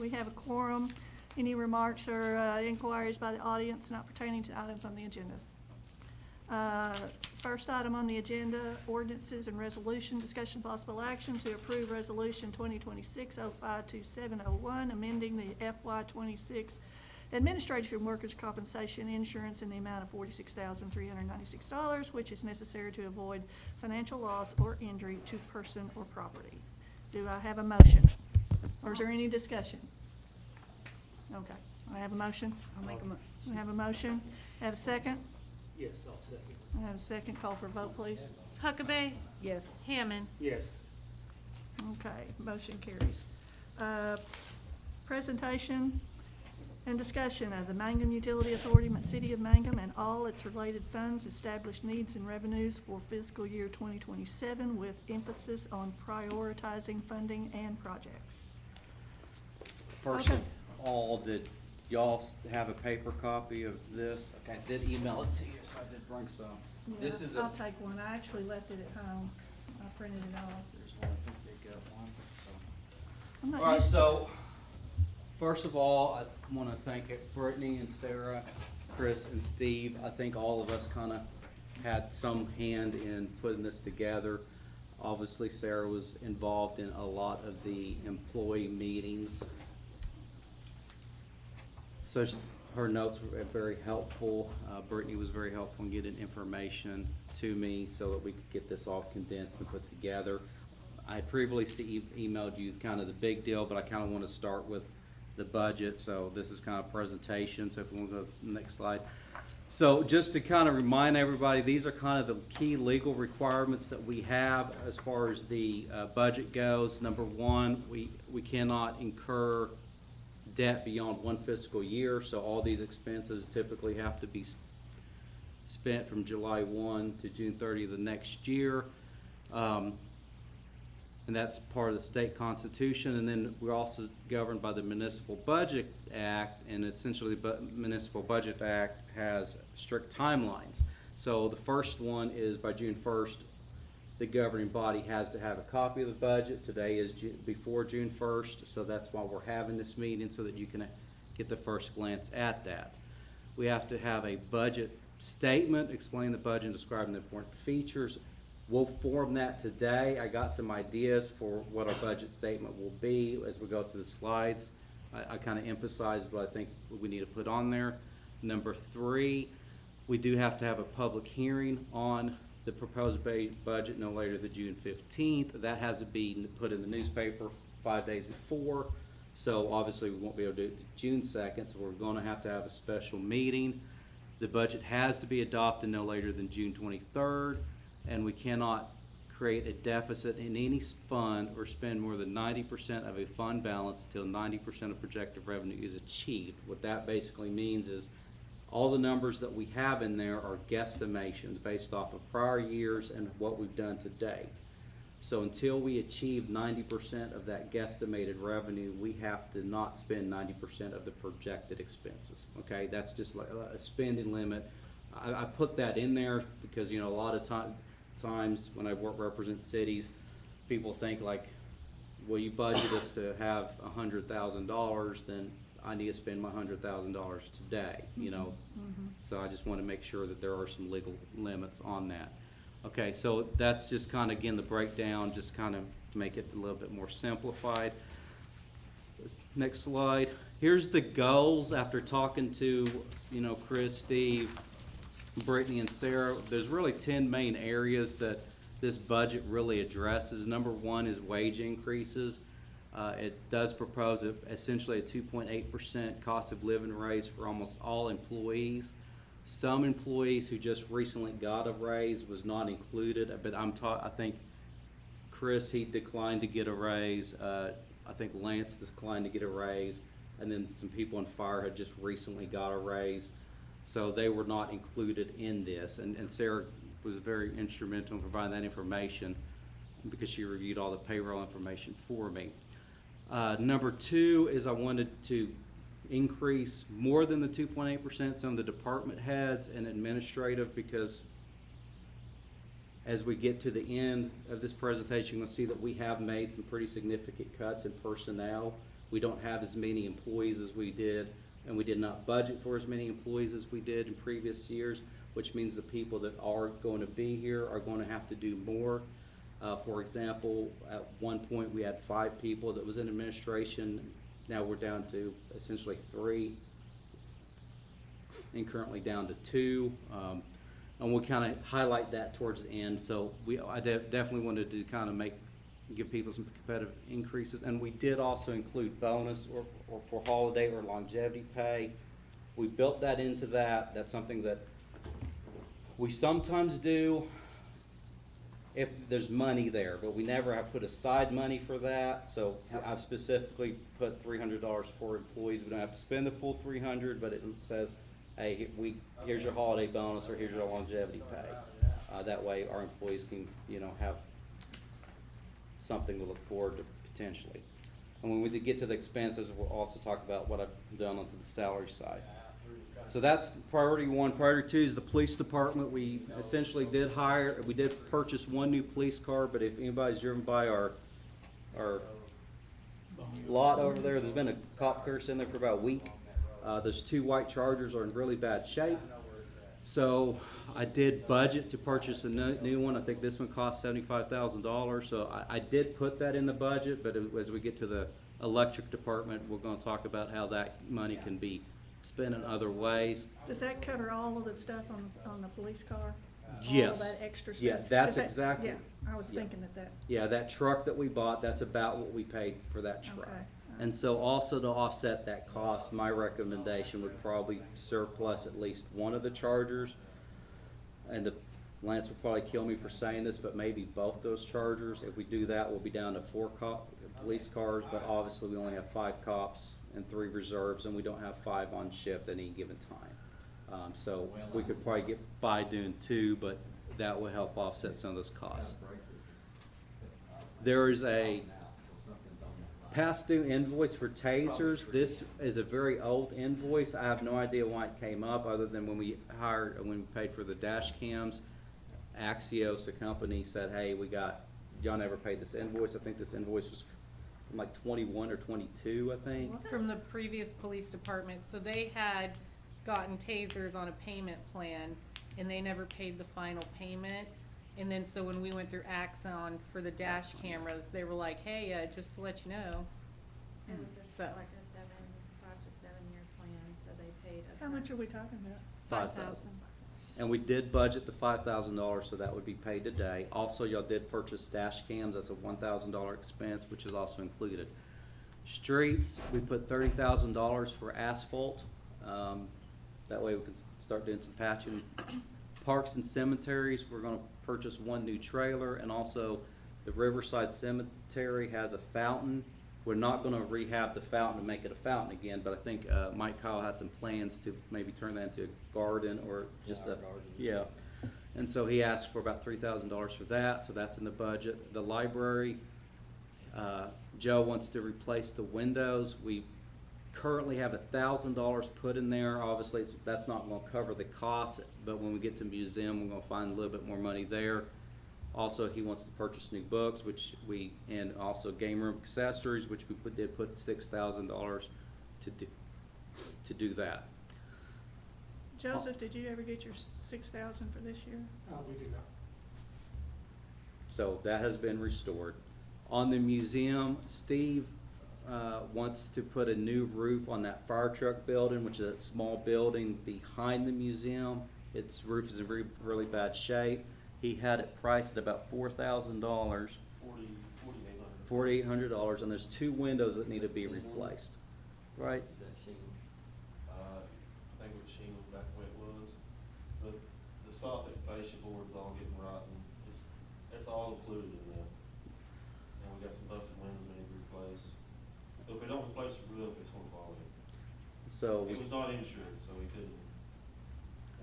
We have a quorum. Any remarks or inquiries by the audience not pertaining to items on the agenda? First item on the agenda, ordinances and resolution, discussion possible action to approve resolution 2026-052701, amending the FY 26 administrative and workers' compensation insurance in the amount of $46,396, which is necessary to avoid financial loss or injury to person or property. Do I have a motion? Or is there any discussion? Okay, I have a motion. I'll make a motion. I have a motion. Have a second? Yes, I'll second. I have a second. Call for a vote, please. Huckabee. Yes. Hammond. Yes. Okay, motion carries. Presentation and discussion of the Mangum Utility Authority, City of Mangum, and all its related funds, established needs and revenues for fiscal year 2027, with emphasis on prioritizing funding and projects. First Okay. of all, did y'all have a paper copy of this? Okay, I did email it to you, so I did bring some. This is I'll take one. I actually left it at home. I printed it off. There's one, I think they got one, I'm so. not All right, used to- so, first of all, I wanna thank Brittany and Sarah, Chris and Steve. I think all of us kinda had some hand in putting this together. Obviously, Sarah was involved in a lot of the employee meetings. So her notes were very helpful. Brittany was very helpful in getting information to me so that we could get this all condensed and put together. I previously emailed you kind of the big deal, but I kind of want to start with the budget. So this is kind of presentation. So if we want to go to the next slide. So just to kind of remind everybody, these are kind of the key legal requirements that we have as far as the budget goes. Number one, we cannot incur debt beyond one fiscal year, so all these expenses typically have to be spent from July 1 to June 30 of the next year. And that's part of the state constitution. And then we're also governed by the Municipal Budget Act, and essentially the Municipal Budget Act has strict timelines. So the first one is by June 1st, the governing body has to have a copy of the budget. Today is before June 1st, so that's why we're having this meeting, so that you can get the first glance at that. We have to have a budget statement, explain the budget and describing the important features. We'll form that today. I got some ideas for what our budget statement will be as we go through the slides. I kind of emphasized what I think we need to put on there. Number 3, we do have to have a public hearing on the proposed budget no later than June 15th. That has to be put in the newspaper 5 days before. So obviously we won't be able to do it to June 2nd, so we're going to have a special meeting. The budget has to be adopted no later than June 23rd, and we cannot create a deficit in any fund or spend more than 90% of a fund balance until 90% of projected revenue is achieved. What that basically means is all the numbers that we have in there are guesstimations based off of prior years and what we've done to date. So until we achieve 90% of that guesstimated revenue, we have to not spend 90% of the projected expenses. Okay, that's just like a spending limit. I put that in there because, you know, a lot of times when I represent cities, people think like, well, you budget us to have $100,000, then I need to spend my $100,000 today, you know. So I just want to make sure that there are some legal limits on that. Okay, so that's just kind of, again, the breakdown, just kind of make it a little bit more simplified. Next slide. Here's the goals after talking to, you know, Chris, Steve, Brittany, and Sarah. There's really 10 main areas that this budget really addresses. Number 1 is wage increases. It does propose essentially a 2.8% cost of living raise for almost all employees. Some employees who just recently got a raise was not included, but I think Chris, he declined to get a raise. I think Lance declined to get a raise, and then some people in fire had just recently got a raise. So they were not included in this, and Sarah was very instrumental in providing that information because she reviewed all the payroll information for me. Number 2 is I wanted to increase more than the 2.8% some of the department heads and administrative, because as we get to the end of this presentation, you'll see that we have made some pretty significant cuts in personnel. We don't have as many employees as we did, and we did not budget for as many employees as we did in previous years, which means the people that are going to be here are going to have to do more. For example, at one point, we had 5 people that was in administration. Now we're down to essentially 3, and currently down to 2. And we'll kind of highlight that towards the end. So I definitely wanted to kind of give people some competitive increases. And we did also include bonus or for holiday or longevity pay. We built that into that. That's something that we sometimes do if there's money there, but we never have put aside money for that. So I've specifically put $300 for employees. We don't have to spend the full $300, but it says, hey, here's your holiday bonus or here's your longevity pay. That way our employees can, have something to look forward to potentially. And when we get to the expenses, we'll also talk about what I've done onto the salary side. So that's priority 1. Priority 2 is the police department. We essentially did purchase 1 new police car, but if anybody's driven by our lot over there's been a cop curse in there for about a week. Those 2 white Chargers are in really bad shape. So I did budget to purchase a new one. I think this one cost $75,000. So I did put that in the budget, but as we get to the electric department, we're going to talk about how that money can be spent in other ways. Does that cover all of the stuff on the police car? Yes. All that extra stuff? Yeah, that's 'Cause that- exactly. Yeah, I was Yeah. thinking that. Yeah, that truck that we bought, that's about what we paid for that truck. Okay. And so also to offset that cost, my recommendation would probably surplus at least one of the Chargers. And Lance will probably kill me for saying this, but maybe both those Chargers. If we do that, we'll be down to 4 police cars, but obviously we only have 5 cops and 3 reserves, and we don't have 5 on shift at any given time. So we could probably get by doing 2, but that will help offset some of those costs. There is a past due invoice for tasers. This is a very old invoice. I have no idea why it came up, other than when we paid for the dash cams. Axios, the company, said, hey, y'all never paid this invoice. I think this invoice was from like 21 or 22, I think. From the previous police department, so they had gotten tasers on a payment plan, and they never paid the final payment. And then, so when we went through Axon for the dash cameras, they were like, hey, just to let you know. It was So- like a 5 to 7 year plan, so they paid us. How much are we talking about? 5,000. And we did budget the $5,000, so that would be paid today. Also, y'all did purchase dash cams. That's a $1,000 expense, which is also included. Streets, we put $30,000 for asphalt. That way we can start doing some patching. Parks and cemeteries, we're gonna purchase 1 new trailer, and also the Riverside Cemetery has a fountain. We're not gonna rehab the fountain and make it a fountain again, but I think Mike Kyle had some plans to maybe turn that into a garden or just a, yeah. And so he asked for about $3,000 for that, so that's in the budget. The library, Joe wants to replace the windows. We currently have $1,000 put in there. Obviously, that's not gonna cover the cost, but when we get to museum, we're gonna find a little bit more money there. Also, he wants to purchase new books, and also game room accessories, which we did put $6,000 to do that. Joseph, did you ever get your 6,000 for this year? We do not. So that has been restored. On the museum, Steve wants to put a new roof on that fire truck building, which is a small building behind the museum. Its roof is in really bad shape. He had it priced at about $4,000, $4,800, and there's 2 windows that need to be replaced, right? Is that shingles? I think it was shingles back the way it was, but the soffit fascia board's all getting rotten, it's all included in that. And we got some busted windows we need to replace, so if we don't replace the roof, it's gonna fall in. So It was not insured, so we couldn't,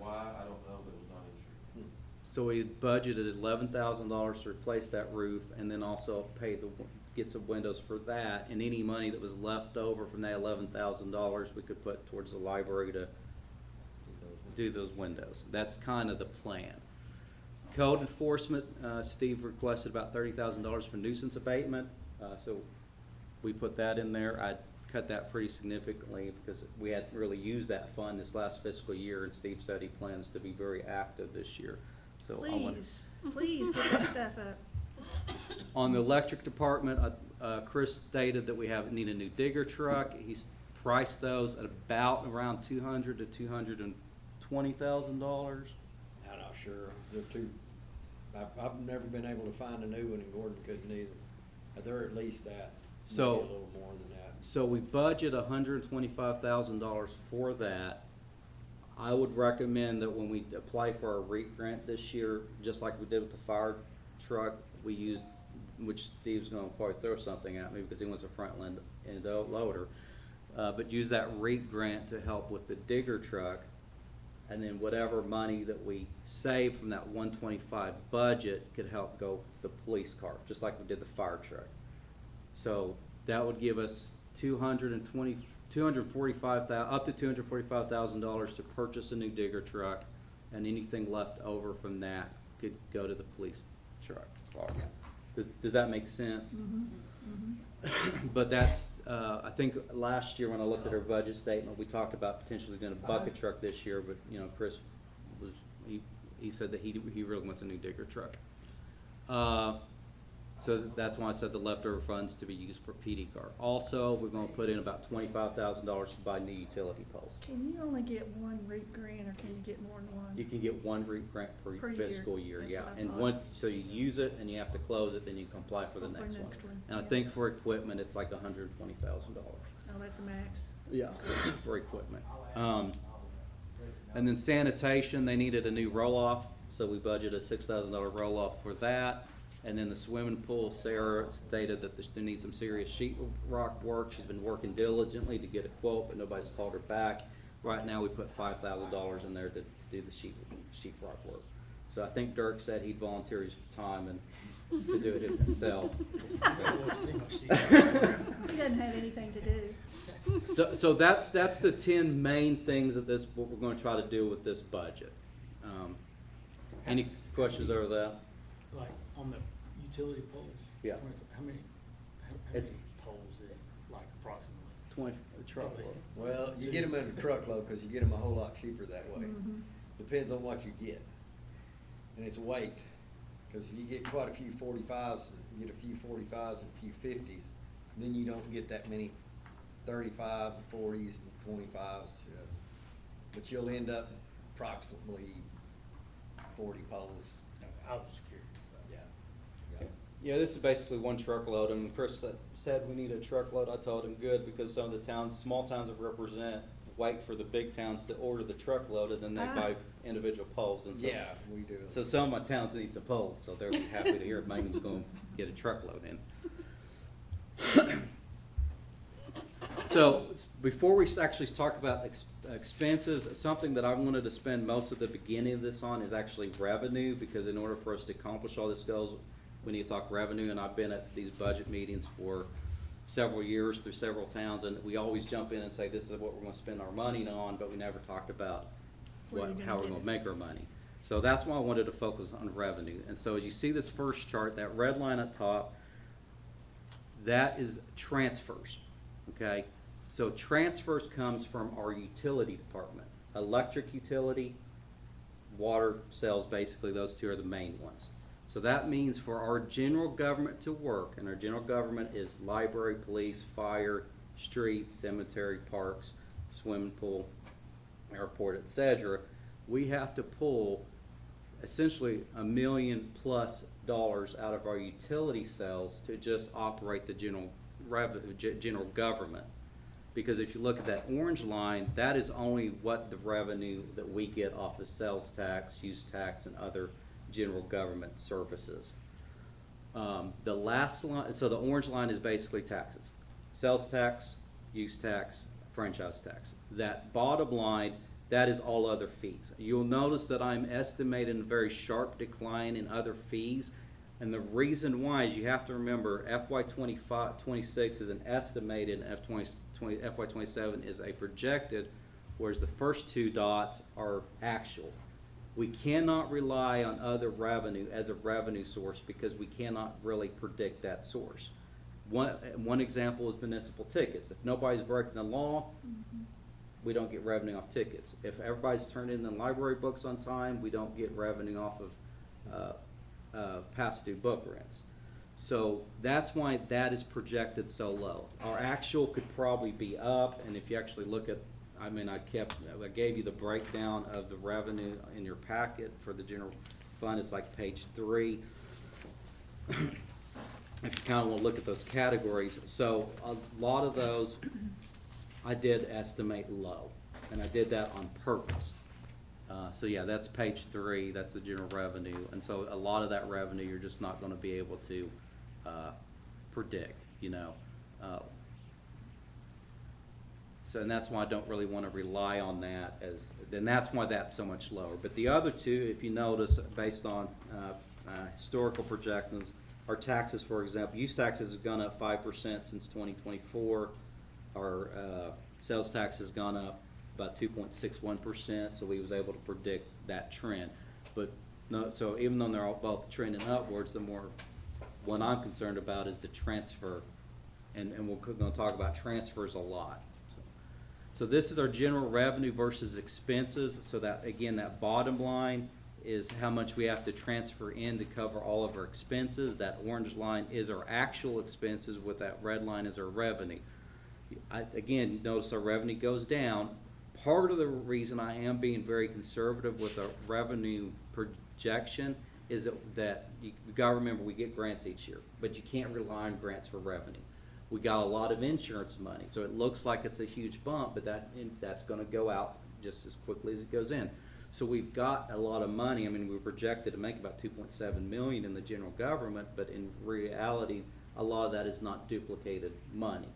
why, I don't know, but it was not insured. So we budgeted $11,000 to replace that roof, and then also get some windows for that, and any money that was left over from that $11,000 we could put towards the library to do those windows. That's kind of the plan. Code enforcement, Steve requested about $30,000 for nuisance abatement, so we put that in there. cut that pretty significantly because we hadn't really used that fund this last fiscal year, and Steve said he plans to be very active this year. So I wonder. Please get that stuff up. On the electric department, Chris stated that we need a new digger truck. He's priced those at around $200,000 to $220,000. I'm not sure. They're too, I've never been able to find a new one, and Gordon couldn't either. They're at least that, maybe a So- little more than that. So we budget $125,000 for that. I would recommend that when we apply for our REAP grant this year, just like we did with the fire truck, we used, which Steve's gonna probably throw something at me because he wants a front end loader. But use that REAP grant to help with the digger truck. And then whatever money that we save from that 125 budget could help go with the police car, just like we did the fire truck. So that would give us up to $245,000 to purchase a new digger truck, and anything left over from that could go to the police truck. Does that make sense? But that's, I think last year when I looked at our budget statement, we talked about potentially doing a bucket truck this year, but, you know, Chris was, he said that he really wants a new digger truck. So that's why I said the leftover funds to be used for PD car. Also, we're gonna put in about $25,000 to buy new utility poles. Can you only get one REAP grant, or can you get more than one? You can get one REAP grant per Per year. fiscal year, That's yeah. what I And thought. so you use it and you have to close it, then you can apply for the For next one. next one, And I yeah. think for equipment, it's like $120,000. Oh, that's a max. Yeah, for equipment. And then sanitation, they needed a new roll-off, so we budgeted a $6,000 roll-off for that. And then the swimming pool, Sarah stated that there needs some serious sheet rock work. She's been working diligently to get a quote, but nobody's called her back. Right now, we put $5,000 in there to do the sheet rock work. So I think Dirk said he'd volunteer his time and to do it himself. He doesn't have anything to do. So that's the 10 main things of this, what we're gonna try to do with this budget. Any questions over that? Like on the utility poles? Yeah. How many It's- poles is like approximately? 20, a truckload. Well, you get them in a truckload, cause you get them a whole lot cheaper that way. Depends on what you get. And it's weight, cause if you get quite a few 45s, you get a few 45s and a few 50s, then you don't get that many 35, 40s, and 25s. But you'll end up approximately 40 poles. I was just curious. Yeah. Yeah, this is basically one truckload, and Chris said we need a truckload. I told him good, because some of the towns, small towns that represent, wait for the big towns to order the truckload, and then they buy individual poles, and so. Yeah, we do. So some of my towns need some poles, so they'll be happy to hear Mangum's gonna get a truckload in. So, before we actually talk about expenses, something that I wanted to spend most of the beginning of this on is actually revenue, because in order for us to accomplish all this goals, we need to talk revenue, and I've been at these budget meetings for several years through several towns, and we always jump in and say, this is what we're gonna spend our money on, but we never talked about Where you're gonna how we're get gonna it. make our money. So that's why I wanted to focus on revenue. And so as you see this first chart, that red line at top, that is transfers, okay? So transfers comes from our utility department. Electric utility, water sales, basically, those two are the main ones. So that means for our general government to work, and our general government is library, police, fire, street, cemetery, parks, swimming pool, airport, et cetera, we have to pull essentially $1 million+ out of our utility sales to just operate the general government. Because if you look at that orange line, that is only what the revenue that we get off of sales tax, use tax, and other general government services. The last line, so the orange line is basically taxes. Sales tax, use tax, franchise tax. That bottom line, that is all other fees. You'll notice that I'm estimating a very sharp decline in other fees. And the reason why is you have to remember FY 26 is an estimated, FY 27 is a projected, whereas the first two dots are actual. We cannot rely on other revenue as a revenue source because we cannot really predict that source. One example is municipal tickets. If nobody's breaking the law, we don't get revenue off tickets. If everybody's turned in the library books on time, we don't get revenue off of past due book rents. So that's why that is projected so low. Our actual could probably be up, and if you actually look at, I gave you the breakdown of the revenue in your packet for the general fund. It's like page 3. If you kind of want to look at those categories. So a lot of those I did estimate low, and I did that on purpose. So yeah, that's page 3, that's the general revenue, and so a lot of that revenue you're just not gonna be able to, predict, you know. So, and that's why I don't really wanna rely on that then that's why that's so much lower. But the other two, if you notice, based on, historical projections, our taxes, for example, use taxes have gone up 5% since 2024. Our, sales tax has gone up about 2.61%, so we was able to predict that trend. But no, so even though they're all both trending upwards, the more, what I'm concerned about is the transfer, and we're gonna talk about transfers a lot. So this is our general revenue versus expenses, so that, again, that bottom line is how much we have to transfer in to cover all of our expenses. That orange line is our actual expenses, with that red line is our revenue. Again, notice our revenue goes down. Part of the reason I am being very conservative with our revenue projection is that you gotta remember, we get grants each year, but you can't rely on grants for revenue. We got a lot of insurance money, so it looks like it's a huge bump, but that's gonna go out just as quickly as it goes in. So we've got a lot of money. I mean, we projected to make about 2.7 million in the general government, but in reality, a lot of that is not duplicated money.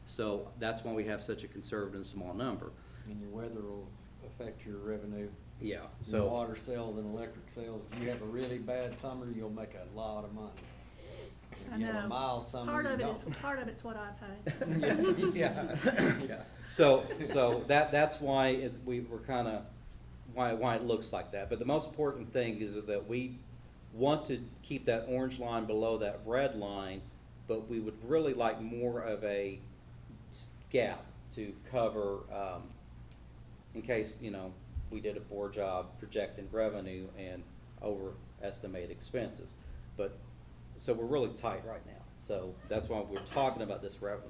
So that's why we have such a conservative and small number. And your weather will affect your revenue. Yeah, Your so, water sales and electric sales. If you have a really bad summer, you'll make a lot of money. If I you have a know. mild summer, Part you of it don't. is, part of it's what I pay. Yeah, yeah. so that's why we're kinda, why it looks like that. But the most important thing is that we want to keep that orange line below that red line, but we would really like more of a gap to cover, in case, you know, we did a poor job projecting revenue and overestimate expenses. But, so we're really tight right now. So that's why we're talking about this revenue.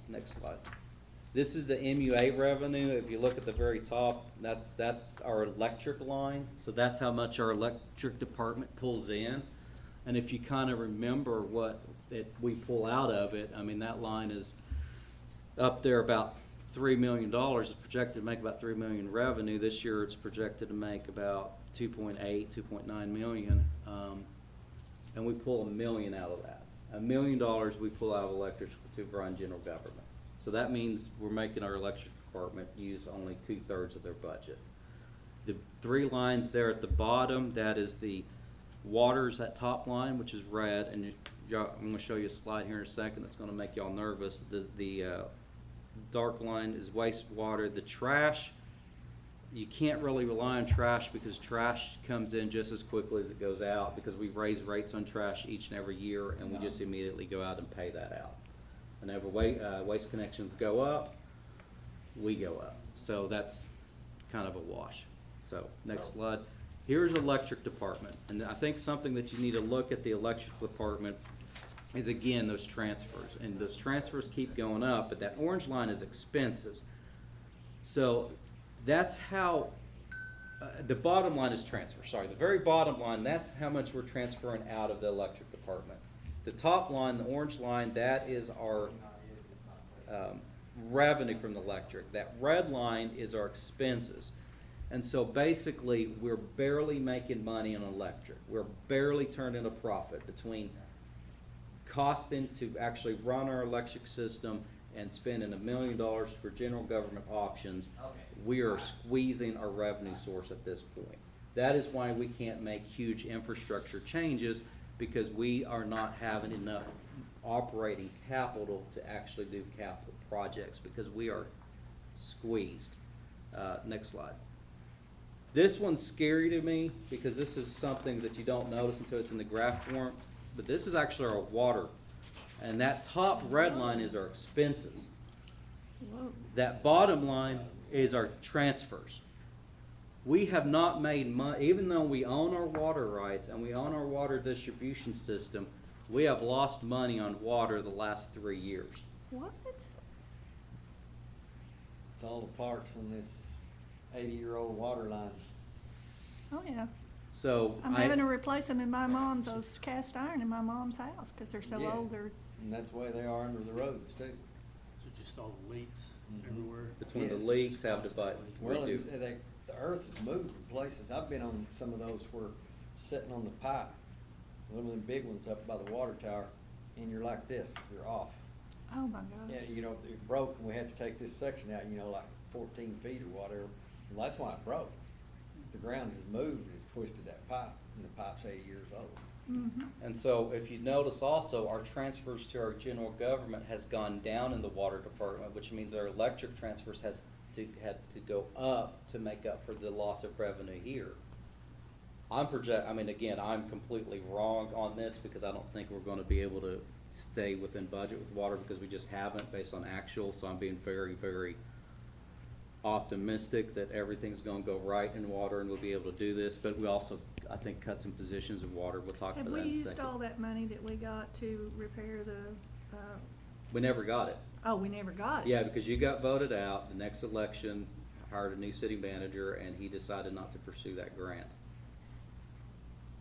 Next slide. This is the MUA revenue. If you look at the very top, that's our electric line. So that's how much our electric department pulls in. And if you kind of remember what we pull out of it, I mean, that line is up there about $3 million. It's projected to make about $3 million revenue. This year it's projected to make about 2.9 million. And we pull $1 million out of that. $1 million we pull out of electric to run general government. So that means we're making our electric department use only 2/3 of their budget. The 3 lines there at the bottom, that is the water's that top line, which is red, and I'm gonna show you a slide here in a second that's gonna make y'all nervous. The dark line is wastewater. The trash, you can't really rely on trash because trash comes in just as quickly as it goes out, because we raise rates on trash each and every year, and we just immediately go out and pay that out. Whenever waste connections go up, we go up. So that's kind of a wash. So next slide. Here's electric department, and I think something that you need to look at the electric department is, again, those transfers. And those transfers keep going up, but that orange line is expenses. So that's how, the bottom line is transfer, sorry. The very bottom line, that's how much we're transferring out of the electric department. The top line, the orange line, that is our revenue from the electric. That red line is our expenses. And so basically, we're barely making money on electric. We're barely turning a profit between costing to actually run our electric system and spending $1 million for general government options. We are squeezing our revenue source at this point. That is why we can't make huge infrastructure changes, because we are not having enough operating capital to actually do capital projects, because we are squeezed. Next slide. This one's scary to me because this is something that you don't notice until it's in the graph form, but this is actually our water And that top red line is our expenses. Whoa. That bottom line is our transfers. We have not made money, even though we own our water rights and we own our water distribution system, we have lost money on water the last 3 years. What? It's all the parts on this 80-year-old water line. Oh, yeah. So I'm having to replace them in my mom's, those cast iron in my mom's house, because they're so Yeah. old, they're, And that's the way they are under the roads too. So just all the leaks Mhm. everywhere. between the Yes. leaks have divided. Well, We do. the earth has moved in places. I've been on some of those where sitting on the pipe, one of them big ones up by the water tower, and you're like this, you're off. oh my God. Yeah, you know, it broke and we had to take this section out, you know, like 14 feet or whatever. And that's why it broke. The ground has moved and it's twisted that pipe, and the pipe's 80 years old. Mm-hmm. And so if you notice also, our transfers to our general government has gone down in the water department, which means our electric transfers had to go up to make up for the loss of revenue here. I mean, again, I'm completely wrong on this because I don't think we're gonna be able to stay within budget with water because we just haven't based on actual, so I'm being very, very optimistic that everything's gonna go right in water and we'll be able to do this, but we also, I think, cut some positions of water. We'll talk Have about we that in a used second. all that money that we got to repair the, We never got it. oh, we never got it? Yeah, because you got voted out, the next election, hired a new city manager, and he decided not to pursue that grant.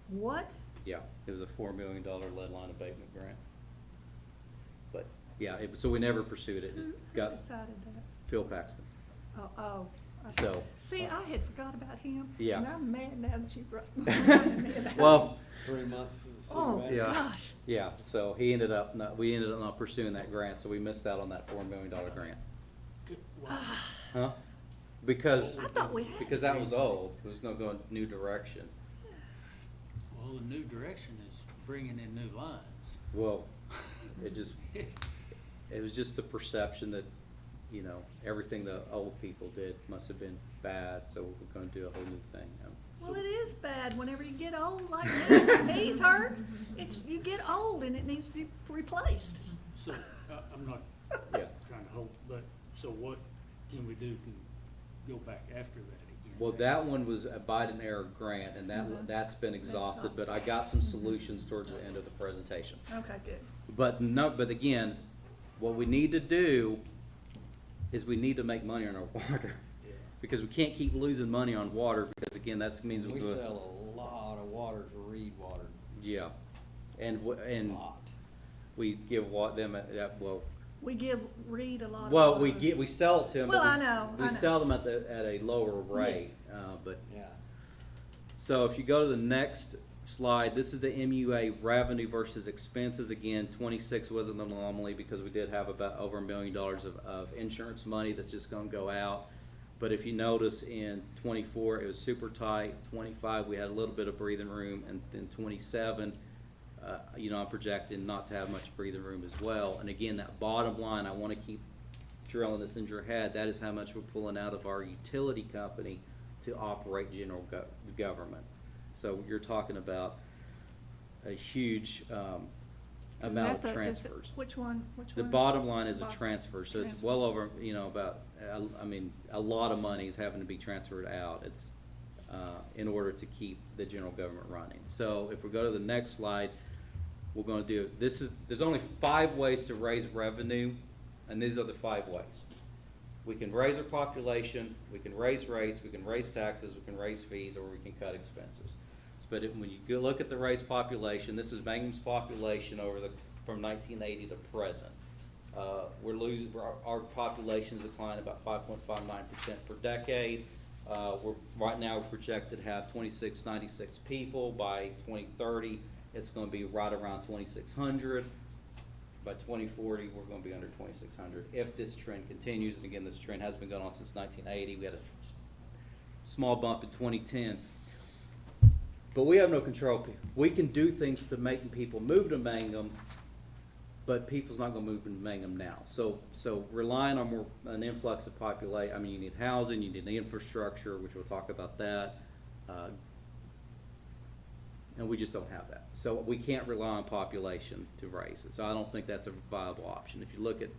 What? Yeah, it was a $4 million lead line abatement grant. But, yeah, so we never pursued it. Who It got decided that? Phil Paxton. Oh. So- See, I had forgot about him. Yeah. And I'm mad now that you brought reminded me about Well, him. 3 months for the city Oh, manager. Yeah. gosh. yeah, so we ended up not pursuing that grant, so we missed out on that $4 million grant. Good. Wow. Huh? Because, I thought we had. because that was old. It was gonna go a new direction. Well, the new direction is bringing in new lines. Well, it was just the perception that, you know, everything the old people did must have been bad, so we're gonna do a whole new thing. Well, it is bad whenever you get old like me, your knees hurt. You get old and it needs to be replaced. So, I'm not Yeah. trying to hold, but, so what can we do to go back after that again? Well, that one was a Biden era grant, and Mhm. that's been exhausted, but I got some solutions towards the end of the presentation. Okay, good. But again, what we need to do is we need to make money on our water. Yeah. Because we can't keep losing money on water, because again, that means We we're going. sell a lot of water to Reed Water, Yeah, and a lot. we give them, well, We give Reed a lot of. well, water. we sell it to them, Well, but I know. we sell them at a lower rate, but. Yeah. So if you go to the next slide, this is the MUA revenue versus expenses. Again, 26 was an anomaly because we did have about over $1 million of insurance money that's just gonna go out. But if you notice in 24, it was super tight. 25, we had a little bit of breathing room, and then 27, you know, I'm projecting not to have much breathing room as well. And again, that bottom line, I wanna keep drilling this into your head. That is how much we're pulling out of our utility company to operate general government. So you're talking about a huge Is amount that of the- is it- transfers. Which one? The bottom line is a Bottom- transfer, so it's transfer. well over, you know, about, I mean, a lot of money is having to be transferred out. It's, in order to keep the general government running. So if we go to the next slide, we're gonna do, there's only 5 ways to raise revenue, and these are the 5 ways. We can raise our population, we can raise rates, we can raise taxes, we can raise fees, or we can cut expenses. But when you go look at the raised population, this is Mangum's population from 1980 to present. Our population's declined about 5.59% per decade. Right now, we're projected to have 2696 people. By 2030, it's gonna be right around 2600. By 2040, we're gonna be under 2600 if this trend continues. And again, this trend has been going on since 1980. We had a small bump in 2010. But we have no control. We can do things to make people move to Mangum, but people's not gonna move to Mangum now. So relying on an influx of population, I mean, you need housing, you need the infrastructure, which we'll talk about that. And we just don't have that. So we can't rely on population to raise it. So I don't think that's a viable option. If you look at,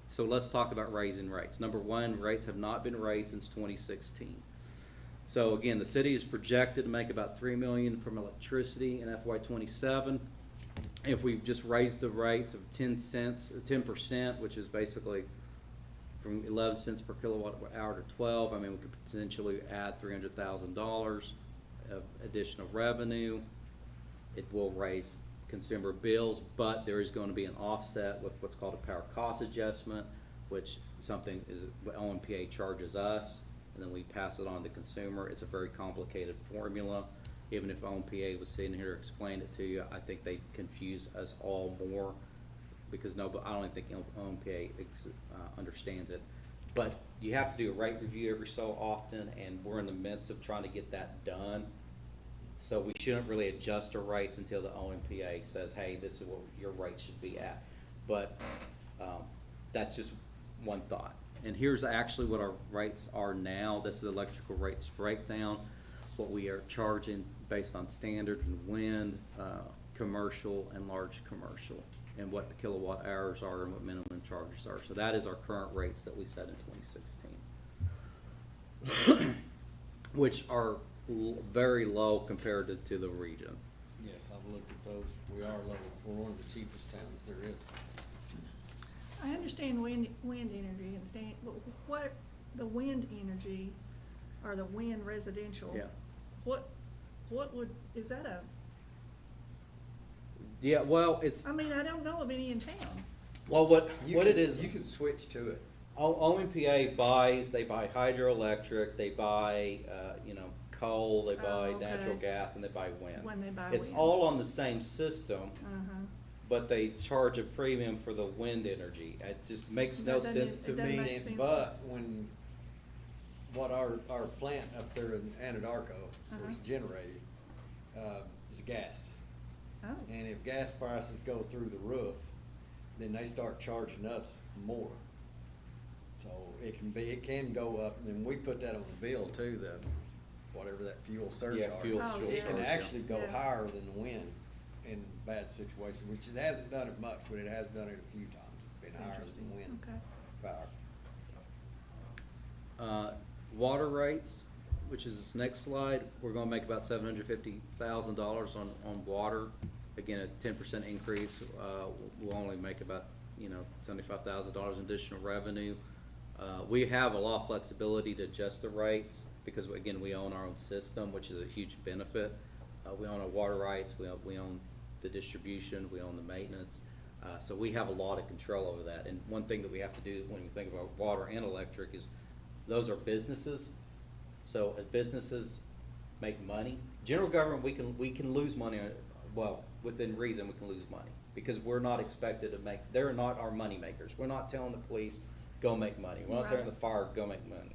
so let's talk about raising rates. Number one, rates have not been raised since 2016. So again, the city is projected to make about $3 million from electricity in FY '27. If we just raise the rates of 10%, which is basically from 11 cents per kilowatt hour to 12, I mean, we could potentially add $300,000 of additional revenue. It will raise consumer bills, but there is going to be an offset with what's called a power cost adjustment, which something is what OMPA charges us, and then we pass it on to consumer. It's a very complicated formula. Even if OMPA was sitting here to explain it to you, I think they confuse us all more because I don't even think OMPA understands it. But you have to do a rate review every so often, and we're in the midst of trying to get that done. So we shouldn't really adjust our rates until the OMPA says, hey, this is what your rate should be at. But that's just one thought. And here's actually what our rates are now. This is the electrical rates breakdown. What we are charging based on standard and wind, commercial and large commercial, and what the kilowatt hours are and what minimum charges are. So that is our current rates that we set in 2016, which are very low compared to the region. Yes, I've looked at those. We are low. We're one of the cheapest towns there is. I understand wind energy and but what, the wind energy, or the wind residential? Yeah. What would, is that a, Yeah, well, it's, I mean, I don't know of any in town. well, what it is. You can switch to it. OMPA buys, they buy hydroelectric, they buy, coal, they buy Oh, okay. natural gas, and they buy wind. When they buy It's wind. all on the same system, Uh-huh. but they charge a premium for the wind energy. It just makes no That doesn't- sense to it doesn't me. make sense. But what our plant up there in Anadarko, where it's generated, is gas. Oh, And if gas prices go through the roof, then they start charging us more. So it can go up, and then we put that on the bill too, whatever that fuel surcharge. fuel Oh, surcharge, yeah. It can actually go Yeah. higher than the wind in bad situations, which it hasn't done it much, but it has done it a few times. It's been higher than wind okay. power. Water rates, which is this next slide, we're gonna make about $750,000 on water. Again, a 10% increase, we'll only make about, $75,000 in additional revenue. We have a lot of flexibility to adjust the rates because, again, we own our own system, which is a huge benefit. We own our water rights, we own the distribution, we own the maintenance. So we have a lot of control over that. And one thing that we have to do when you think about water and electric is those are businesses. So as businesses make money, general government, we can lose money, well, within reason, we can lose money because we're not expected to make, they're not our money makers. We're not telling the police, go make money. We're not telling the fire, go make money.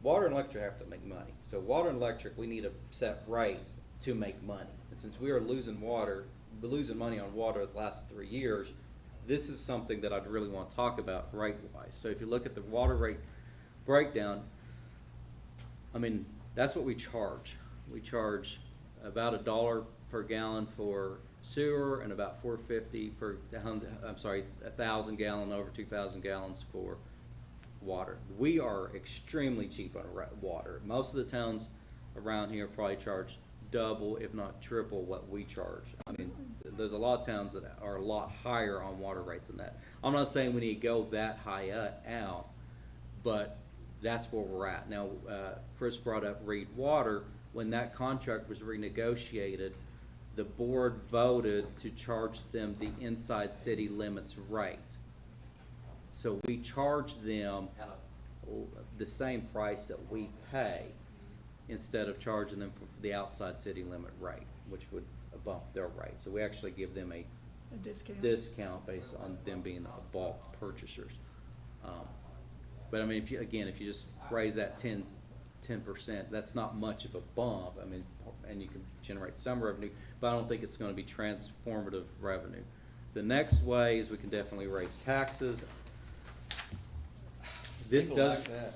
Water and electric have to make money. So water and electric, we need to set rates to make money. And since we are losing money on water the last 3 years, this is something that I'd really want to talk about rate-wise. So if you look at the water rate breakdown, I mean, that's what we charge. We charge about $1 per gallon for sewer and about $4.50 per 1,000 gallon, over 2,000 gallons for water. We are extremely cheap on water. Most of the towns around here probably charge double, if not triple, what we charge. I mean, there's a lot of towns that are a lot higher on water rates than that. I'm not saying we need to go that high out, but that's where we're at. Now, Chris brought up Reed Water. When that contract was renegotiated, the board voted to charge them the inside city limits rate. So we charge them the same price that we pay instead of charging them for the outside city limit rate, which would bump their rate. So we actually give them a discount based on them being bulk purchasers. But I mean, if you just raise that 10%, that's not much of a bump. I mean, and you can generate some revenue, but I don't think it's going to be transformative revenue. The next way is we can definitely raise taxes. This People does, like that.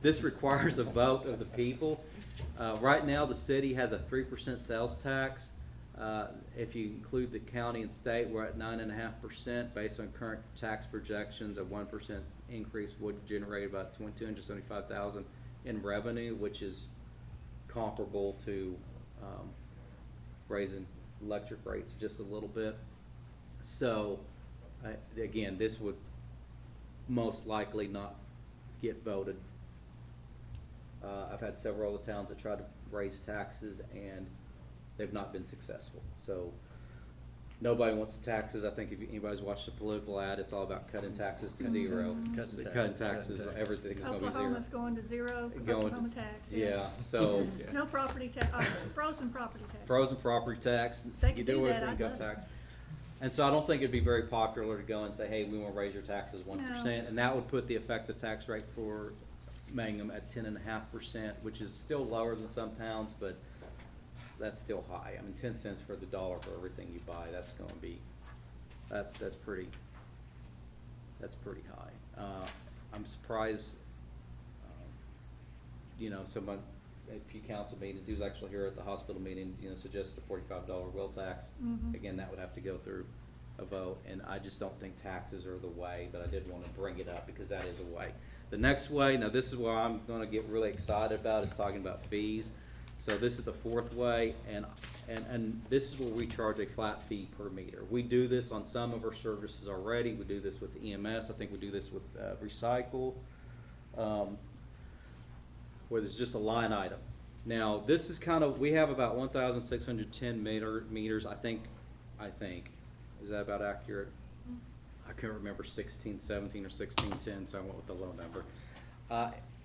This requires a vote of the people. Right now, the city has a 3% sales tax. If you include the county and state, we're at 9.5%. Based on current tax projections, a 1% increase would generate about $275,000 in revenue, which is comparable to raising electric rates just a little bit. So, again, this would most likely not get voted. I've had several other towns that tried to raise taxes and they've not been successful. So nobody wants taxes. I think if anybody's watched the political ad, it's all about cutting taxes to zero. Cutting taxes, everything is gonna be zero. Oklahoma's going to zero, Going- Oklahoma tax. Yeah, so No property tax, frozen property tax. frozen property tax, They you could do do away that, with I'd income love it. tax. And so I don't think it'd be very popular to go and say, hey, we wanna raise your taxes 1%, and that would put the effective tax rate for Mangum at 10.5%, which is still lower than some towns, but that's still high. I mean, 10 cents for the dollar for everything you buy, that's gonna be, that's pretty high. I'm surprised, someone, at a few council meetings, he was actually here at the hospital meeting, suggested a $45 wheel tax. Mhm. Again, that would have to go through a vote, and I just don't think taxes are the way, but I did wanna bring it up because that is a way. The next way, now this is where I'm gonna get really excited about, is talking about fees. So this is the fourth way, and this is where we charge a flat fee per meter. We do this on some of our services already. We do this with EMS. I think we do this with Recycle, where there's just a line item. Now, this is we have about 1,610 meters, I think, is that about accurate? I can't remember 1617 or 1610, so I went with the low number.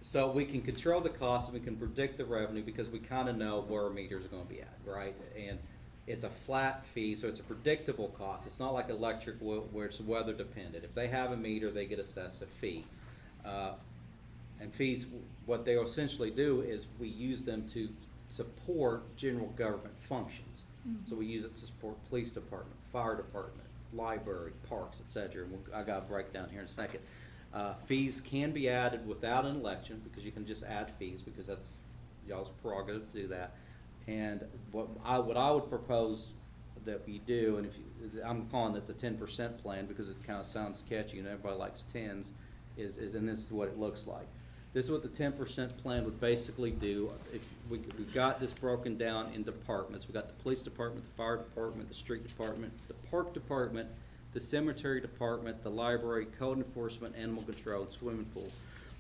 So we can control the cost and we can predict the revenue because we kind of know where our meters are going to be at, right? And it's a flat fee, so it's a predictable cost. It's not like electric where it's weather dependent. If they have a meter, they get assessed a fee. And fees, what they essentially do is we use them to support general government functions. So we use it to support police department, fire department, library, parks, et cetera. And I got a breakdown here in a second. Fees can be added without an election because you can just add fees because that's y'all's prerogative to do that. And what I would propose that we do, and I'm calling it the 10% plan because it kind of sounds catchy and everybody likes 10s, and this is what it looks like. This is what the 10% plan would basically do. If we've got this broken down in departments. We've got the police department, the fire department, the street department, the park department, the cemetery department, the library, code enforcement, animal control, and swimming pool.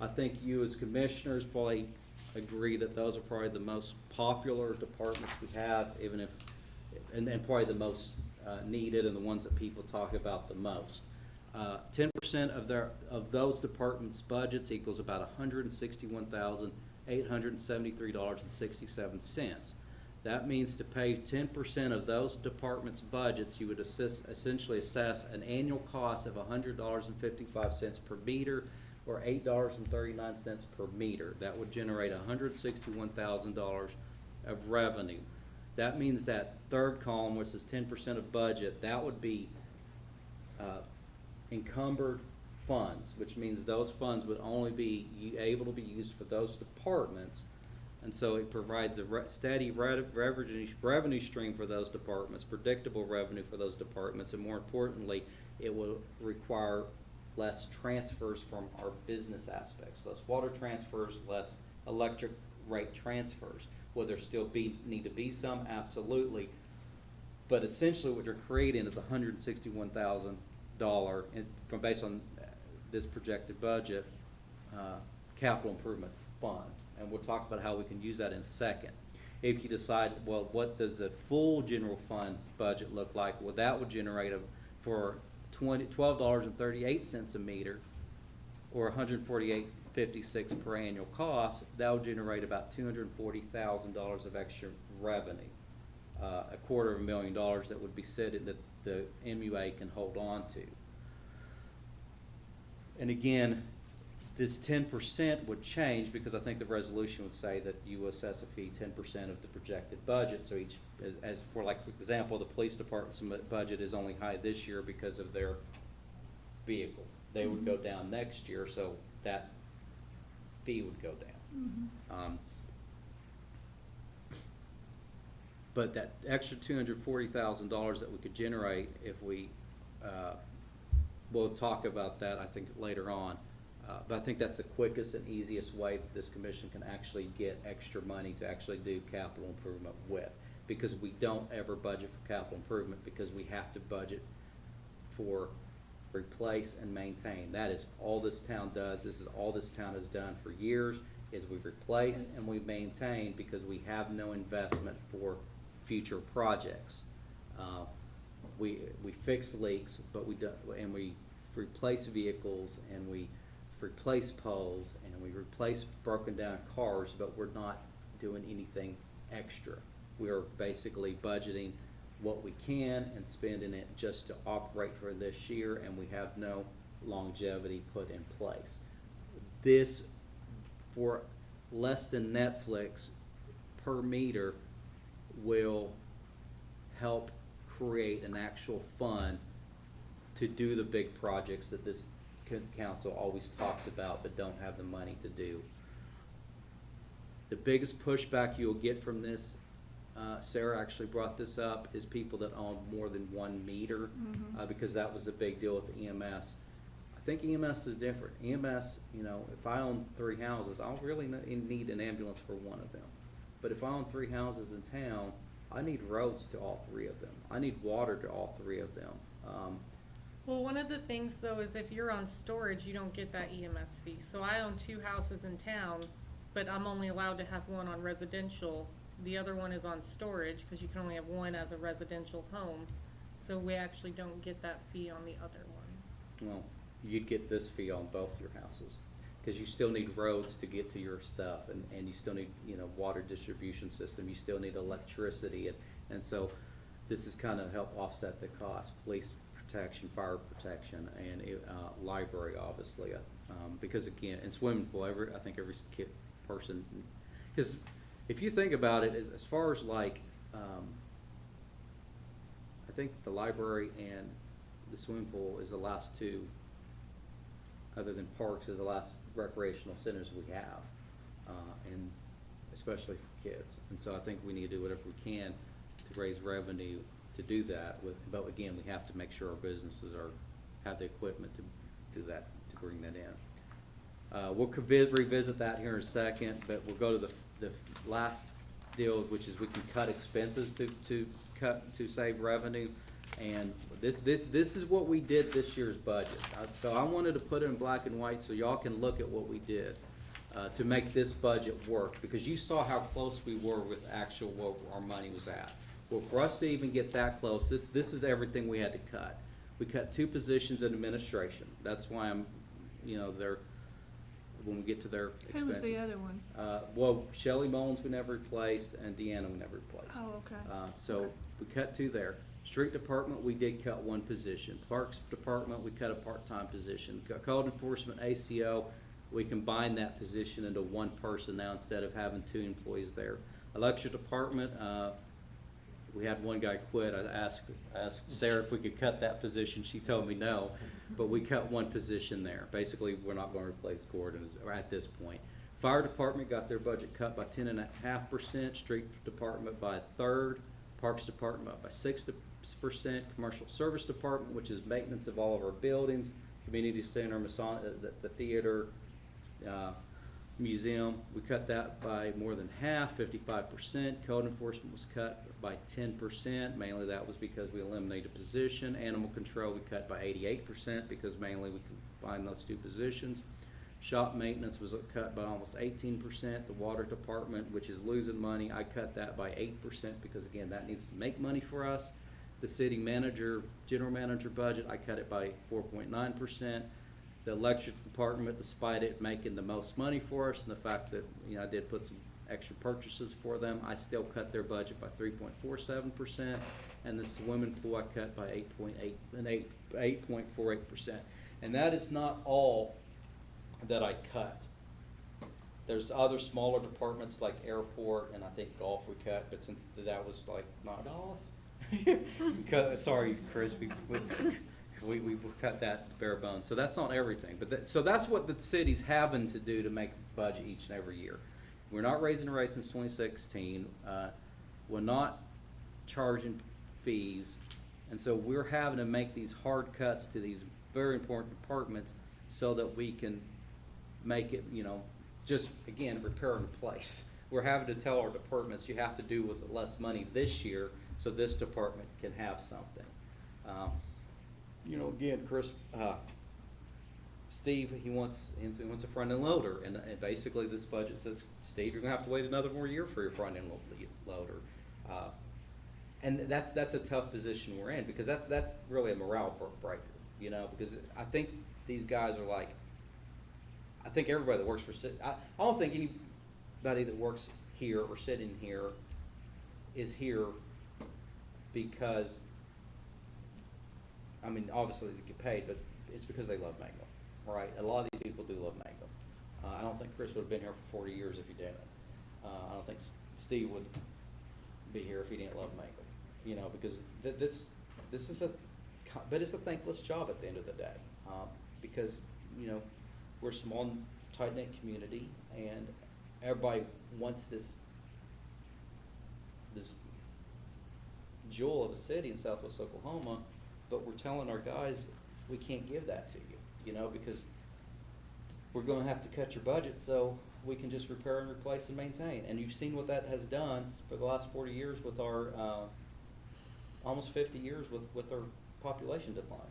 I think you as commissioners probably agree that those are probably the most popular departments we have, and probably the most needed and the ones that people talk about the most. 10% of those departments' budgets equals about $161,873.67. That means to pay 10% of those departments' budgets, you would essentially assess an annual cost of $100.55 per meter, or $8.39 per meter. That would generate $161,000 of revenue. That means that third column, which is 10% of budget, that would be encumbered funds, which means those funds would only be able to be used for those departments. And so it provides a steady revenue stream for those departments, predictable revenue for those departments, and more importantly, it will require less transfers from our business aspects, less water transfers, less electric rate transfers. Will there still need to be some? Absolutely. But essentially what you're creating is $161,000 based on this projected budget, capital improvement fund. And we'll talk about how we can use that in a second. If you decide, well, what does the full general fund budget look like? Well, that would generate for $12.38 a meter, or $148.56 per annual cost. That would generate about $240,000 of extra revenue, $250,000 that would be sitting that the MUA can hold on to. And again, this 10% would change because I think the resolution would say that you assess a fee 10% of the projected budget. So as for example, the police department's budget is only high this year because of their vehicle. They would go down next year, so that fee would go down. But that extra $240,000 that we could generate if we, we'll talk about that, I think, later on. But I think that's the quickest and easiest way that this commission can actually get extra money to actually do capital improvement with. Because we don't ever budget for capital improvement, because we have to budget for replace and maintain. That is all this town does. This is all this town has done for years, is we replace and we maintain, because we have no investment for future projects. We fix leaks, but we don't, and we replace vehicles, and we replace poles, and we replace broken down cars, but we're not doing anything extra. We are basically budgeting what we can and spending it just to operate for this year, and we have no longevity put in place. This, for less than Netflix per meter, will help create an actual fund to do the big projects that this council always talks about but don't have the money to do. The biggest pushback you'll get from this, Sarah actually brought this up, is people that own more than one meter, because that was a big deal with EMS. I think EMS is different. EMS, you know, if I own 3 houses, I'll really need an ambulance for one of them. But if I own 3 houses in town, I need roads to all 3 of them. I need water to all 3 of them. Well, one of the things though is if you're on storage, you don't get that EMS fee. So I own 2 houses in town, but I'm only allowed to have one on residential. The other one is on storage, because you can only have one as a residential home. So we actually don't get that fee on the other one. Well, you'd get this fee on both your houses, because you still need roads to get to your stuff, and you still need, you know, water distribution system, you still need electricity, and so this is kind of help offset the cost. Police protection, fire protection, and library, obviously, because again, and swimming pool, I think every kid person, because if you think about it, as far as like, I think the library and the swimming pool is the last 2, other than parks, is the last recreational centers we have, and especially for kids. And so I think we need to do whatever we can to raise revenue to do that. But again, we have to make sure our businesses have the equipment to do that, to bring that in. We'll revisit that here in a second, but we'll go to the last deal, which is we can cut expenses to save revenue. And this is what we did this year's budget. So I wanted to put it in black and white so y'all can look at what we did to make this budget work, because you saw how close we were with actual what our money was at. Well, for us to even get that close, this is everything we had to cut. We cut 2 positions in administration. That's why I'm, you know, when we get to their expenses. Who was the other one? Well, Shelley Mullins we never replaced, and Deanna we never replaced. Oh, okay. So Okay. we cut 2 there. Street department, we did cut 1 position. Parks department, we cut a part-time position. Code enforcement, ACO, we combined that position into 1 person now instead of having 2 employees there. Election department, we had 1 guy quit. I asked Sarah if we could cut that position. She told me no, but we cut 1 position there. Basically, we're not going to replace Gordon at this point. Fire department got their budget cut by 10.5%. Street department by 1/3. Parks department by 6%. Commercial service department, which is maintenance of all of our buildings, community center, the theater, museum, we cut that by more than half, 55%. Code enforcement was cut by 10%. Mainly that was because we eliminated a position. Animal control we cut by 88% because mainly we combined those 2 positions. Shop maintenance was cut by almost 18%. The water department, which is losing money, I cut that by 8% because again, that needs to make money for us. The city manager, general manager budget, I cut it by 4.9%. The electric department, despite it making the most money for us and the fact that, you know, I did put some extra purchases for them, I still cut their budget by 3.47%. And the swimming pool I cut by 8.48%. And that is not all that I cut. There's other smaller departments like airport and I think golf we cut, but since that was like not golf. Sorry, Chris, We cut that bare bones. So that's not everything, but so that's what the city's having to do to make budget each and every year. We're not raising rates since 2016. We're not charging fees. And so we're having to make these hard cuts to these very important departments so that we can make it, just, again, repair and replace. We're having to tell our departments, you have to do with less money this year so this department can have something. Again, Chris, Steve, he wants a front-end loader, and basically this budget says, Steve, you're gonna have to wait another more year for your front-end loader. And that's a tough position we're in, because that's really a morale breaker, because I think these guys are like, I think everybody that works for I don't think anybody that works here or sitting here is here because, obviously they get paid, but it's because they love Mangum, right? A lot of these people do love Mangum. I don't think Chris would have been here for 40 years if he didn't. I don't think Steve would be here if he didn't love Mangum, because this is but it's a thankless job at the end of the day, because, we're a small, tight-knit community, and everybody wants this jewel of a city in Southwest Oklahoma, but we're telling our guys, we can't give that to you, because we're gonna have to cut your budget so we can just repair and replace and maintain. And you've seen what that has done for the last 40 years with our, almost 50 years with our population decline.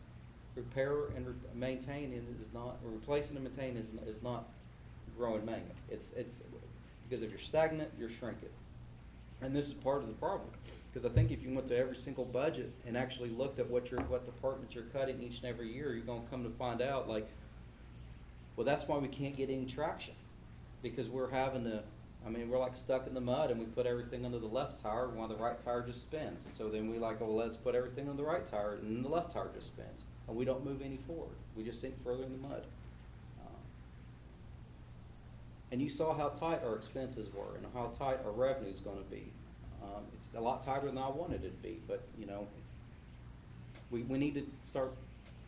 Repair and maintain is not, or replacing and maintain is not growing Mangum. It's because if you're stagnant, you're shrinking. And this is part of the problem, because I think if you went to every single budget and actually looked at what departments you're cutting each and every year, you're gonna come to find out, like, well, that's why we can't get any traction, because we're having to, we're like stuck in the mud, and we put everything under the left tire while the right tire just spins. And so then we like, well, let's put everything on the right tire, and then the left tire just spins. And we don't move any forward. We just sink further in the mud. And you saw how tight our expenses were and how tight our revenue is going to be. It's a lot tighter than I wanted it to be, but we need to start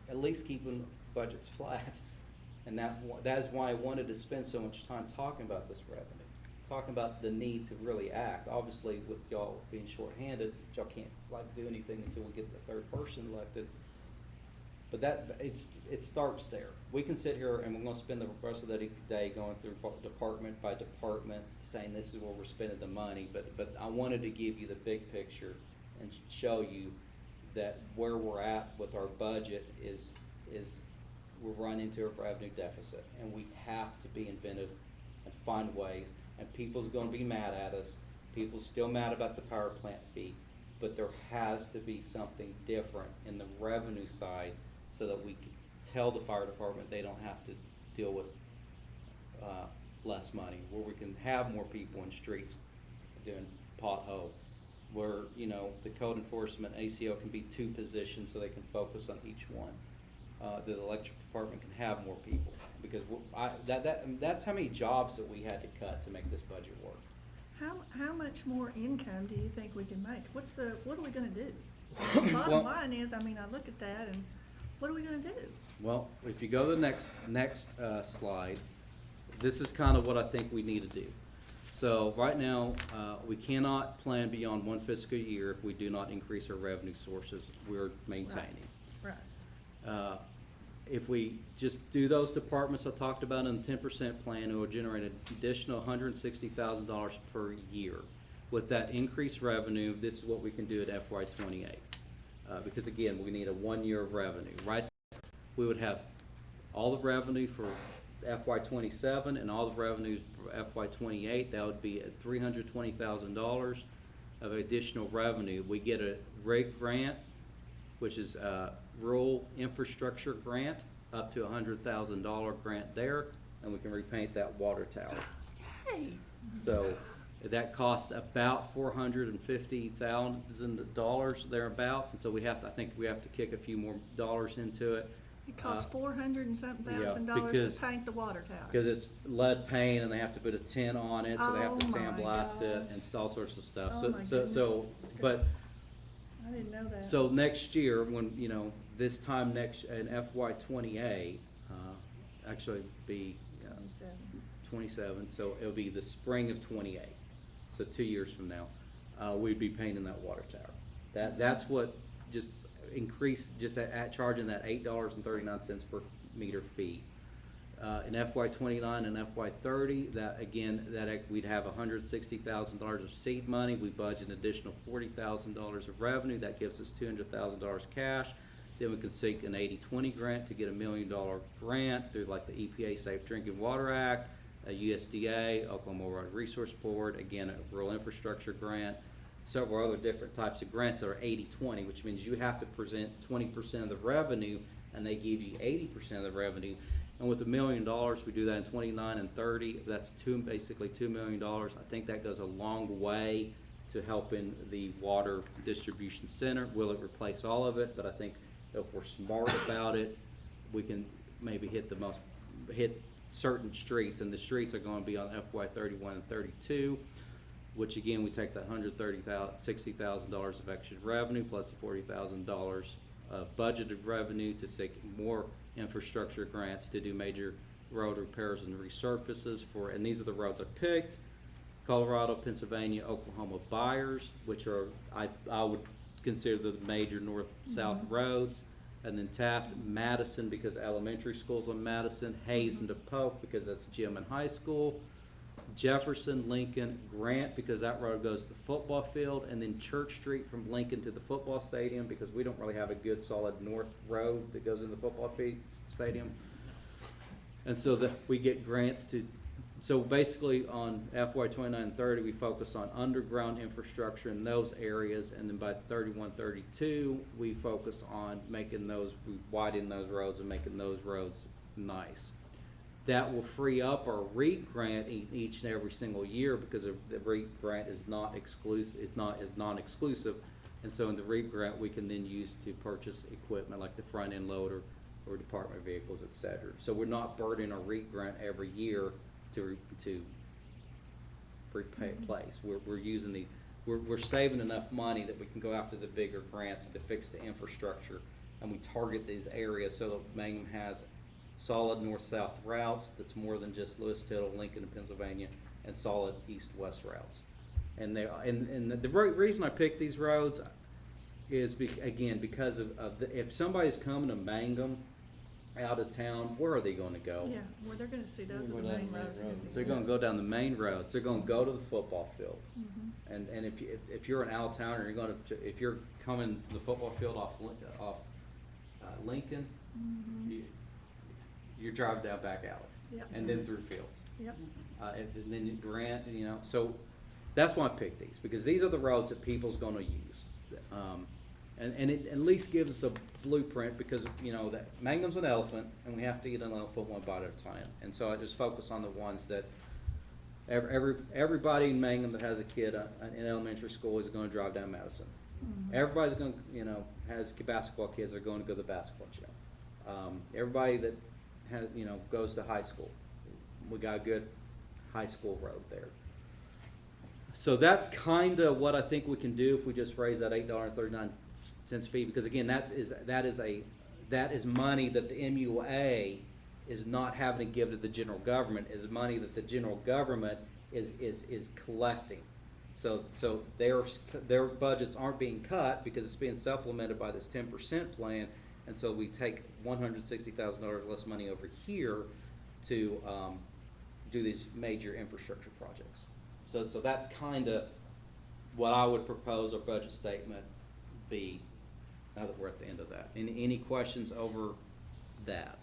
at least keeping budgets flat. And that is why I wanted to spend so much time talking about this revenue, talking about the need to really act. Obviously, with y'all being shorthanded, y'all can't do anything until we get the third person elected. But it starts there. We can sit here and we're going to spend the rest of the day going through department by department, saying this is where we're spending the money. But I wanted to give you the big picture and show you that where we're at with our budget is we're running into a revenue deficit, and we have to be inventive and find ways. And people's going to be mad at us. People's still mad about the power plant fee, but there has to be something different in the revenue side, so that we can tell the fire department they don't have to deal with less money, where we can have more people in streets doing pothole, where the code enforcement ACO can be 2 positions so they can focus on each one. The electric department can have more people, because that's how many jobs that we had to cut to make this budget work. How much more income do you think we can make? What are we gonna do? Bottom Well- line is, I look at that and what are we gonna do? Well, if you go to the next slide, this is kind of what I think we need to do. So right now, we cannot plan beyond 1 fiscal year if we do not increase our revenue sources we're maintaining. Right. If we just do those departments I talked about in the 10% plan, it will generate an additional $160,000 per year. With that increased revenue, this is what we can do at FY '28. Because again, we need a 1 year of revenue. Right? We would have all the revenue for FY '27 and all the revenues for FY '28. That would be at $320,000 of additional revenue. We get a RIG grant, which is a rural infrastructure grant, up to $100,000 grant there, and we can repaint that water tower. Hey, So that costs about $450,000 thereabouts, and so I think we have to kick a few more dollars into it. it costs $400 and something yeah, thousand dollars because- to paint the water tower. Because it's lead paint and they have to put a tint on it, so they have to Oh my sandblast it and gosh. all sorts of stuff. Oh So my but I didn't know that. so next year, when, this time next, in FY '28, actually be 27, so it'll be the spring of '28, so 2 years from now, we'd be painting that water tower. That's what just increased, just at charging that $8.39 per meter fee. In FY '29 and FY '30, that again, we'd have $160,000 of seed money. We budget an additional $40,000 of revenue. That gives us $200,000 cash. Then we can seek an 80-20 grant to get $1 million grant through like the EPA Safe Drinking Water Act, a USDA, Oklahoma Water Resource Board, again, a rural infrastructure grant, several other different types of grants that are 80-20, which means you have to present 20% of the revenue and they give you 80% of the revenue. And with $1 million, we do that in '29 and '30. That's basically $2 million. I think that goes a long way to helping the water distribution center. Will it replace all of it? But I think if we're smart about it, we can maybe hit certain streets, and the streets are going to be on FY '31 and '32. Which again, we take that $60,000 of extra revenue plus the $40,000 of budgeted revenue to seek more infrastructure grants to do major road repairs and resurfaces and these are the roads I picked: Colorado, Pennsylvania, Oklahoma buyers, which are, I would consider the major north-south roads, and then Taft, Madison, because elementary school's on Madison, Hayes and DePoke, because that's gym and high school, Jefferson, Lincoln, Grant, because that road goes to the football field, and then Church Street from Lincoln to the football stadium, because we don't really have a good solid north road that goes in the football stadium. And so we get grants so basically on FY '29 and '30, we focus on underground infrastructure in those areas, and then by '31, '32, we focus on widening those roads and making those roads nice. That will free up our REAP grant each and every single year, because the REAP grant is non-exclusive, and so in the REAP grant we can then use to purchase equipment like the front end loader or department vehicles, etc. So we're not burdening our REAP grant every year to replace. We're saving enough money that we can go after the bigger grants to fix the infrastructure, and we target these areas so that Mangum has solid north-south routes that's more than just Lewis, Tittle, Lincoln, and Pennsylvania, and solid east-west routes. And the reason I picked these roads is because if somebody's coming to Mangum out of town, where are they going to go? Yeah, well, they're gonna see those are the Go down main the main roads. road. They're going to go down the main roads. They're going to go to the football field. Mhm. And if you're an out of towner, if you're coming to the football field off Lincoln, you're driving down back alleys, Yep. and then through fields, Yep. and then Grant, so that's why I picked these, because these are the roads that people's going to use, and it at least gives us a blueprint, because that Mangum's an elephant, and we have to eat an elephant one bite at a time, and so I just focus on the ones that everybody in Mangum that has a kid in elementary school is going to drive down Madison. Everybody's going to, has basketball kids are going to go to the basketball gym. Everybody that goes to high school, we got a good high school road there. So that's kind of what I think we can do if we just raise that $8.39 fee, because again, that is money that the MUA is not having to give to the general government, is money that the general government is collecting. So their budgets aren't being cut because it's being supplemented by this 10% plan, and so we take $160,000 less money over here to do these major infrastructure projects. So that's kind of what I would propose our budget statement be, now that we're at the end of that. Any questions over that?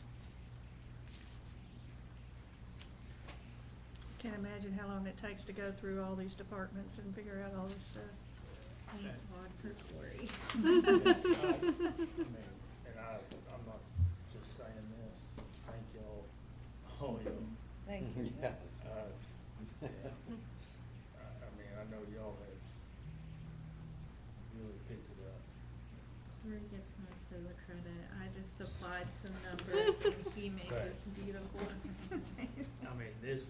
Can't imagine how long it takes to go through all these departments and figure out all this stuff. Thank God for Cory. I mean, and I'm not just saying this, thank y'all, all y'all. Thank you. Yes. Yeah. I mean, I know y'all have really picked it up. Cory gets most of the credit. I just supplied some numbers and he made Right. this beautiful presentation. I mean, just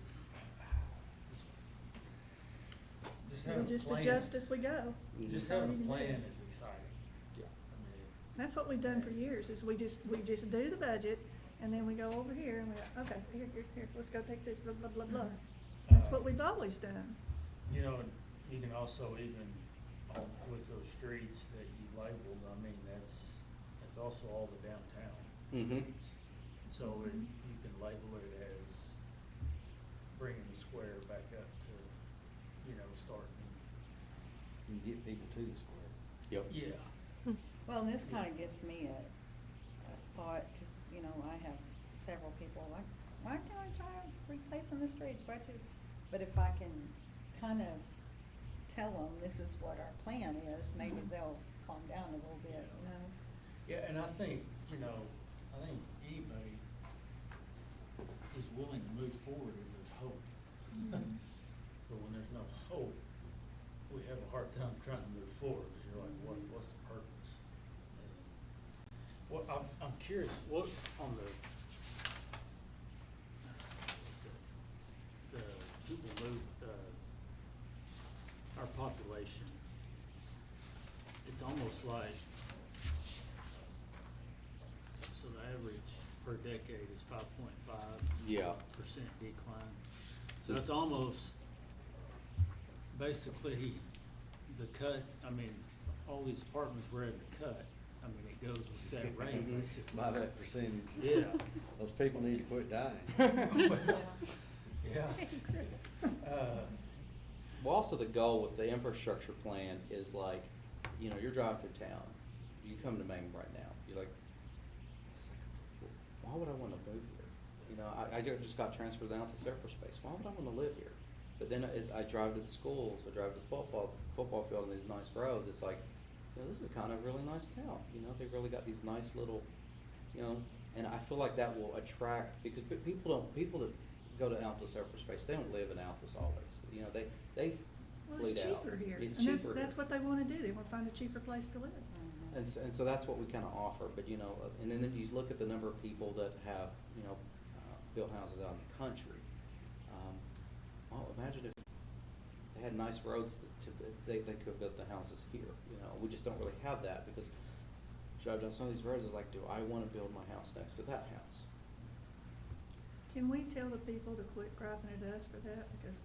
We'll having a just plan. adjust as we go. Just That's all having you a can do. plan is exciting. Yeah. I mean, That's what we've done for years, is we just do the budget, and then we go over here and we go, okay, here, let's go take this, blah, blah, blah, blah. That's what we've always done. You know, you can also even, with those streets that you labeled, I mean, that's also all the downtown Mhm. streets. So you can label it as bringing the square back up to, starting, You get people to the square. Yep. yeah. Well, and this kind of gives me a thought, because, I have several people like, why can't I try replacing the streets? Why should, but if I can kind of tell them this is what our plan is, maybe they'll calm down a little bit, Yeah, and I think, anybody is willing to move forward if there's hope. But when there's no hope, we have a hard time trying to move forward, because you're like, what's the purpose? Well, I'm curious, what on the people move, our population, it's almost like, so the average per decade is 5.5% Yeah. decline. So So that's almost basically the cut, all these apartments we're able to cut, it goes with that rate, Mhm. basically. By that percentage. Yeah. Those people need to quit dying. Yeah. Well, also the goal with the infrastructure plan is like, you're driving through town, you come to Maine right now, you're like, it's like, why would I wanna move here? I just got transferred down to Surfer Space, why would I wanna live here? But then as I drive to the schools, I drive to the football field on these nice roads, it's like, this is kind of a really nice town, they've really got these nice little, and I feel like that will attract, because people that go to Altus Surfer Space, they don't live in Altus always, they Well, it's bleed out. cheaper here. It's And cheaper that's here. what they wanna do, they wanna find a cheaper place to live. And so that's what we kind of offer, but and then you look at the number of people that have, built houses out in the country. Well, imagine if they had nice roads they could have built the houses here, we just don't really have that, because drive down some of these roads, is like, do I want to build my house next to that house? Can we tell the people to quit griping at us for that, because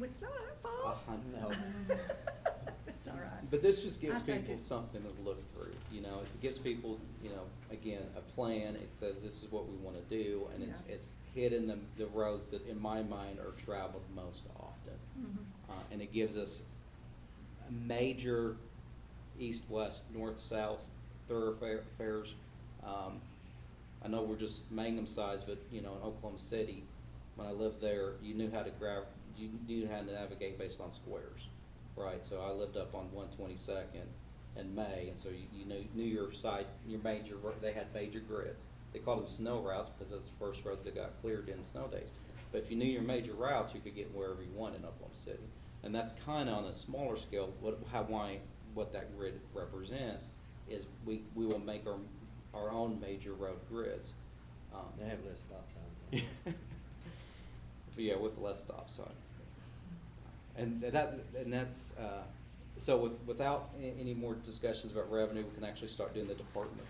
it's not our fault. No. It's all right. But this just gives I take people it. something to look through, it gives people, again, a plan, it says this is what we wanna do, and Yeah. it's hitting the roads that in my mind are traveled most often. Mhm. And it gives us a major east-west, north-south thoroughfares. I know we're just Mangum size, but, in Oklahoma City, when I lived there, you knew how to navigate based on squares, right? So I lived up on 122nd and May, and so you knew your site, they had major grids. They called them snow routes because that's the first roads that got cleared in snow days. But if you knew your major routes, you could get wherever you want in Oklahoma City. And that's kind of on a smaller scale, what that grid represents is we will make our own major road grids. They have less stop signs on. But yeah, with less stop signs. And that's, so without any more discussions about revenue, we can actually start doing the department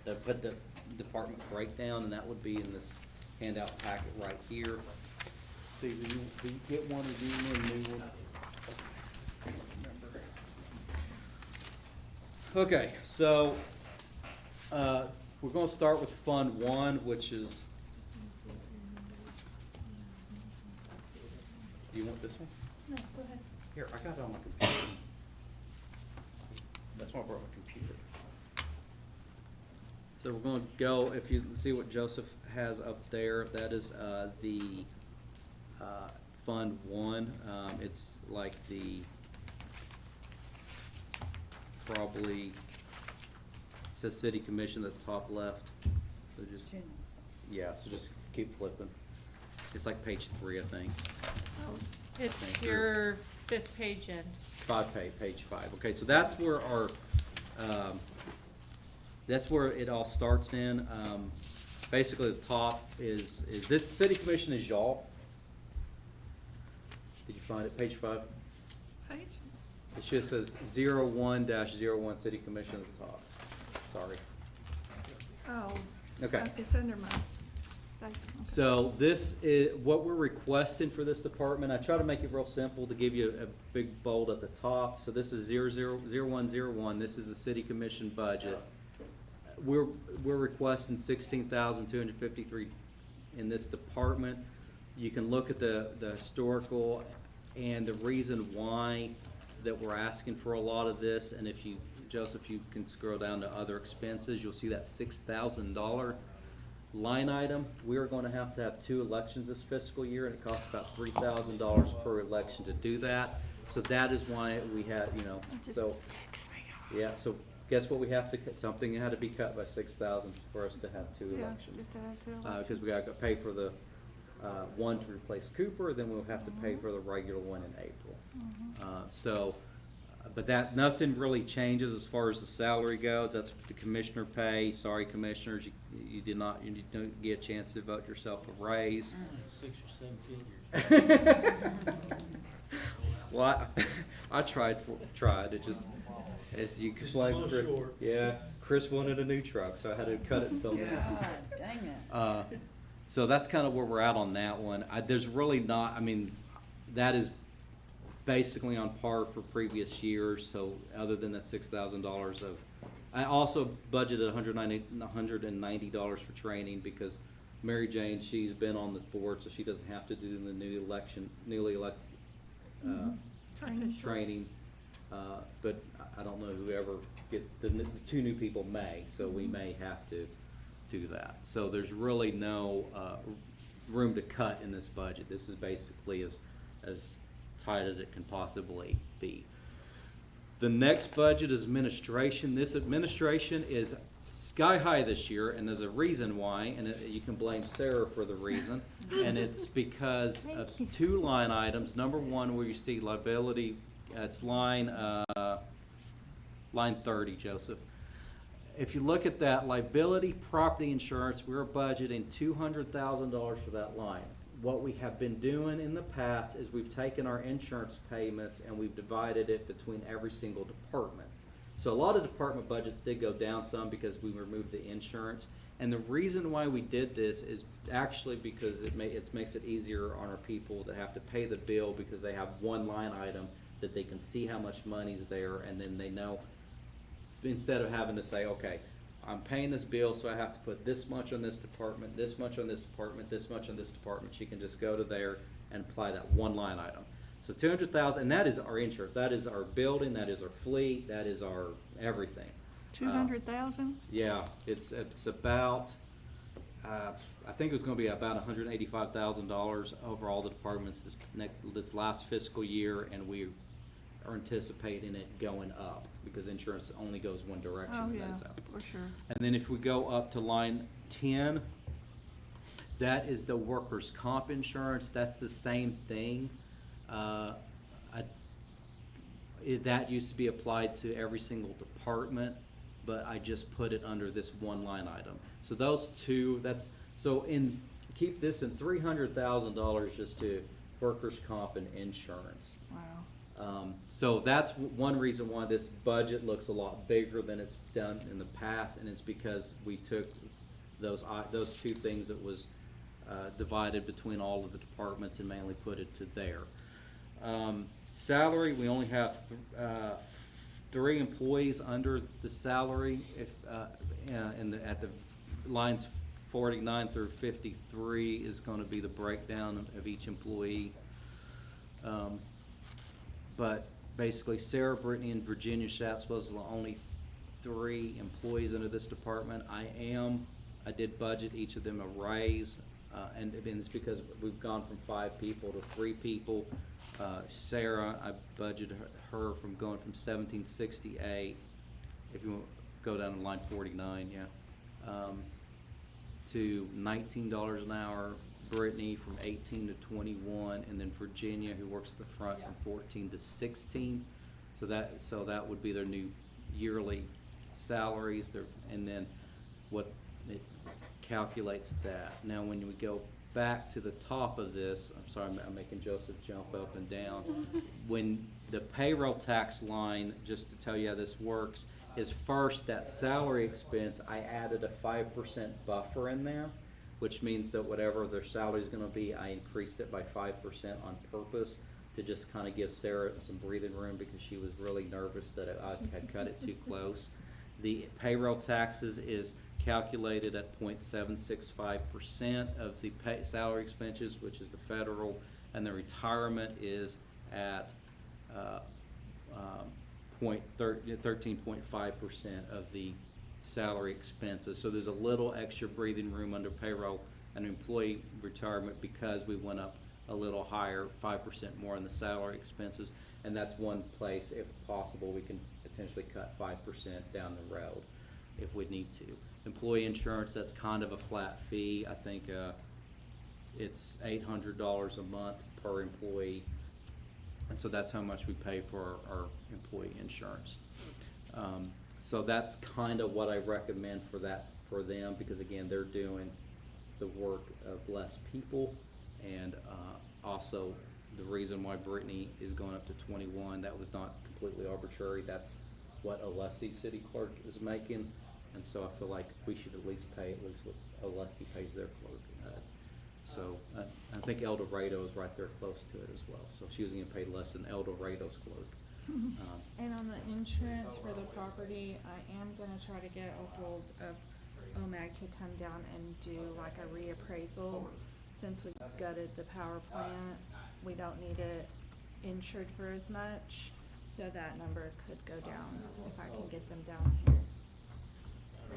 breakdown, and that would be in this handout packet right here. Steve, do you get one or do you need a new one? Okay, so, we're gonna start with Fund 1, which is, do you want this one? No, go ahead. Here, I got it on my computer. That's why I brought my computer. So we're gonna go, if you see what Joseph has up there, that is, the, Fund 1. It's like the, probably, says City Commission at the top left. So just, General. yeah, so just keep flipping. It's like page 3, I think. Oh, It's Thank you. your 5th page in. Page 5. Okay, so that's where our, that's where it all starts in. Basically, the top is this City Commission is y'all. Did you find it? Page 5? page, It just says 01-01 City Commission at the top. Sorry. Oh. Okay. It's under my state. Okay. So this is, what we're requesting for this department, I try to make it real simple to give you a big bold at the top. So this is 000101, this is the city commission budget. We're requesting 16,253 in this department. You can look at the historical and the reason why that we're asking for a lot of this, and if you, Joseph, you can scroll down to other expenses, you'll see that $6,000 line item. We are gonna have to have 2 elections this fiscal year, and it costs about $3,000 per election to do that. So that is why we had, you know, It just so, ticks me off. yeah, so guess what we have to, something had to be cut by 6,000 for us to have 2 Yeah, elections. just to have 2 Because elections. we gotta pay for the, one to replace Cooper, then we'll have to pay for the regular one in April. But that, nothing really changes as far as the salary goes, that's the commissioner pay. Sorry, commissioners, you don't get a chance to vote yourself a raise. 6 or 7 figures. Well, I tried, it just, as you Just explained. a little Chris- short. Yeah, Chris wanted a new truck, so I had to cut it some. God, dang it. So that's kind of where we're at on that one. There's really not, I mean, that is basically on par for previous years, so other than the $6,000 of, I also budgeted $190 for training because Mary Jane, she's been on this board, so she doesn't have to do the newly elected training. But I don't know whoever the 2 new people may, so we may have to do that. So there's really no room to cut in this budget. This is basically as tight as it can possibly be. The next budget is administration. This administration is sky high this year, and there's a reason why, and you can blame Sarah for the reason, and it's because of 2 line items. Number one, where you see liability, it's line 30, Joseph. If you look at that, liability property insurance, we're budgeting $200,000 for that line. What we have been doing in the past is we've taken our insurance payments and we've divided it between every single department. So a lot of department budgets did go down some because we removed the insurance. And the reason why we did this is actually because it makes it easier on our people that have to pay the bill because they have one line item that they can see how much money's there, and then they know, instead of having to say, okay, I'm paying this bill, so I have to put this much on this department, this much on this department, this much on this department. She can just go to there and apply that one line item. So $200,000, and that is our insurance, that is our building, that is our fleet, that is our everything. 200,000? Yeah, it's about, I think it was gonna be about $185,000 over all the departments this last fiscal year, and we are anticipating it going up because insurance only goes one direction. Oh, and yeah, that is up. for sure. And then if we go up to line 10, that is the workers' comp insurance. That's the same thing. That used to be applied to every single department, but I just put it under this one line item. So those 2, keep this in $300,000 just to workers' comp and insurance. Wow. So that's one reason why this budget looks a lot bigger than it's done in the past, and it's because we took those 2 things that was divided between all of the departments and mainly put it to there. Salary, we only have 3 employees under the salary. If at the lines 49 through 53 is going to be the breakdown of each employee. But basically, Sarah, Brittany, and Virginia Schatz was the only 3 employees under this department. I did budget each of them a raise, and it's because we've gone from 5 people to 3 people. Sarah, I budgeted her from going from 1768, if you want to go down to line 49, to $19 an hour. Brittany from 18 to 21, and then Virginia, who works at the front, from 14 to 16. So that would be their new yearly salaries. And then what it calculates that. Now, when we go back to the top of this, I'm sorry, I'm making Joseph jump up and down. When the payroll tax line, just to tell you how this works, is first, that salary expense, I added a 5% buffer in there, which means that whatever their salary is gonna be, I increased it by 5% on purpose to just kinda give Sarah some breathing room because she was really nervous that I had cut it too close. The payroll taxes is calculated at 0.765% of the salary expenses, which is the federal, and the retirement is at 13.5% of the salary expenses. So there's a little extra breathing room under payroll and employee retirement because we went up a little higher, 5% more in the salary expenses. And that's one place, if possible, we can potentially cut 5% down the road if we need to. Employee insurance, that's kind of a flat fee. I think it's $800 a month per employee. And so that's how much we pay for our employee insurance. So that's kind of what I recommend for them, because again, they're doing the work of less people. And also, the reason why Brittany is going up to 21, that was not completely arbitrary. That's what Alessi city clerk is making. And so I feel like we should at least pay at least what Alessi pays their clerk. So I think El Dorado is right there close to it as well. So she was getting paid less than El Dorado's clerk. And on the insurance for the property, I am gonna try to get a hold of OMAG to come down and do like a reappraisal. Since we gutted the power plant, we don't need it insured for as much, so that number could go down if I can get them down here.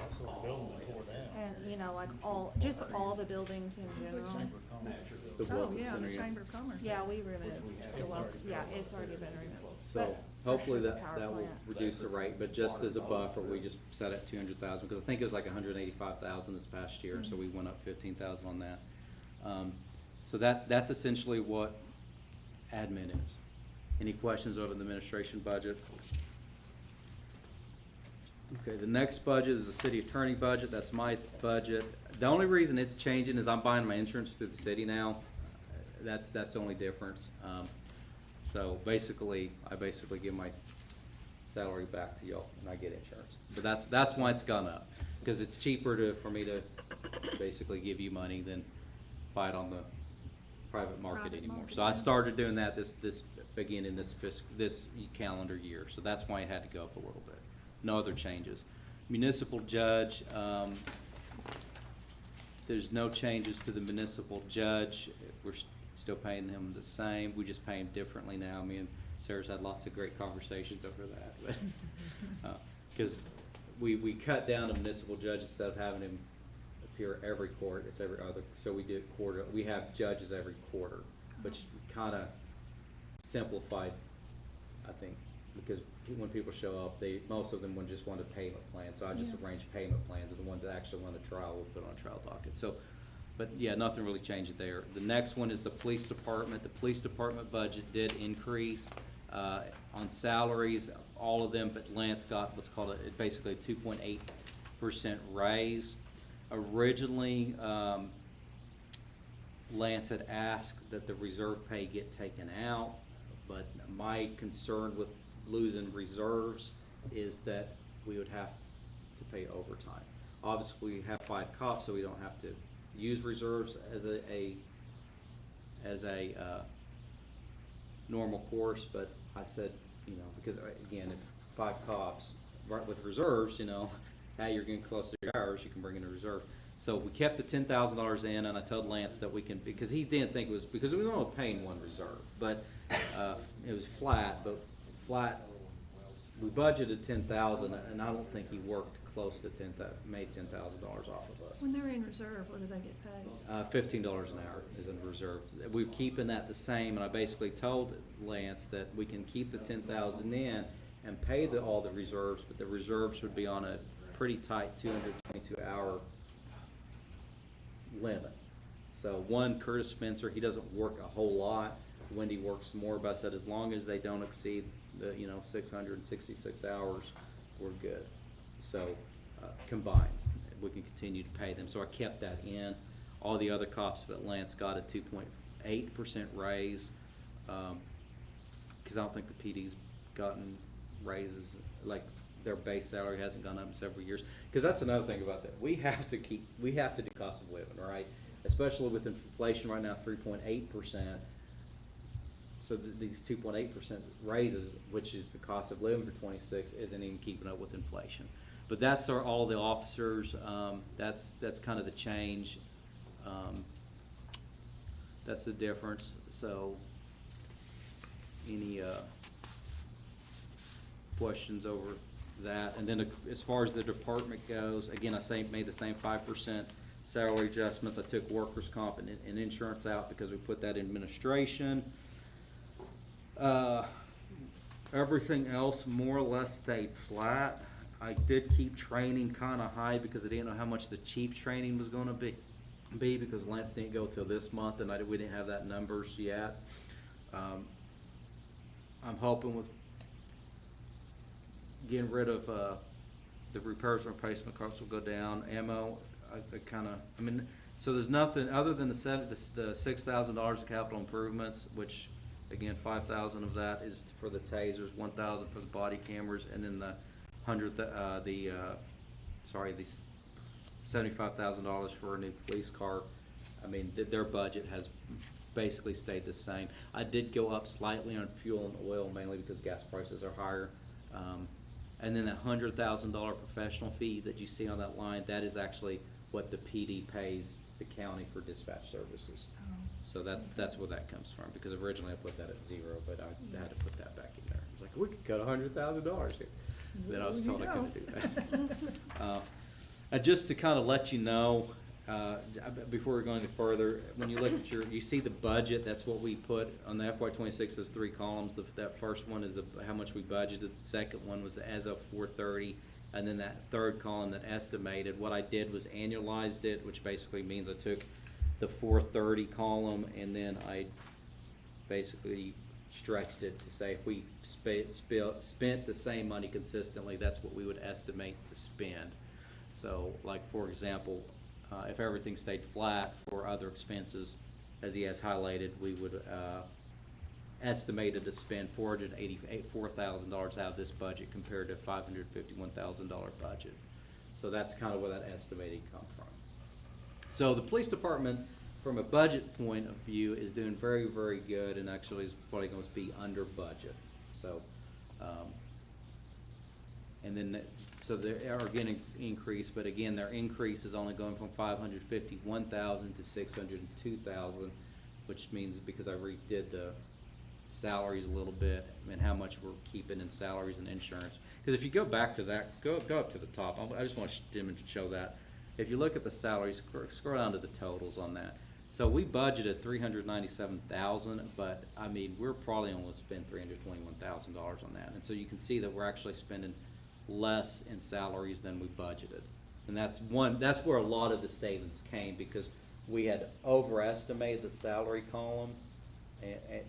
Also, the building was tore down. And, you know, like just all the buildings in general. Chamber of Commerce. The Oh, Welcome yeah, Center, the Chamber of Commerce. Yeah, we removed the it's already been removed. So But hopefully for sure, that power will plant. reduce the rate, but just as a buffer, we just set at 200,000, because I think it was like 185,000 this past year, so we went up 15,000 on that. So that's essentially what admin is. Any questions over the administration budget? Okay, the next budget is the city attorney budget. That's my budget. The only reason it's changing is I'm buying my insurance through the city now. That's the only difference. So basically, I give my salary back to y'all and I get insurance. So that's why it's gone up, because it's cheaper for me to basically give you money than buy it on the private market Private anymore. market, So I yeah. started doing that this beginning this calendar year. So that's why it had to go up a little bit. No other changes. Municipal judge, there's no changes to the municipal judge. We're still paying him the same. We just pay him differently now. Me and Sarah's had lots of great conversations over that. Because we cut down the municipal judge instead of having him appear every court. It's every other. So we did quarter. We have judges every quarter, which kind of simplified, I think, because when people show up, most of them would just want a payment plan. So I just Yeah. arrange payment plans, and the ones that actually want a trial, we'll put on a trial docket. So, but yeah, nothing really changed there. The next one is the police department. The police department budget did increase on salaries, all of them, but Lance got what's called basically a 2.8% raise. Originally, Lance had asked that the reserve pay get taken out, but my concern with losing reserves is that we would have to pay overtime. Obviously, we have 5 cops, so we don't have to use reserves as a normal course, but I said, because again, if 5 cops, right with reserves, now you're getting close to your hours, you can bring in a reserve. So we kept the $10,000 in, and I told Lance that we can, because he didn't think it was, because we were only paying 1 reserve, but it was flat, we budgeted 10,000, and I don't think he worked close to made $10,000 off of us. When they're in reserve, what do they get paid? $15 an hour is in reserve. We're keeping that the same, and I basically told Lance that we can keep the 10,000 in and pay all the reserves, but the reserves would be on a pretty tight 222-hour limit. So Curtis Spencer, he doesn't work a whole lot. Wendy works more, but I said as long as they don't exceed the 666 hours, we're good. So combined, we can continue to pay them. So I kept that in. All the other cops, but Lance got a 2.8% raise, because I don't think the PD's gotten raises like their base salary hasn't gone up in several years. Because that's another thing about that. We have to do cost of living, right? Especially with inflation right now, 3.8%. So these 2.8% raises, which is the cost of living for 26, isn't even keeping up with inflation. But that's all the officers. That's kind of the change. That's the difference. So, any questions over that? And then as far as the department goes, again, made the same 5% salary adjustments. I took workers' comp and insurance out because we put that in administration. Everything else more or less stayed flat. I did keep training kind of high because I didn't know how much the chief training was going to be because Lance didn't go till this month and we didn't have that numbers yet. I'm hoping with getting rid of the repairs and replacement costs will go down. Ammo, so there's nothing other than the $6,000 of capital improvements, which again, 5,000 of that is for the tasers, 1,000 for the body cameras, and then the $75,000 for a new police car. I mean, their budget has basically stayed the same. I did go up slightly on fuel and oil, mainly because gas prices are higher. And then that $100,000 professional fee that you see on that line, that is actually what the PD pays the county for dispatch services. So that's where that comes from, because originally I put that at 0, but I had to put that back in there. I was like, we could cut $100,000 here. Then I was told I couldn't do that. And just to kind of let you know, before we're going any further, when you look at you see the budget, that's what we put on the FY26 as 3 columns. That first one is how much we budgeted. The second one was the as of 4/30. And then that third column that estimated, what I did was annualized it, which basically means I took the 4/30 column and then I basically stretched it to say if we spent the same money consistently, that's what we would estimate to spend. So, like for example, if everything stayed flat for other expenses, as he has highlighted, we would estimated to spend $484,000 out of this budget compared to $551,000 budget. So that's kind of where that estimating come from. So the police department, from a budget point of view, is doing very, very good, and actually is probably going to be under budget. So, and then so they are getting an increase, but again, their increase is only going from $551,000 to $602,000, which means because I redid the salaries a little bit and how much we're keeping in salaries and insurance. Because if you go back to that, go up to the top. I just want to show that. If you look at the salaries, scroll down to the totals on that. So we budgeted $397,000, but I mean we're probably only spend $321,000 on that, and so you can see that we're actually spending less in salaries than we budgeted, and that's where a lot of the savings came, because we had overestimated the salary column, and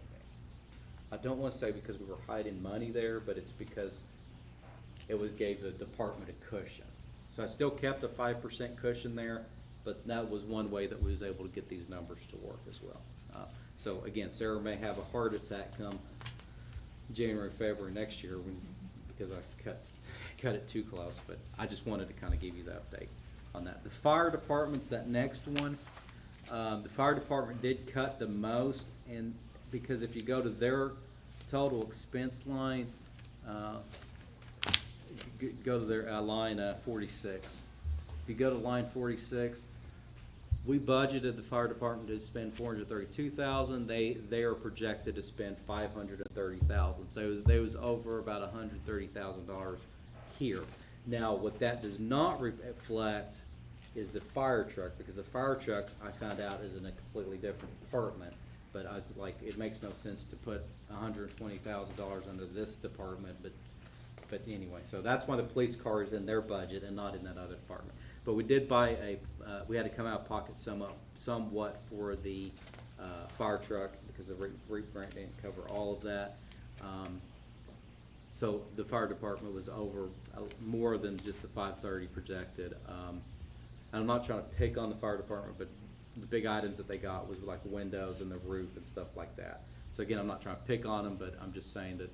I don't want to say because we were hiding money there, but it's because gave the department a cushion. So I still kept a 5% cushion there, but that was one way that we was able to get these numbers to work as well. So again, Sarah may have a heart attack come January, February next year because I cut it too close, but I just wanted to kind of give you the update on that. The fire department's that next one. The fire department did cut the most, and because if you go to their total expense line, go to their line 46. If you go to line 46, we budgeted the fire department to spend $432,000. They are projected to spend $530,000. So they was over about $130,000 here. Now, what that does not reflect is the fire truck, because the fire truck I found out is in a completely different department. But it makes no sense to put $120,000 under this department, but anyway, so that's why the police car is in their budget and not in that other department. But we did buy we had to come out of pocket somewhat for the fire truck, because the REAP grant didn't cover all of that. So the fire department was over more than just the 530 projected. And I'm not trying to pick on the fire department, but the big items that they got was like windows and the roof and stuff like that. So again, I'm not trying to pick on them, but I'm just saying that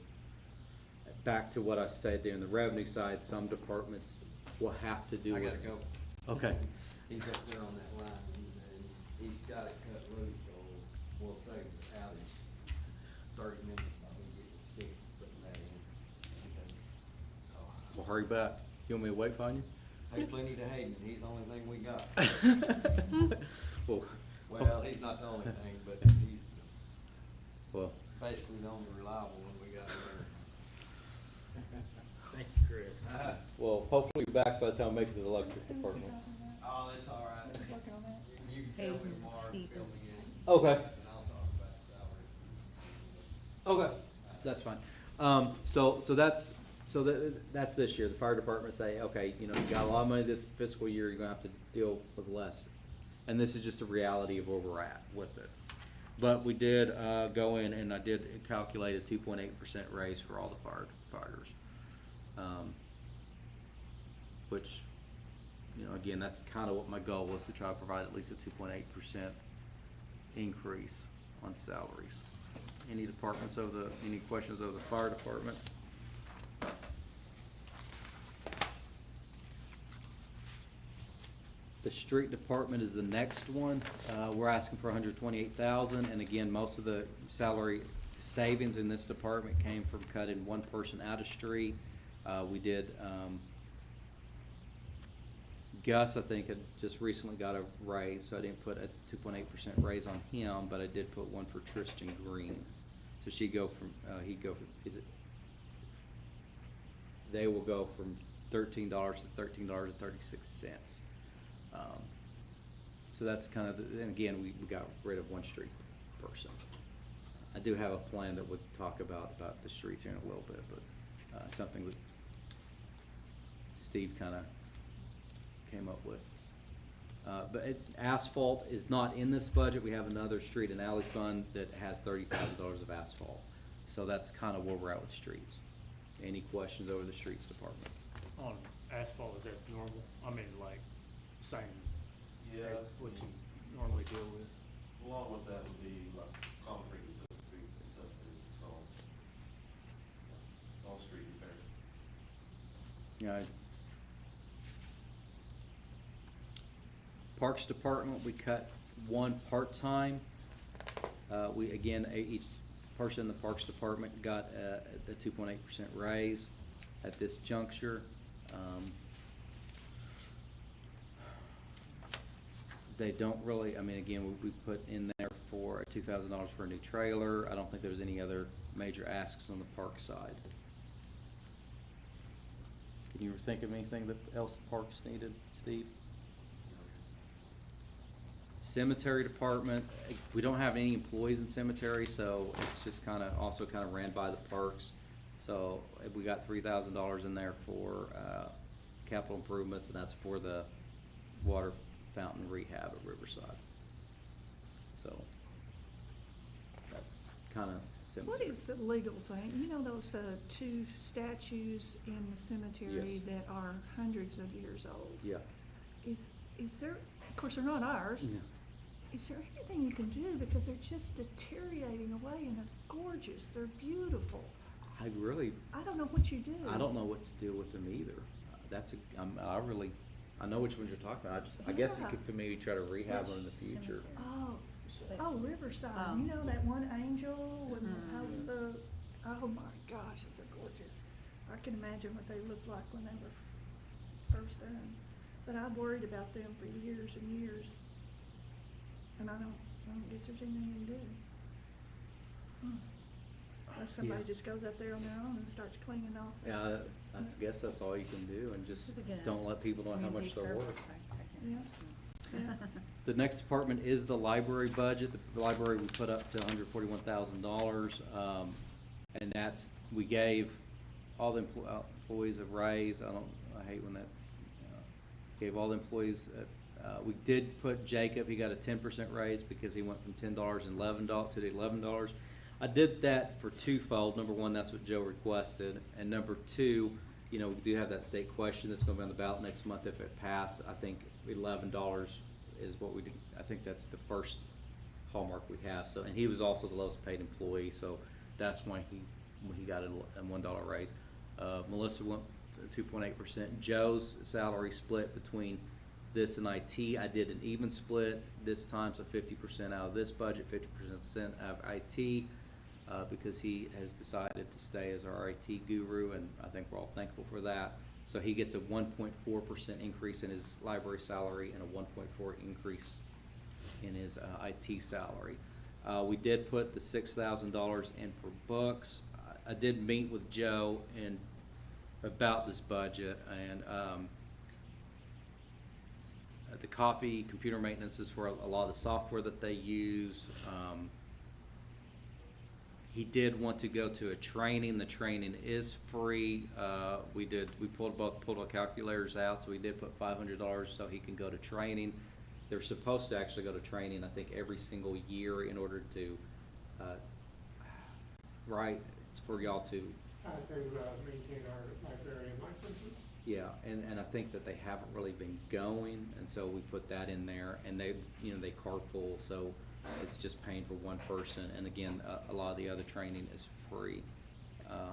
back to what I said there in the revenue side, some departments will have to do I with. gotta go. Okay. He's up there on that line, and he's got it cut loose, so we'll save the outage 30 minutes while we get the stick putting that in. Well, hurry back. You want me to wait on you? Hey, plenty to Hayden, he's the only thing we got. Well, Well, he's not the only thing, but he's well, basically the only reliable one we got Thank you, Chris. there. well, hopefully back by the time I make it to the electric department. Oh, it's all right. Working on that. You can tell me Hayden tomorrow, fill Stevens. me in. Okay. And I'll talk about salary. Okay, that's fine. That's this year. The fire department say, okay, you know, you got a lot of money this fiscal year, you're gonna have to deal with less. And this is just a reality of where we're at with it. But we did, go in and I did calculate a 2.8% raise for all the firefighters. Which, you know, again, that's kind of what my goal was, to try to provide at least a 2.8% increase on salaries. Any questions of the fire department? The street department is the next one. We're asking for $128,000, and again, most of the salary savings in this department came from cutting one person out of street. We did, Gus, I think, had just recently got a raise, so I didn't put a 2.8% raise on him, but I did put one for Tristan Green. So he'd go from, they will go from $13 to $13.36. So that's kind of, and again, we got rid of one street person. I do have a plan that would talk about the streets here in a little bit, but something that Steve kind of came up with. But asphalt is not in this budget. We have another street and alley fund that has $30,000 of asphalt. So that's kind of where we're at with streets. Any questions over the streets department? On asphalt, is that normal? I mean, like, same Yeah. as what you normally deal with? Along with that would be like concrete with the streets and stuff, so, all street repairs. Yeah. Parks Department, we cut one part-time. We, again, each person in the Parks Department got a 2.8% raise at this juncture. They don't really, I mean, again, we put in there for $2,000 for a new trailer. I don't think there was any other major asks on the park side. Can you think of anything that else the parks needed, Steve? Cemetery department, we don't have any employees in cemetery, so it's just also ran by the parks. So we got $3,000 in there for capital improvements, and that's for the water fountain rehab at Riverside. So that's kind of cemetery. What is the legal thing? You know those two statues in the cemetery Yes. that are hundreds of years old? Yeah. Is there, of course, they're not ours. Yeah. Is there anything you can do? Because they're just deteriorating away and they're gorgeous, they're beautiful. I don't know what you do. don't know what to do with them either. I know which ones you're talking about. I guess you Yeah. could maybe try to rehab them in the future. Oh, Riverside, you know that one angel with oh my gosh, those are gorgeous. I can imagine what they looked like when they were first done. But I've worried about them for years and years. And I don't guess there's anything you can do. Unless somebody Yeah. just goes up there on their own and starts cleaning off. Yeah, I guess that's all you can do, and just Should we get don't let people know how much community they're service? worth. Yeah. Yeah. The next department is the library budget. The library, we put up to $141,000. And we gave all the employees a raise. I hate when that, gave all the employees, we did put Jacob, he got a 10% raise because he went from $10 and $11 to the $11. I did that for twofold. Number one, that's what Joe requested. And number two, we do have that state question that's gonna be on the ballot next month. If it passed, I think $11 is what we do. I think that's the first hallmark we have. So, and he was also the lowest paid employee, so that's why he when he got a $1 raise. Melissa went to 2.8%. Joe's salary split between this and IT. I did an even split this time, so 50% out of this budget, 50% out of IT, because he has decided to stay as our IT guru, and I think we're all thankful for that. So he gets a 1.4% increase in his library salary and a 1.4 increase in his IT salary. We did put the $6,000 in for books. I did meet with Joe and about this budget, and the copy, computer maintenance is for a lot of the software that they use. He did want to go to a training. The training is free. We pulled our calculators out, so we did put $500 so he can go to training. They're supposed to actually go to training, I think, every single year in order to, right, for y'all to. To maintain our librarian licenses. Yeah, and I think that they haven't really been going, and so we put that in there, and they carpool, so it's just paying for one person, and again, a lot of the other training is free.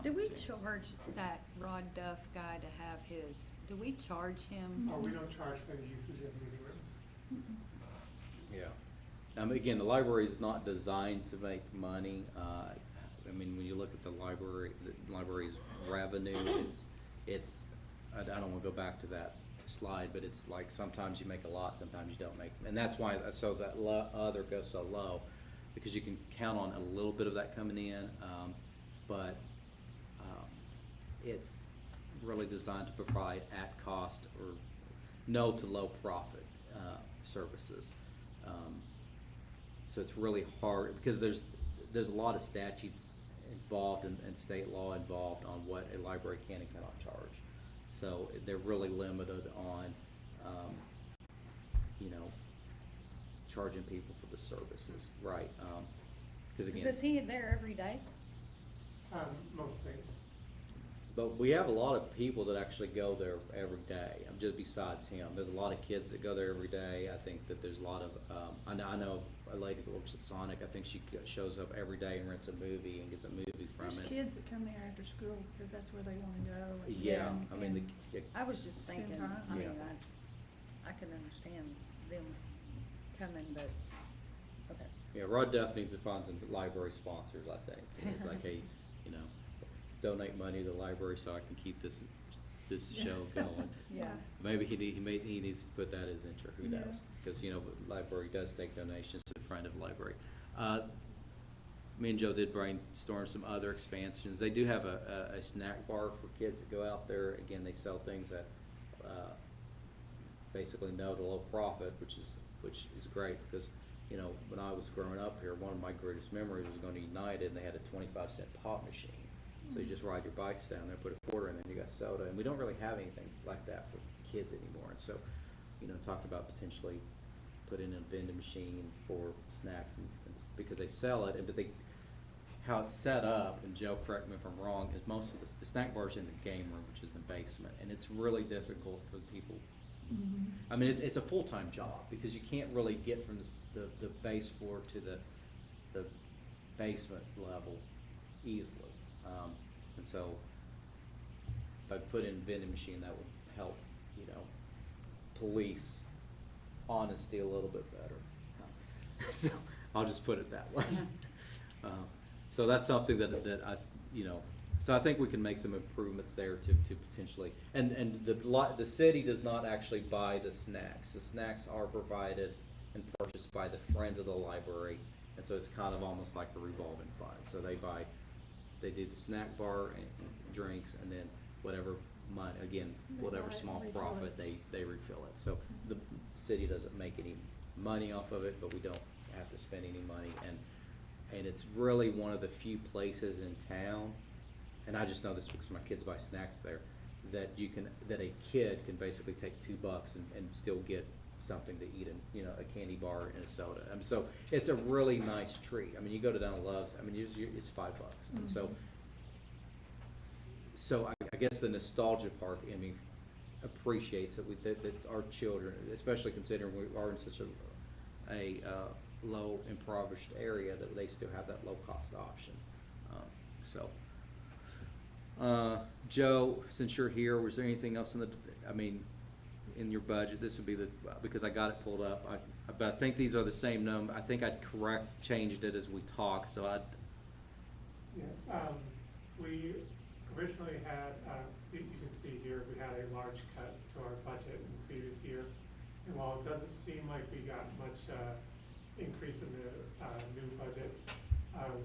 Do we charge that Rod Duff guy to have his, do we charge him? We don't charge for the usage of meeting rooms. Yeah. Again, the library is not designed to make money. I mean, when you look at the library's revenue, it's I don't want to go back to that slide, but it's like sometimes you make a lot, sometimes you don't make, and that's why, so that other goes so low, because you can count on a little bit of that coming in, but it's really designed to provide at cost or no to low profit services. So it's really hard, because there's a lot of statutes involved and state law involved on what a library can and cannot charge. So they're really limited on, charging people for the services, right? Because again. Is he there every day? Most days. But we have a lot of people that actually go there every day. Just besides him, there's a lot of kids that go there every day. I think that there's a lot of. I know a lady that works at Sonic. I think she shows up every day and rents a movie and gets a movie from There's it. kids that come there after school because that's where they want to go. and- Yeah, and- I mean, I was just Spend thinking, time. I mean, Yeah. I can understand them coming, but, okay. Yeah, Rod Duff needs to find some library sponsors, I think. It's like, hey, donate money to the library so I can keep this show going. Yeah. Maybe he needs to put that as intro, who Yeah. knows? Because, the library does take donations to the friend of the library. Me and Joe did brainstorm some other expansions. They do have a snack bar for kids that go out there. Again, they sell things at basically no to low profit, which is great, because when I was growing up here, one of my greatest memories was going to United, and they had a 25-cent pop machine. So you just ride your bikes down there, put a quarter in, and you got soda. And we don't really have anything like that for kids anymore. And so, talked about potentially putting in a vending machine for snacks, and because they sell it, but how it's set up, and Joe, correct me if I'm wrong, is most of the snack bar's in the game room, which is the basement, and it's really difficult for people. Mhm. I mean, it's a full-time job, because you can't really get from the base floor to the basement level easily. And so if I put in vending machine, that would help, police honesty a little bit better. So I'll just put it that way. So that's something that I, so I think we can make some improvements there to potentially, and the city does not actually buy the snacks. The snacks are provided and purchased by the Friends of the Library, and so it's kind of almost like a revolving fund. So they do the snack bar and drinks, and then whatever money, again, They whatever buy it, small refill profit, it. they refill it. So the city doesn't make any money off of it, but we don't have to spend any money, and it's really one of the few places in town, and I just know this because my kids buy snacks there, that a kid can basically take $2 and still get something to eat, and a candy bar and a soda. So it's a really nice treat. I mean, you go to down to Love's, it's $5, and so I guess the nostalgia part in me appreciates that our children, especially considering we are in such a low impoverished area, that they still have that low cost option. So Joe, since you're here, was there anything else in the, I mean, in your budget? This would be the, because I got it pulled up. But I think these are the same number. I think I'd changed it as we talked, so Yes, we originally had, you can see here, we had a large cut to our budget in the previous year. And while it doesn't seem like we got much, increase in the, new budget,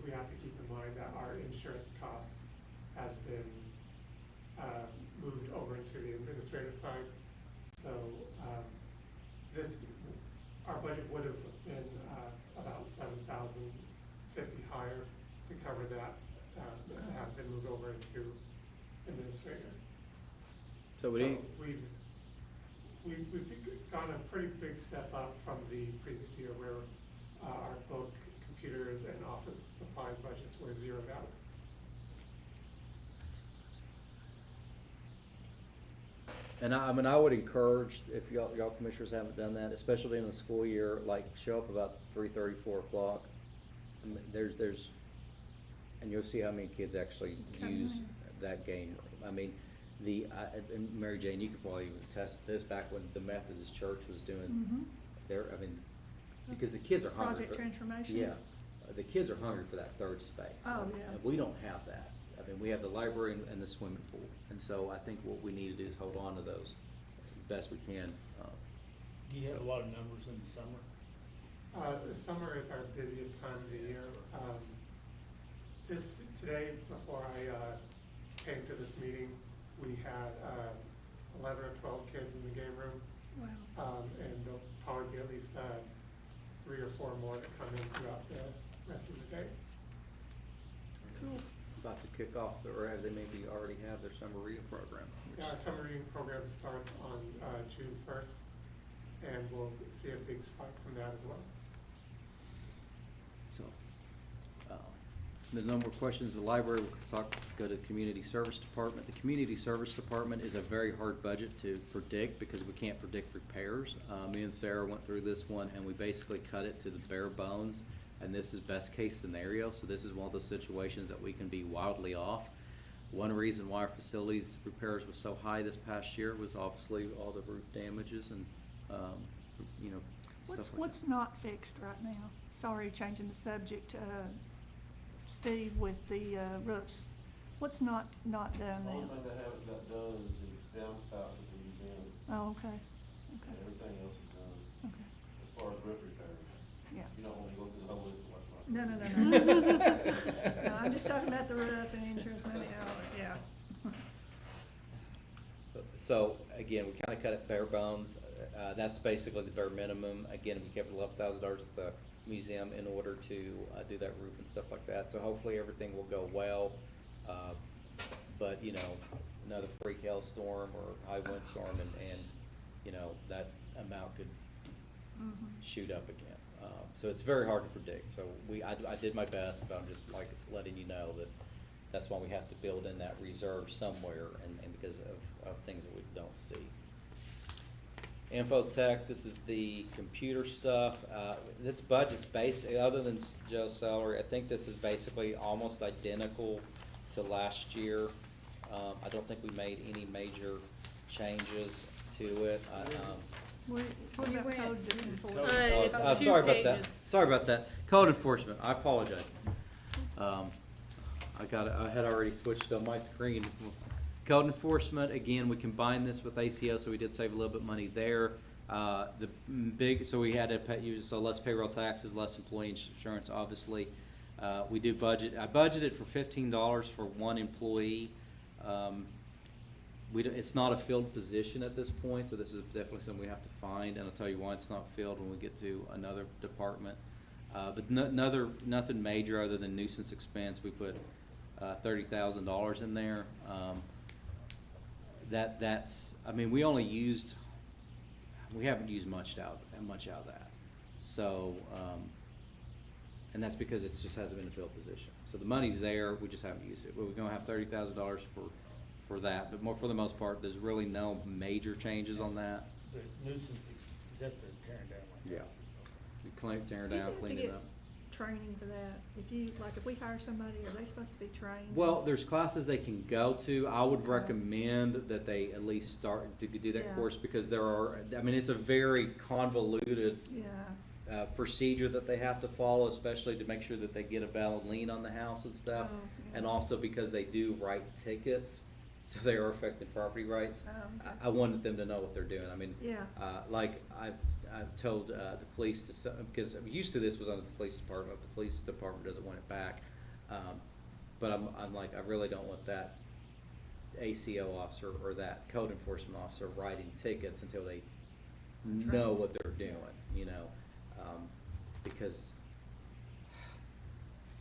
we have to keep in mind that our insurance costs has been, moved over into the administrative side. So, our budget would have been, about $7,050 higher to cover that, if it had been moved over into administrator. So we've gone a pretty big step up from the previous year where, our book, computers, and office supplies budgets were zeroed out. And I mean, I would encourage, if y'all commissioners haven't done that, especially in the school year, like, show up about 3:30, 4 o'clock. I mean, there's, and you'll see how many kids actually use that game room. I mean, and Mary Jane, you could probably even attest to this, back when the Methodist Church was doing I mean, because the kids are hungry. Project Transformation? Yeah, the kids are hungry for that third space. Oh, yeah. And we don't have that. I mean, we have the library and the swimming pool, and so I think what we need to do is hold on to those as best we can. Do you have a lot of numbers in the summer? The summer is our busiest time of the year. Today, before I, came to this meeting, we had, 11 or 12 kids in the game room. Wow. And there'll probably be at least, 3 or 4 more that come in throughout the rest of the day. Cool. About to kick off, or they maybe already have their summer reading program. Yeah, our summer reading program starts on, June 1st, and we'll see a big spike from that as well. So, there's no more questions. The library, we'll go to the community service department. The community service department is a very hard budget to predict because we can't predict repairs. Me and Sarah went through this one, and we basically cut it to the bare bones, and this is best case scenario. So this is one of those situations that we can be wildly off. One reason why our facilities repairs was so high this past year was obviously all the roof damages and, you know, stuff like What's that. not fixed right now? Sorry, changing the subject, Steve, with the, roofs. What's not done The now? only thing that haven't got done is the downspouts at the museum. Oh, okay, okay, Everything else is done, okay, as far as roof repairs. yeah. You don't want to go through the whole list and watch my. No. No, I'm just talking about the roof and insurance money, yeah. So, again, we kinda cut it bare bones. That's basically the bare minimum. Again, we kept $11,000 at the museum in order to, do that roof and stuff like that. So hopefully everything will go well. But, you know, another freak hailstorm or high windstorm and, you know, that amount could shoot up again. So it's very hard to predict. So I did my best, but I'm just like letting you know that that's why we have to build in that reserve somewhere and because of things that we don't see. Infotech, this is the computer stuff. This budget's other than Joe's salary, I think this is basically almost identical to last year. I don't think we made any major changes to it. What You about went- code enforcement? It's 2 Sorry about that. pages. Sorry about that. Code enforcement, I apologize. I had already switched on my screen. Code enforcement, again, we combined this with ACO, so we did save a little bit of money there. So we had to use less payroll taxes, less employee insurance, obviously. I budgeted for $15 for one employee. It's not a filled position at this point, so this is definitely something we have to find, and I'll tell you why it's not filled when we get to another department. But nothing major other than nuisance expense. We put $30,000 in there. We haven't used much out of that. So, and that's because it just hasn't been a filled position. So the money's there, we just haven't used it. We're gonna have $30,000 for that, but for the most part, there's really no major changes on that. The nuisance, is that the tearing down like that? Yeah. We tear Do you down, have clean to it get up. training for that? If you, like, if we hire somebody, are they supposed to be trained? Well, there's classes they can go to. I would Okay. recommend that they at least start to do that Yeah. course, because there are, I mean, it's a very convoluted Yeah. procedure that they have to follow, especially to make sure that they get a valid lien on the house and stuff. Oh, yeah. And also because they do write tickets, so they are affecting property rights. Oh, okay. I wanted them to know what they're doing. I mean, Yeah. like I've told the police to, because used to this was under the police department, but the police department doesn't want it back. But I'm like, I really don't want that ACO officer or that code enforcement officer writing tickets until they know what they're doing, you know? Because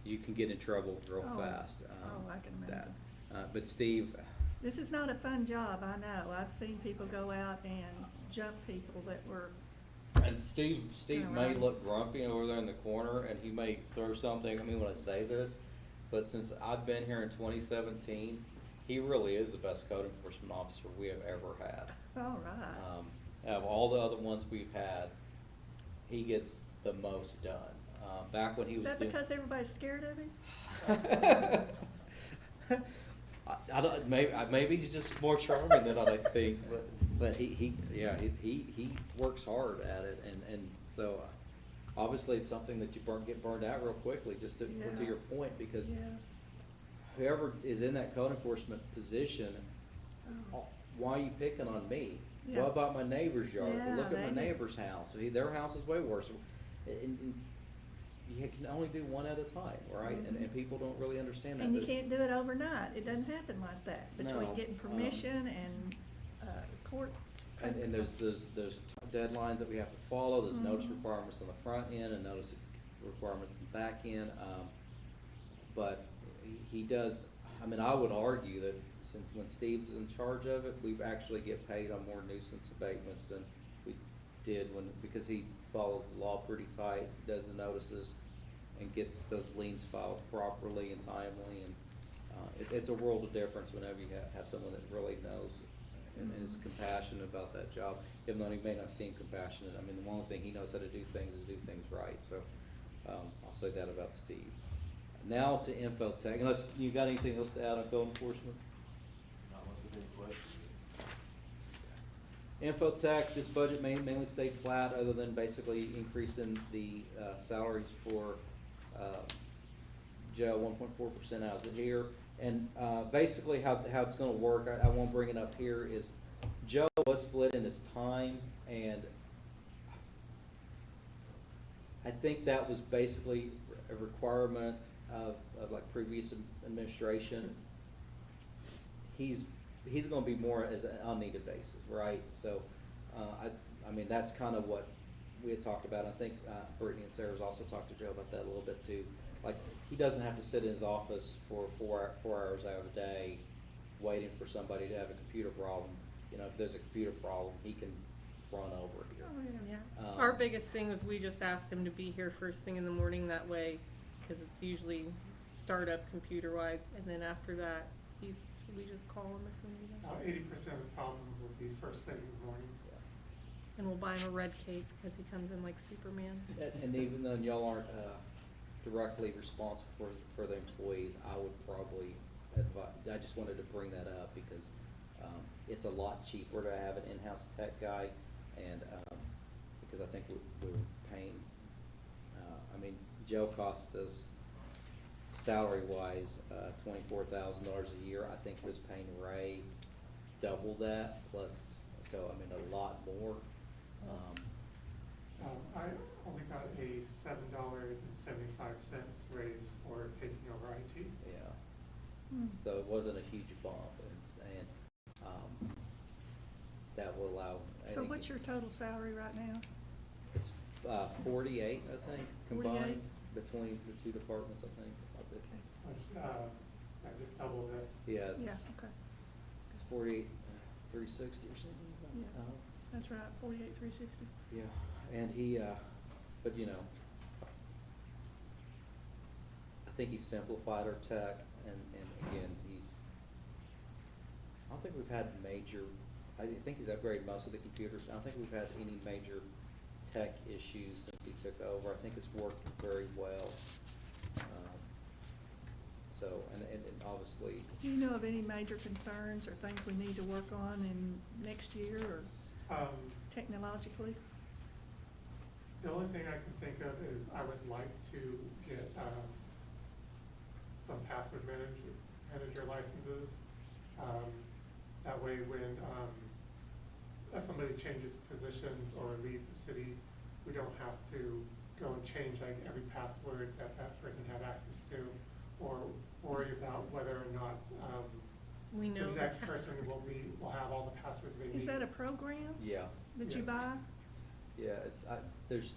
you can get in trouble real Oh, fast. oh, I can imagine. But Steve, This is not a fun job, I know. I've seen people go out and jump people that were, and Steve may look grumpy over there in the corner, and he may throw something at me when I say this, but since I've been here in 2017, he really is the best code enforcement officer we have ever had. all right. Of all the other ones we've had, he gets the most done. Back when he Is was that doing. because everybody's scared of him? I don't, maybe he's just more charming than I think, but he works hard at it, and so obviously it's something that you get burned out real quickly, just to Yeah. your point, because Yeah. whoever is in that code enforcement position, why are you picking on me? Yeah. What about my neighbor's yard? Yeah, Look at my they do. neighbor's house. Their house is way worse. And you can only do one at a time, right? And people don't really understand that. And you can't do it overnight. It doesn't happen like that. Between No, getting permission and, court. And there's deadlines that we have to follow, there's notice Mhm. requirements on the front end and notice requirements on the back end. But he does, I mean, I would argue that since when Steve's in charge of it, we've actually get paid on more nuisance abatements than we did because he follows the law pretty tight, does the notices, and gets those liens filed properly and timely, and it's a world of difference whenever you have someone that really knows and is compassionate about that job, even though he may not seem compassionate. I mean, the one thing he knows how to do things is do things right, so I'll say that about Steve. Now to Infotech, unless you got anything else to add on code enforcement? Not much of any questions. Infotech, this budget mainly stayed flat, other than basically increasing the salaries for Joe, 1.4% out of it here. And basically how it's gonna work, I won't bring it up here, is Joe was split in his time, and I think that was basically a requirement of like previous administration. He's gonna be more as an unneeded basis, right? So, I mean, that's kind of what we had talked about. I think Brittany and Sarah's also talked to Joe about that a little bit too. Like, he doesn't have to sit in his office for four hours out of the day waiting for somebody to have a computer problem. You know, if there's a computer problem, he can run over here. Oh, yeah. Yeah. Our biggest thing was we just asked him to be here first thing in the morning that way, cause it's usually startup computer wise, and then after that, should we just call him if we need him? About 80% of the problems will be first thing in the morning. And we'll buy him a red cape, cause he comes in like Superman. And even though y'all aren't directly responsible for the employees, I would probably advise, I just wanted to bring that up because it's a lot cheaper to have an in-house tech guy, and because I think we're paying, I mean, Joe costs us salary-wise $24,000 a year. I think was paying Ray double that plus, so I mean a lot more. I only got a $7.75 raise for taking over IT. Yeah, so it wasn't a huge bump, and that will allow. I So think what's your total salary right now? It's 48, I think, 48? combined between the two departments, I think. Which, I just doubled this. Yeah, Yeah, okay. it's 48, 360 or something. Yeah. That's right, 48,360. Yeah, and he, but you know, I think he simplified our tech, and again, I don't think we've had major, I think he's upgraded most of the computers. I don't think we've had any major tech issues since he took over. I think it's worked very well. So, and obviously, Do you know of any major concerns or things we need to work on in next year or technologically? The only thing I can think of is I would like to get, some password manager licenses. That way when, if somebody changes positions or leaves the city, we don't have to go and change like every password that that person had access to, or worry about whether or not, We know the the next person password. will have all the passwords they need. Is that a program yeah. that you Yes. buy? Yeah,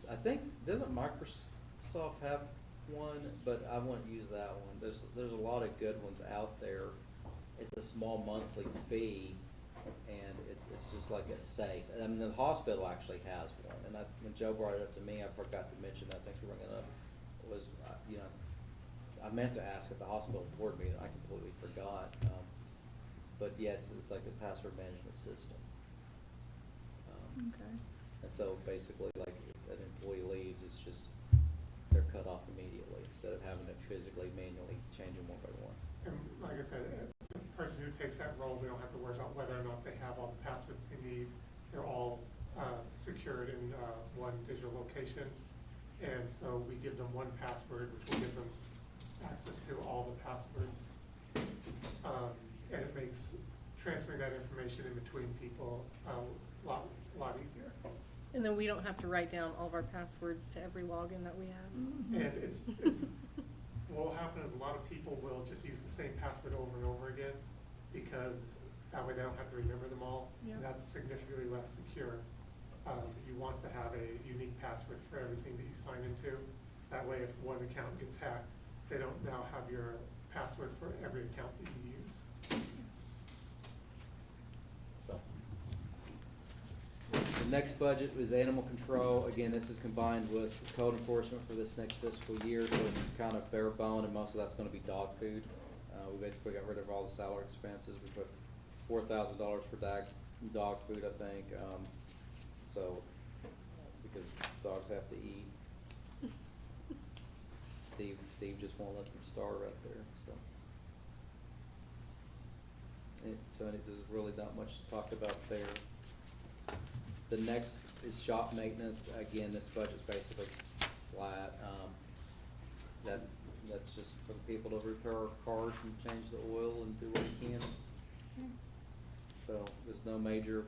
I think, doesn't Microsoft have one, but I wouldn't use that one. There's a lot of good ones out there. It's a small monthly fee, and it's just like a safe. I mean, the hospital actually has one, and when Joe brought it up to me, I forgot to mention, I think you bring it up, was, you know, I meant to ask at the hospital board meeting, I completely forgot. But yeah, it's like a password management system. Okay. And so basically, like, if an employee leaves, it's just, they're cut off immediately, instead of having to physically, manually change them one by one. And like I said, the person who takes that role, we don't have to worry about whether or not they have all the passwords they need. They're all secured in one digital location. And so we give them one password, which will give them access to all the passwords. And it makes transferring that information in between people a lot easier. And then we don't have to write down all of our passwords to every login that we have. Mhm. And it's what will happen is a lot of people will just use the same password over and over again, because that way they don't have to remember them all. Yeah. And that's significantly less secure. You want to have a unique password for everything that you sign into. That way, if one account gets hacked, they don't now have your password for every account that you use. So. The next budget was animal control. Again, this is combined with code enforcement for this next fiscal year, so it's kind of bare bone, and most of that's gonna be dog food. We basically got rid of all the salary expenses. We put $4,000 for dog food, I think, so, because dogs have to eat. Steve just won't let them starve out there, so. So there's really not much to talk about there. The next is shop maintenance. Again, this budget's basically flat. That's just for the people to repair our cars and change the oil and do what we can. So there's no major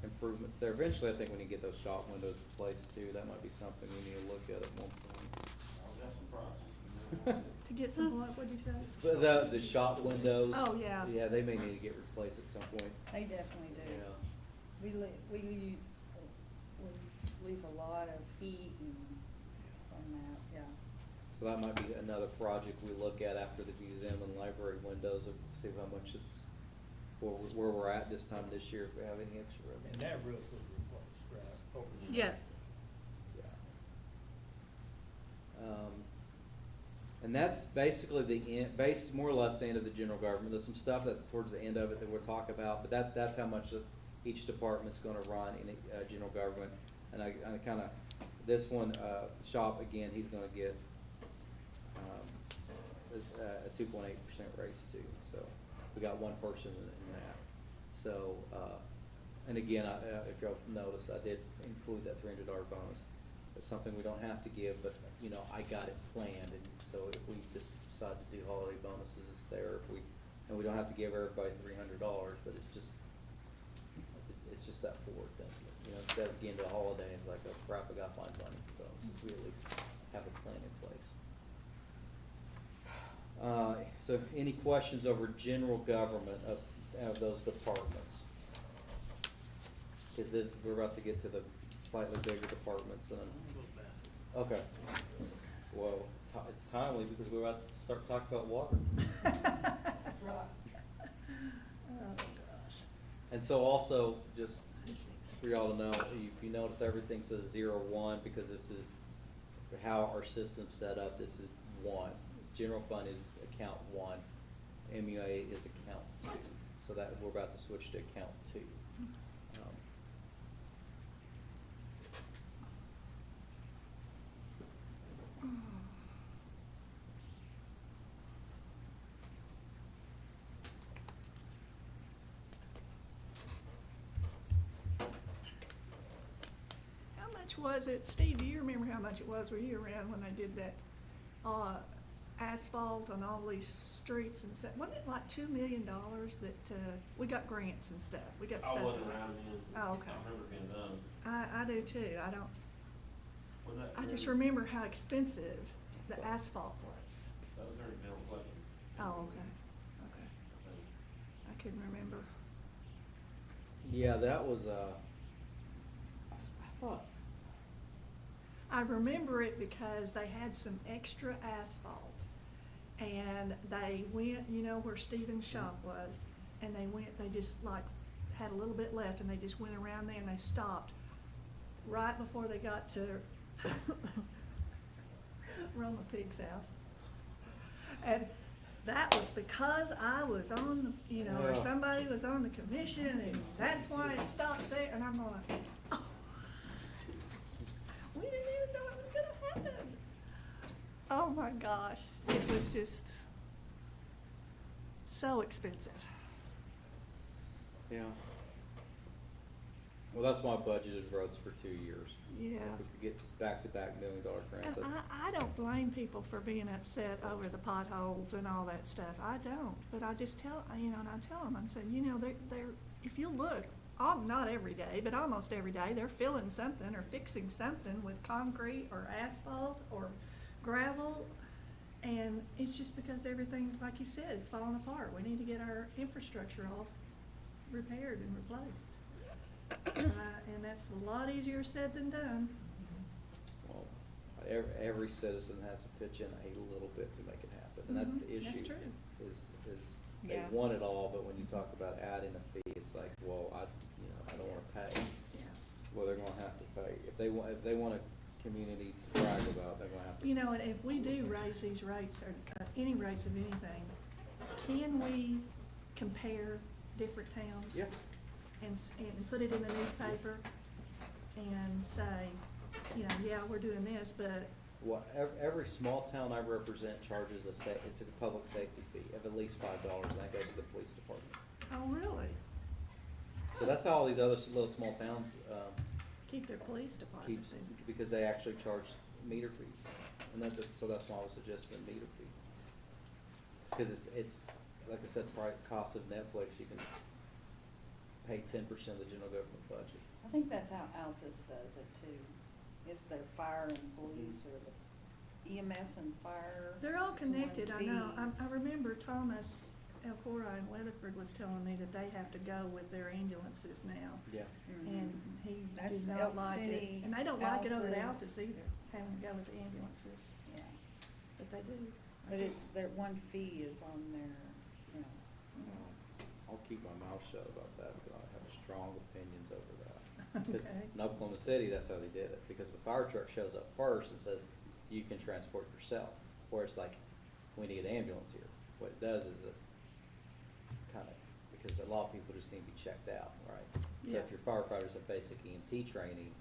improvements there. Eventually, I think we need to get those shop windows replaced too. That might be something we need to look at one point. I've got some prices. To get some what, what'd you say? The shop windows. Oh, yeah. Yeah, they may need to get replaced at some point. They definitely do. Yeah. We lose a lot of heat and from that, yeah. So that might be another project we look at after the museum and library windows, of see how much it's, where we're at this time this year, if we have any extra And revenue. that roof was replaced, right? Hopefully. Yes. Yeah. And that's basically the end, more or less the end of the general government. There's some stuff that towards the end of it that we'll talk about, but that's how much of each department's gonna run in general government. And I kinda, this one, shop, again, he's gonna get, a 2.8% raise too, so we got one person in that. So, and again, if y'all notice, I did include that $300 bonus. It's something we don't have to give, but, you know, I got it planned, and so if we just decide to do holiday bonuses, it's there. And we don't have to give everybody $300, but it's just that forward thing. You know, instead of getting to a holiday, it's like, oh crap, I gotta find money, so we at least have a plan in place. So any questions over general government of those departments? Cause we're about to get to the slightly bigger departments and, okay. Well, it's timely because we're about to start talking about water. Oh, gosh. And so also, just for y'all to know, if you notice everything says 01, because this is how our system's set up, this is 1. General fund is account 1, MUA is account 2. So that, we're about to switch to account 2. much was it, Steve, do you remember how much it was, were you around when they did that, asphalt on all these streets and stuff? Wasn't it like $2 million that, we got grants and stuff, we got stuff. I wasn't around then. Oh, okay. I remember it being done. I do too, Wasn't that I just during- remember how expensive the asphalt was. That was during Bill Clinton. Oh, okay, okay, I think. I couldn't remember. Yeah, that was, I thought, I remember it because they had some extra asphalt. And they went, you know where Stephen's shop was, and they just like had a little bit left, and they just went around there and they stopped right before they got to Roma Pig's house. And that was because I was on, the or Yeah. somebody was on the commission, and that's why it stopped there, and I'm like, oh. We didn't even know it was gonna happen. Oh my gosh, it was just so expensive. yeah. Well, that's why I budgeted roads for 2 years. Yeah. If we could get back-to-back $1 million grants. And I don't blame people for being upset over the potholes and all that stuff. I don't. But I just tell, and I tell them, I said, they're, if you look, not every day, but almost every day, they're filling something or fixing something with concrete or asphalt or gravel. And it's just because everything, like you said, is falling apart. We need to get our infrastructure all repaired and replaced. And that's a lot easier said than done. Well, every citizen has to pitch in a little bit to make it happen, and that's the Mhm, issue. that's true. Is they Yeah. want it all, but when you talk about adding a fee, it's like, well, I don't wanna pay. Yeah. Well, they're gonna have to pay. If they want a community to brag about, they're gonna have to. And if we do raise these rates, or any rates of anything, can we compare different towns? Yeah. And put it in the newspaper and say, yeah, we're doing this, but, Well, every small town I represent charges it's a public safety fee of at least $5, and that goes to the police department. oh, really? So that's how all these other little small towns, Keep their police keep, departments in. because they actually charge meter fees. And so that's why I was suggesting a meter fee. Because it's, like I said, cost of Netflix, you can pay 10% of the general government budget. I think that's how Altus does it too. It's their fire and police or the EMS and fire. They're all It's one connected, I B. know. I remember Thomas Elcora in Weatherford was telling me that they have to go with their ambulances now. Yeah. And Mhm. he That's did not Elk like it. City, And they don't like it over the Altus. Altus either, having to go with the ambulances, Yeah, but they do. but it's, their one fee is on their, I'll keep my mouth shut about that because I have strong opinions over that. Because Okay. in Oklahoma City, that's how they did it. Because if a fire truck shows up first and says, you can transport yourself, or it's like, we need an ambulance here. What it does is it kind of, because a lot of people just need to be checked out, right? So Yeah. if your firefighters have basic EMT training,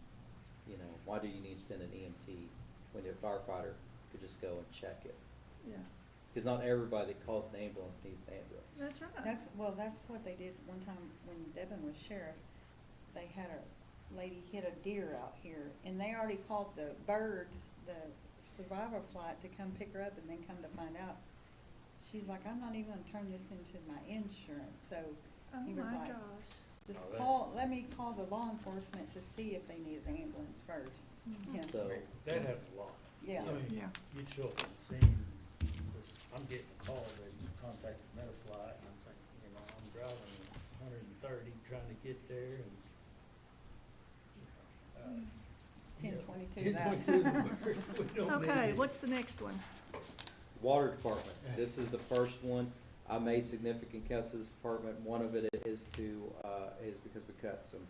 why do you need to send an EMT when your firefighter could just go and check it? Yeah, Because not everybody that calls an ambulance needs an ambulance. that's right. that's what they did one time when Devin was sheriff. They had a lady hit a deer out here, and they already called the survivor flight to come pick her up, and then come to find out, she's like, I'm not even gonna turn this into my insurance, so Oh, he was my like, gosh. just let me call the law enforcement to see if they need an ambulance first. Mhm. Yeah. So, That happens a lot. Yeah. I mean, Yeah. you'd show up on the scene, 'cause I'm getting a call that you contacted Metaflight, and I'm thinking, I'm driving 130 trying to get there, and, 1022 1022, we don't need Okay, it. what's the next one? Water department, this is the first one. I made significant cuts to this department. One of it is because we cut some,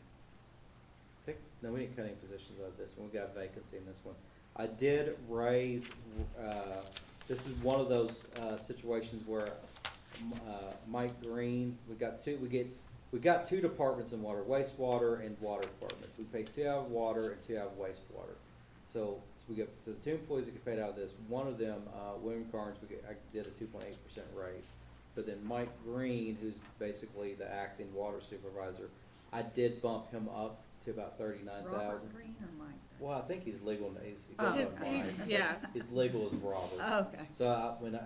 no, we didn't cut any positions out of this one. We got a vacancy in this one. I did raise, this is one of those, situations where, Mike Green, we got two departments in water, wastewater and water department. We pay 2 out of water and 2 out of wastewater. So the 2 employees that get paid out of this, one of them, William Carnes, I did a 2.8% raise. But then Mike Green, who's basically the acting water supervisor, I did bump him up to about 39,000. Robert Green or Mike? Well, I think he's legal, he's, he Oh, goes His- by okay. he's- Mike. Yeah, His legal is Robert. Okay. So when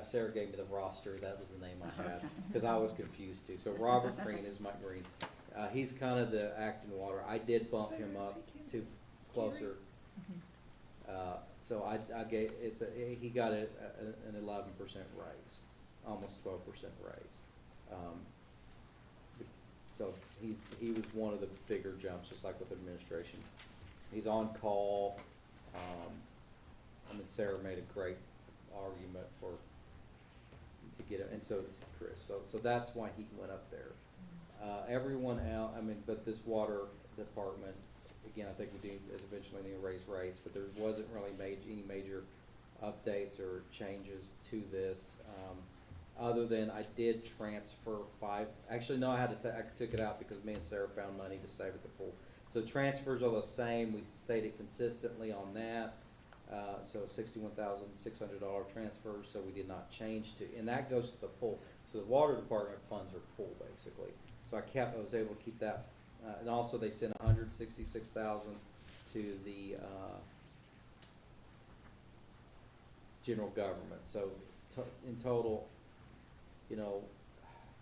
Sarah gave me the roster, that was the name I had, Okay. because I was confused too. So Robert Green is Mike Green. He's kind of the Acton Water. I did bump him Sarah, up is he to closer. Mm-hmm. So I gave, he got an 11% raise, almost 12% raise. So he was one of the bigger jumps, just like with administration. He's on call. I mean, Sarah made a great argument to get it, and so does Chris. So that's why he went up there. Everyone else, I mean, but this water department, again, I think we do is eventually need to raise rates, but there wasn't really any major updates or changes to this. Other than I did transfer actually no, I took it out because me and Sarah found money to save at the pool. So transfers are the same, we stayed it consistently on that. So $61,600 transfers, so we did not change and that goes to the pool. So the water department funds are pool basically. So I was able to keep that, and also they sent $166,000 to the, general government. So in total, you know,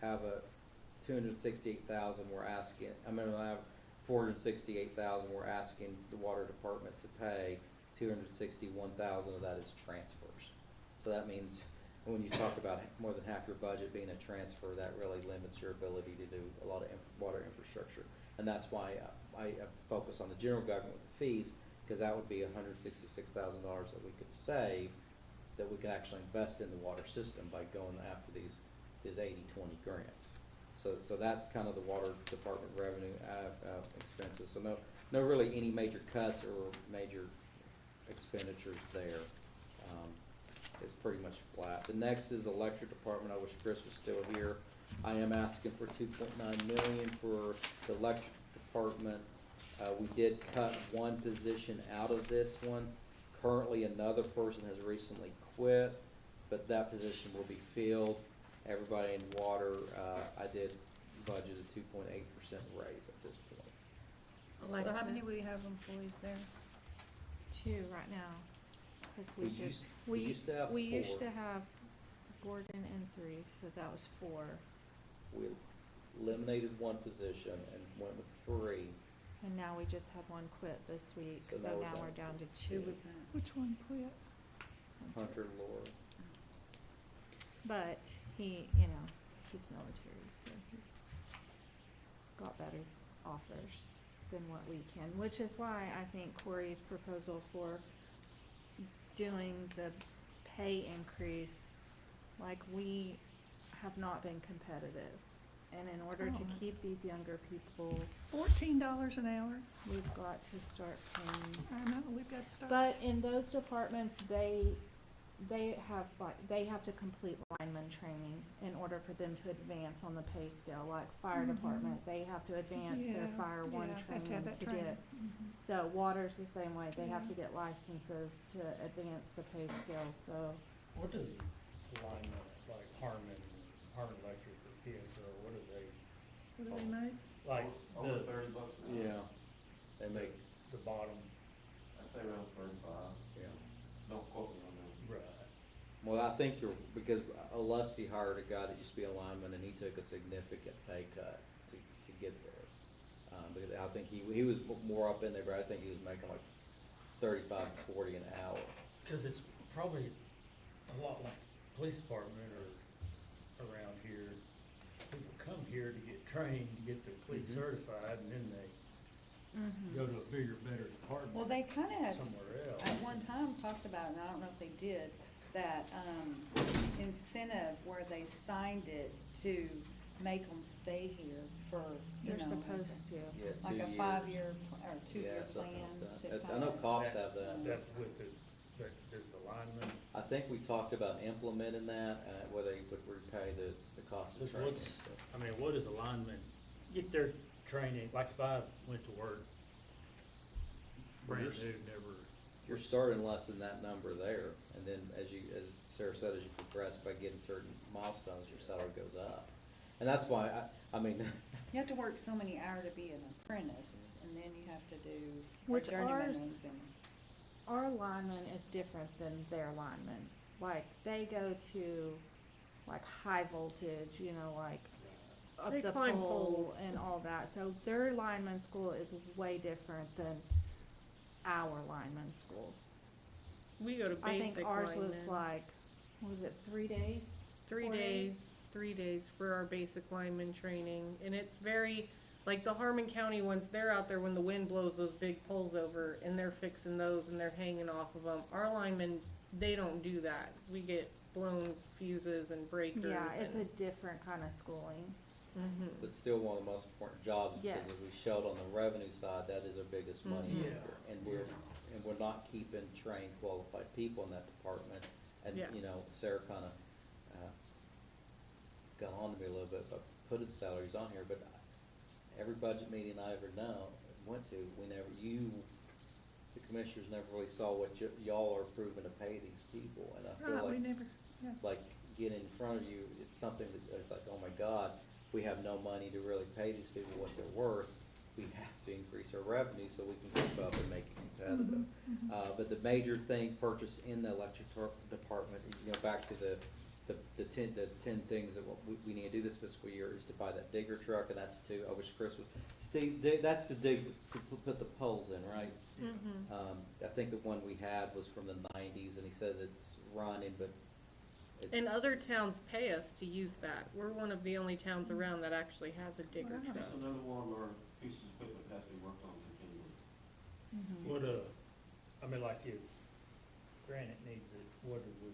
have a 268,000 we're asking, I have 468,000 we're asking the water department to pay. 261,000 of that is transfers. So that means when you talk about more than half your budget being a transfer, that really limits your ability to do a lot of water infrastructure. And that's why I focus on the general government with the fees, because that would be $166,000 that we could save, that we could actually invest in the water system by going after these 80-20 grants. So that's kind of the water department revenue expenses. So no really any major cuts or major expenditures there. It's pretty much flat. The next is electric department. I wish Chris was still here. I am asking for $2.9 million for the electric department. We did cut one position out of this one. Currently, another person has recently quit, but that position will be filled. Everybody in water, I did budget a 2.8% raise at this point. So how many we have employees there? 2 right now, because We used to have we used 4. to have Gordon and 3, so that was 4. We eliminated one position and went with 3. And now we just had one quit this week, So so now we're now down we're down to Who 2. was that? Which one quit? Hunter Laura. But he's military, so he's got better offers than what we can, which is why I think Corey's proposal for doing the pay increase, like, we have not been competitive. And in order to Oh. keep these younger people, $14 an hour? we've got to start paying. I know, we've got to start. But in those departments, they have to complete lineman training in order for them to advance on the pay scale, like fire Mhm. department, they have to advance their Yeah, fire one yeah, have to have training that to training. get. Mhm. So water's the same way, they have Yeah. to get licenses to advance the pay scale, so. What does line, like Harmon Electric or PSO, what do they, What do they make? like, Over the, $30 an hour. Yeah. They make, the bottom, I'd say around 35. yeah. Don't quote me on that. right, Well, I think because Lusty hired a guy that used to be a lineman, and he took a significant pay cut to get there. Because I think he was more up in there, but I think he was making like 35 to 40 an hour. cause it's probably a lot like the police department or around here. People come here to get trained, to get their fleet Mhm. certified, and then they go to a bigger, better department. Well, they kind of had, Somewhere else. at one time, talked about, and I don't know if they did, that, incentive where they signed it to make them stay here for, you They're know, supposed to. Yeah, like 2 a years. 5-year or 2-year Yeah, something plan like to that. kind I know of. cops have that. That's with the, does the lineman, I think we talked about implementing that, whether you would repay the cost of Which training. what's, I mean, what does a lineman get their training, like if I went to work brand Well, new, never. You're starting less than that number there, and then as Sarah said, as you progress by getting certain milestones, your salary goes up. And that's why, I mean, You have to work so many hours to be an apprentice, and then you have to do our Which journeyman ours- ones and. Our lineman is different than their lineman. Like, they go to, like, high voltage, you know, like, up They the climb pole poles. and all that. So their lineman school is way different than our lineman school. We go to I basic think ours was lineman. like, what was it, 3 days? 3 4 days, 3 days for our basic lineman training, and it's very, like the Harmon County ones, they're out there when the wind blows those big poles over, and they're fixing those, and they're hanging off of them. Our linemen, they don't do that. We get blown fuses and breakers. Yeah, it's a and- different kind of schooling. Mhm. But still one of the most important jobs, because as we Yes. showed on the revenue side, that is our biggest money Mhm. maker. And we're not keeping trained, qualified people in that department. And, Yeah. you know, Sarah kinda, got on to me a little bit about putting salaries on here, but every budget meeting I ever went to, the commissioners never really saw what y'all are approving to pay these people. And I feel Right, we like, never, yeah. like, getting in front of you, it's something that, it's like, oh my God, we have no money to really pay these people what they're worth. We have to increase our revenue so we can keep up and make it competitive. But the major thing purchased in the electric department, you know, back to the 10 things that we need to do this fiscal year is to buy that digger truck, and that's I wish Chris would, Steve, that's to dig, to put the poles in, right? Mhm. I think the one we had was from the 90s, and he says it's running, but And other towns pay us to use that. We're one of the only towns around that actually has a digger Wow. truck. That's another one of our pieces of equipment that has to be worked on continually. What, I mean, like if Granite needs it, what do we,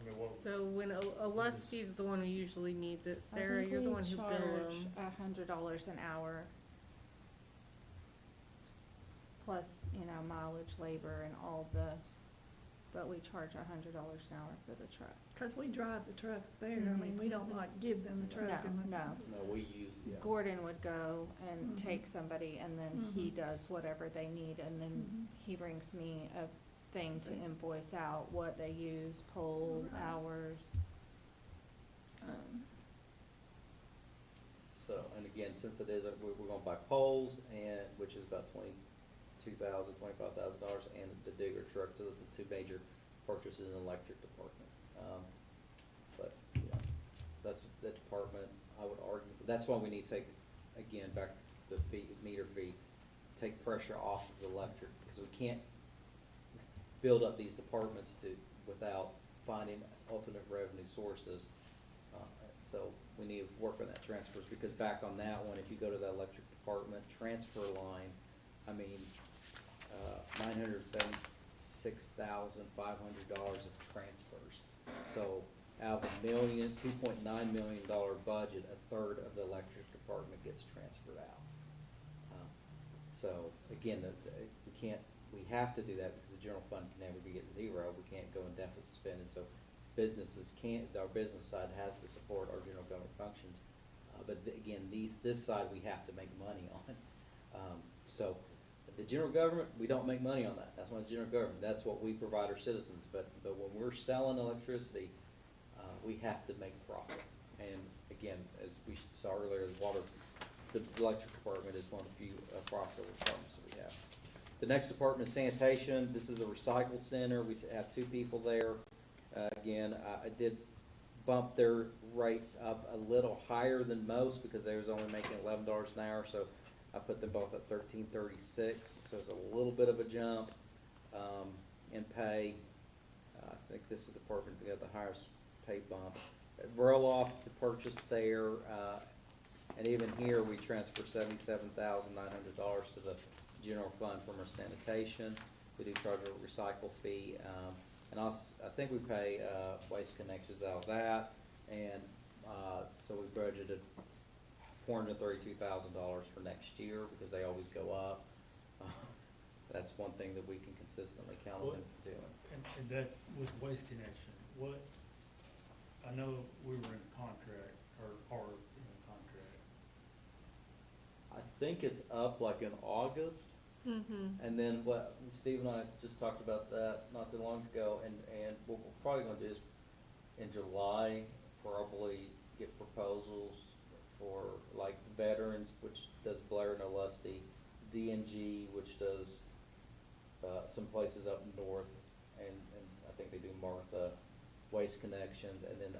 I mean, what? So when Alusty's the one who usually needs it, Sarah, you're the one who bill I think them. we charge $100 an hour. Plus, you know, mileage, labor and all but we charge $100 an hour for the truck. Cause we drive the truck there, I mean, we don't like give them the truck and. No. no, we use, yeah. Gordon would go and Mhm. take somebody and then he Mhm. does whatever they need and then Mhm. he brings me a thing to Thanks. invoice out what they use, pole, Right. hours. So, and again, since it is, we're gonna buy poles and, which is about $25,000, and the digger truck, so that's the two major purchases in the electric department. But, yeah, that's the department, I would argue, that's why we need to take, again, back to the meter fee, take pressure off of the electric, because we can't build up these departments without finding alternate revenue sources. So we need to work on that transfers, because back on that one, if you go to the electric department transfer line, I mean, $976,500 of transfers. So out of $2.9 million budget, a third of the electric department gets transferred out. So again, we have to do that because the general fund can never be at zero. We can't go in deficit spending, so our business side has to support our general government functions. But again, this side we have to make money on. So the general government, we don't make money on that. That's not the general government. That's what we provide our citizens. But when we're selling electricity, we have to make profit. And again, as we saw earlier, the electric department is one of the few profitable departments that we have. The next department is sanitation. This is a recycle center. We have 2 people there. Again, I did bump their rates up a little higher than most because they was only making $11 an hour, so I put them both at $13.36, so it's a little bit of a jump in pay. I think this is the department that got the highest pay bump. Roll-off to purchase there, and even here, we transfer $77,900 to the general fund from our sanitation. We do charge a recycle fee, and I think we pay Waste Connections out of that, and so we budgeted $432,000 for next year because they always go up. That's one thing that we can consistently count on them doing. And that with Waste Connection, I know we were in contract, or are in a contract. I think it's up like in August. Mm-hmm. And then what Steve and I just talked about that not too long ago, and what we're probably gonna do is in July, probably get proposals for like veterans, which does Blair and Lusty, DNG, which does, some places up north, and I think they do Martha, Waste Connections, and then,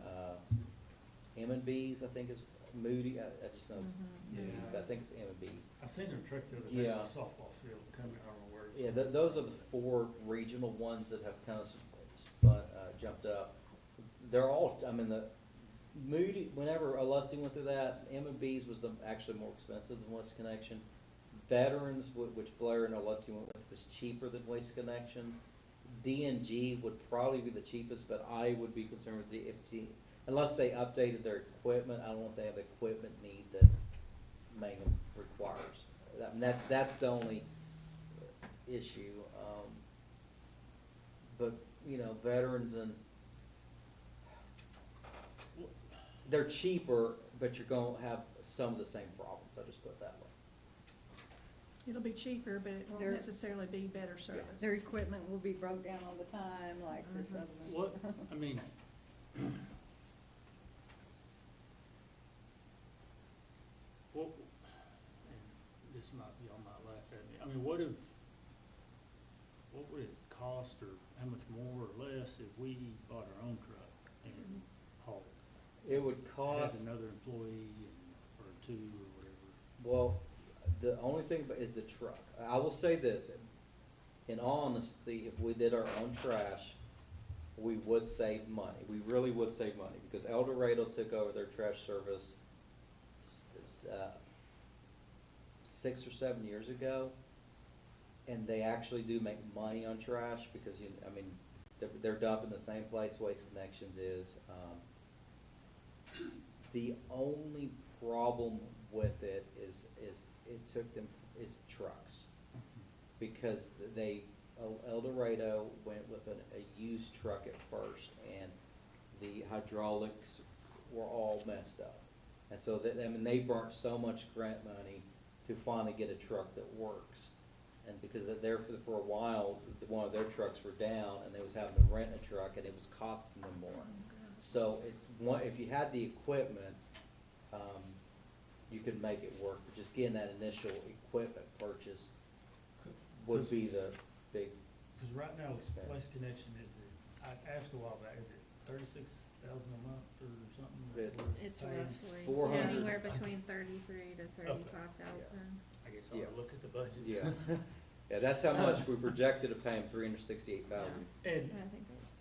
M&B's, I think is Moody, I just know, it's Moody, but I think it's M&B's. I seen their truck the other day Yeah. on the softball field coming, I don't know where. Yeah, those are the four regional ones that have kind of spun, jumped up. They're all, I mean, the Moody, whenever Lusty went through that, M&B's was actually more expensive than Waste Connection. Veterans, which Blair and Lusty went with, was cheaper than Waste Connections. D&G would probably be the cheapest, but I would be concerned with DFG, unless they updated their equipment. I don't know if they have the equipment need that Mangum requires. I mean, that's the only issue. But, you know, veterans and, they're cheaper, but you're gonna have some of the same problems, I'll just put it that way. It'll be cheaper, but it won't They're- necessarily be better service. Their equipment will be broke down all the time, like this other one. What, I mean, what, and this might, y'all might laugh at me, I mean, what would it cost, or how much more or less if we bought our own truck and hauled it? It would Had cost, another employee or two or whatever. well, the only thing is the truck. I will say this, in all honesty, if we did our own trash, we would save money. We really would save money, because El Dorado took over their trash service 6 or 7 years ago, and they actually do make money on trash, because I mean, they're dumping the same place Waste Connections is. The only problem with it is it took them, is trucks. Because El Dorado went with a used truck at first, and the hydraulics were all messed up. And so I mean, they burnt so much grant money to finally get a truck that works. And because they're for a while, one of their trucks were down, and they was having to rent a truck, and it was costing them more. So if you had the equipment, you could make it work, but just getting that initial equipment purchase would be the big, Cause right now, Expense. Waste Connection is I asked a while back, is it 36,000 a month or something? that It's- we're It's paying? roughly 400. anywhere between 33 to 35,000. I guess I'll Yeah. look at the budget. yeah. Yeah, that's how much we projected to pay them, $368,000. And I think that's.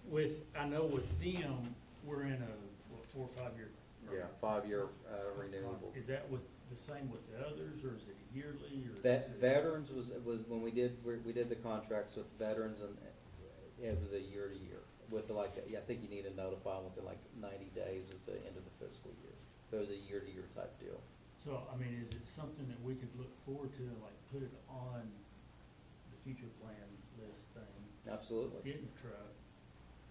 I know with them, we're in a, 4 or 5 year? Yeah, 5-year renewable. Is that the same with the others, or is it yearly, or? is it- Veterans was when we did the contracts with veterans, and it was a year to year. With I think you need to notify them within like 90 days at the end of the fiscal year. So it was a year to year type deal. So, I mean, is it something that we could look forward to, like, put it on the future plan list thing? Absolutely. Getting a truck.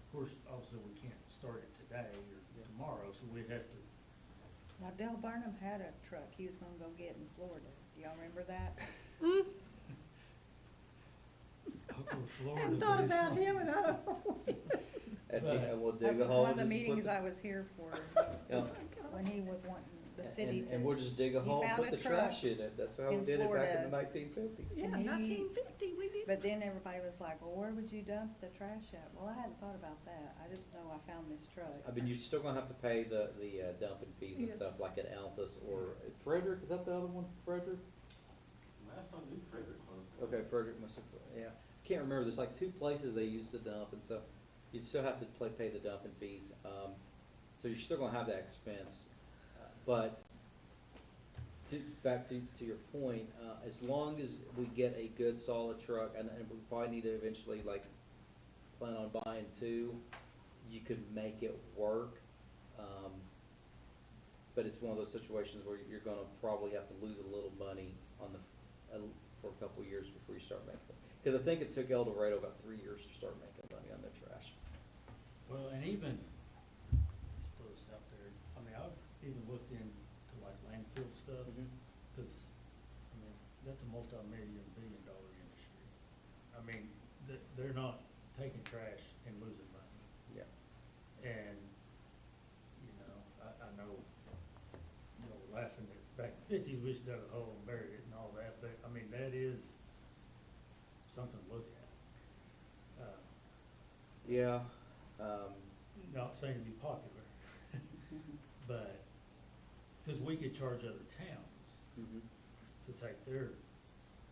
Of course, obviously, we can't start it today or tomorrow, so we'd have to. Now, Dale Barnum had a truck he was gonna go get in Florida. Do y'all remember that? I'll go to Florida Hadn't to thought do about something. him, and I don't know. And we'll That dig a was hole. one of the just put meetings I was here for, Yeah. when he was wanting the city to. And we'll just dig a he hole and found put a the trash truck in it. That's how we in did it back in the Florida. 1950s. Yeah, And he- 1950, we did. But then everybody was like, well, where would you dump the trash at? Well, I hadn't thought about that. I just know I found this truck. I mean, you're still gonna have to pay the dumping fees and Yes. stuff like at Altus or Frederick, is that the other one, Frederick? Last time we Frederick closed. Okay, Frederick must have, yeah. Can't remember, there's like 2 places they use the dump, and so you still have to pay the dumping fees. So you're still gonna have that expense. But back to your point, as long as we get a good solid truck, and we probably need to eventually like plan on buying 2, you could make it work. But it's one of those situations where you're gonna probably have to lose a little money on for a couple of years before you start making it. Cause I think it took El Dorado about 3 years to start making money on their trash. Well, and even, just throw this out there, I mean, I've even looked into like landfill stuff, cause, I mean, that's a multi-billion industry. I mean, they're not taking trash and losing money. Yeah. And, you know, I know, laughing at back and 50s, we should dug a hole and buried it and all that, but, I mean, that is something to look at. Yeah, Not saying to be popular, but, because we could charge other towns mhm. to take their,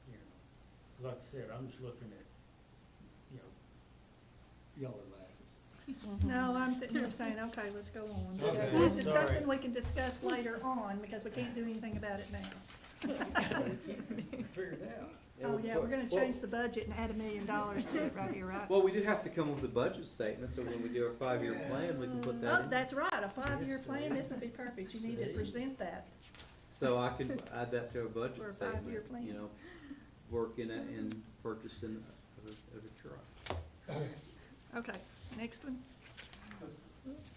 you know, 'cause like I said, I'm just looking at, you know, y'all are laughing. No, I'm sitting here saying, okay, let's go on. Okay, This is sorry. something we can discuss later on, because we can't do anything about it now. Figure it out. Oh, yeah, we're gonna change the budget and add $1 million to it right here, right? Well, we do have to come up with a budget statement, so when we do our 5-year plan, we can put that Oh, in. that's right, a 5-year plan, this would be perfect, you need to present that. So I can add that to our budget For a statement, 5-year plan. you know, working it and purchasing of a truck. Okay, next one.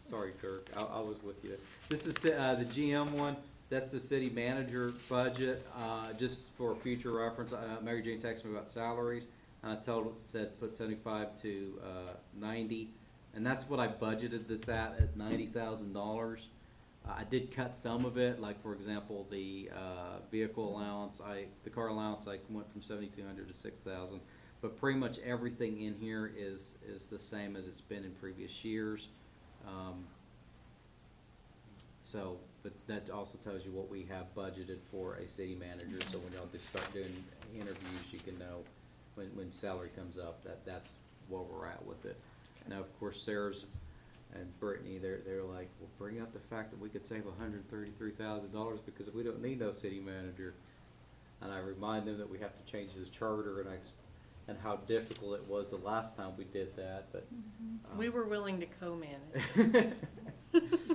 Sorry, Kirk, I was with you. This is, the GM one, that's the city manager budget, just for future reference, Mary Jane texted me about salaries, and I said put 75 to, 90, and that's what I budgeted this at $90,000. I did cut some of it, like for example, the, vehicle allowance, the car allowance, I went from 7,200 to 6,000. But pretty much everything in here is the same as it's been in previous years. So, but that also tells you what we have budgeted for a city manager, so when y'all just start doing interviews, you can know when salary comes up, that's where we're at with it. Now, of course, Sarah's and Brittany, they're like, well, bring up the fact that we could save $133,000 because we don't need no city manager. And I remind them that we have to change the charter, and how difficult it was the last time we did that, but. We were willing to co-manage.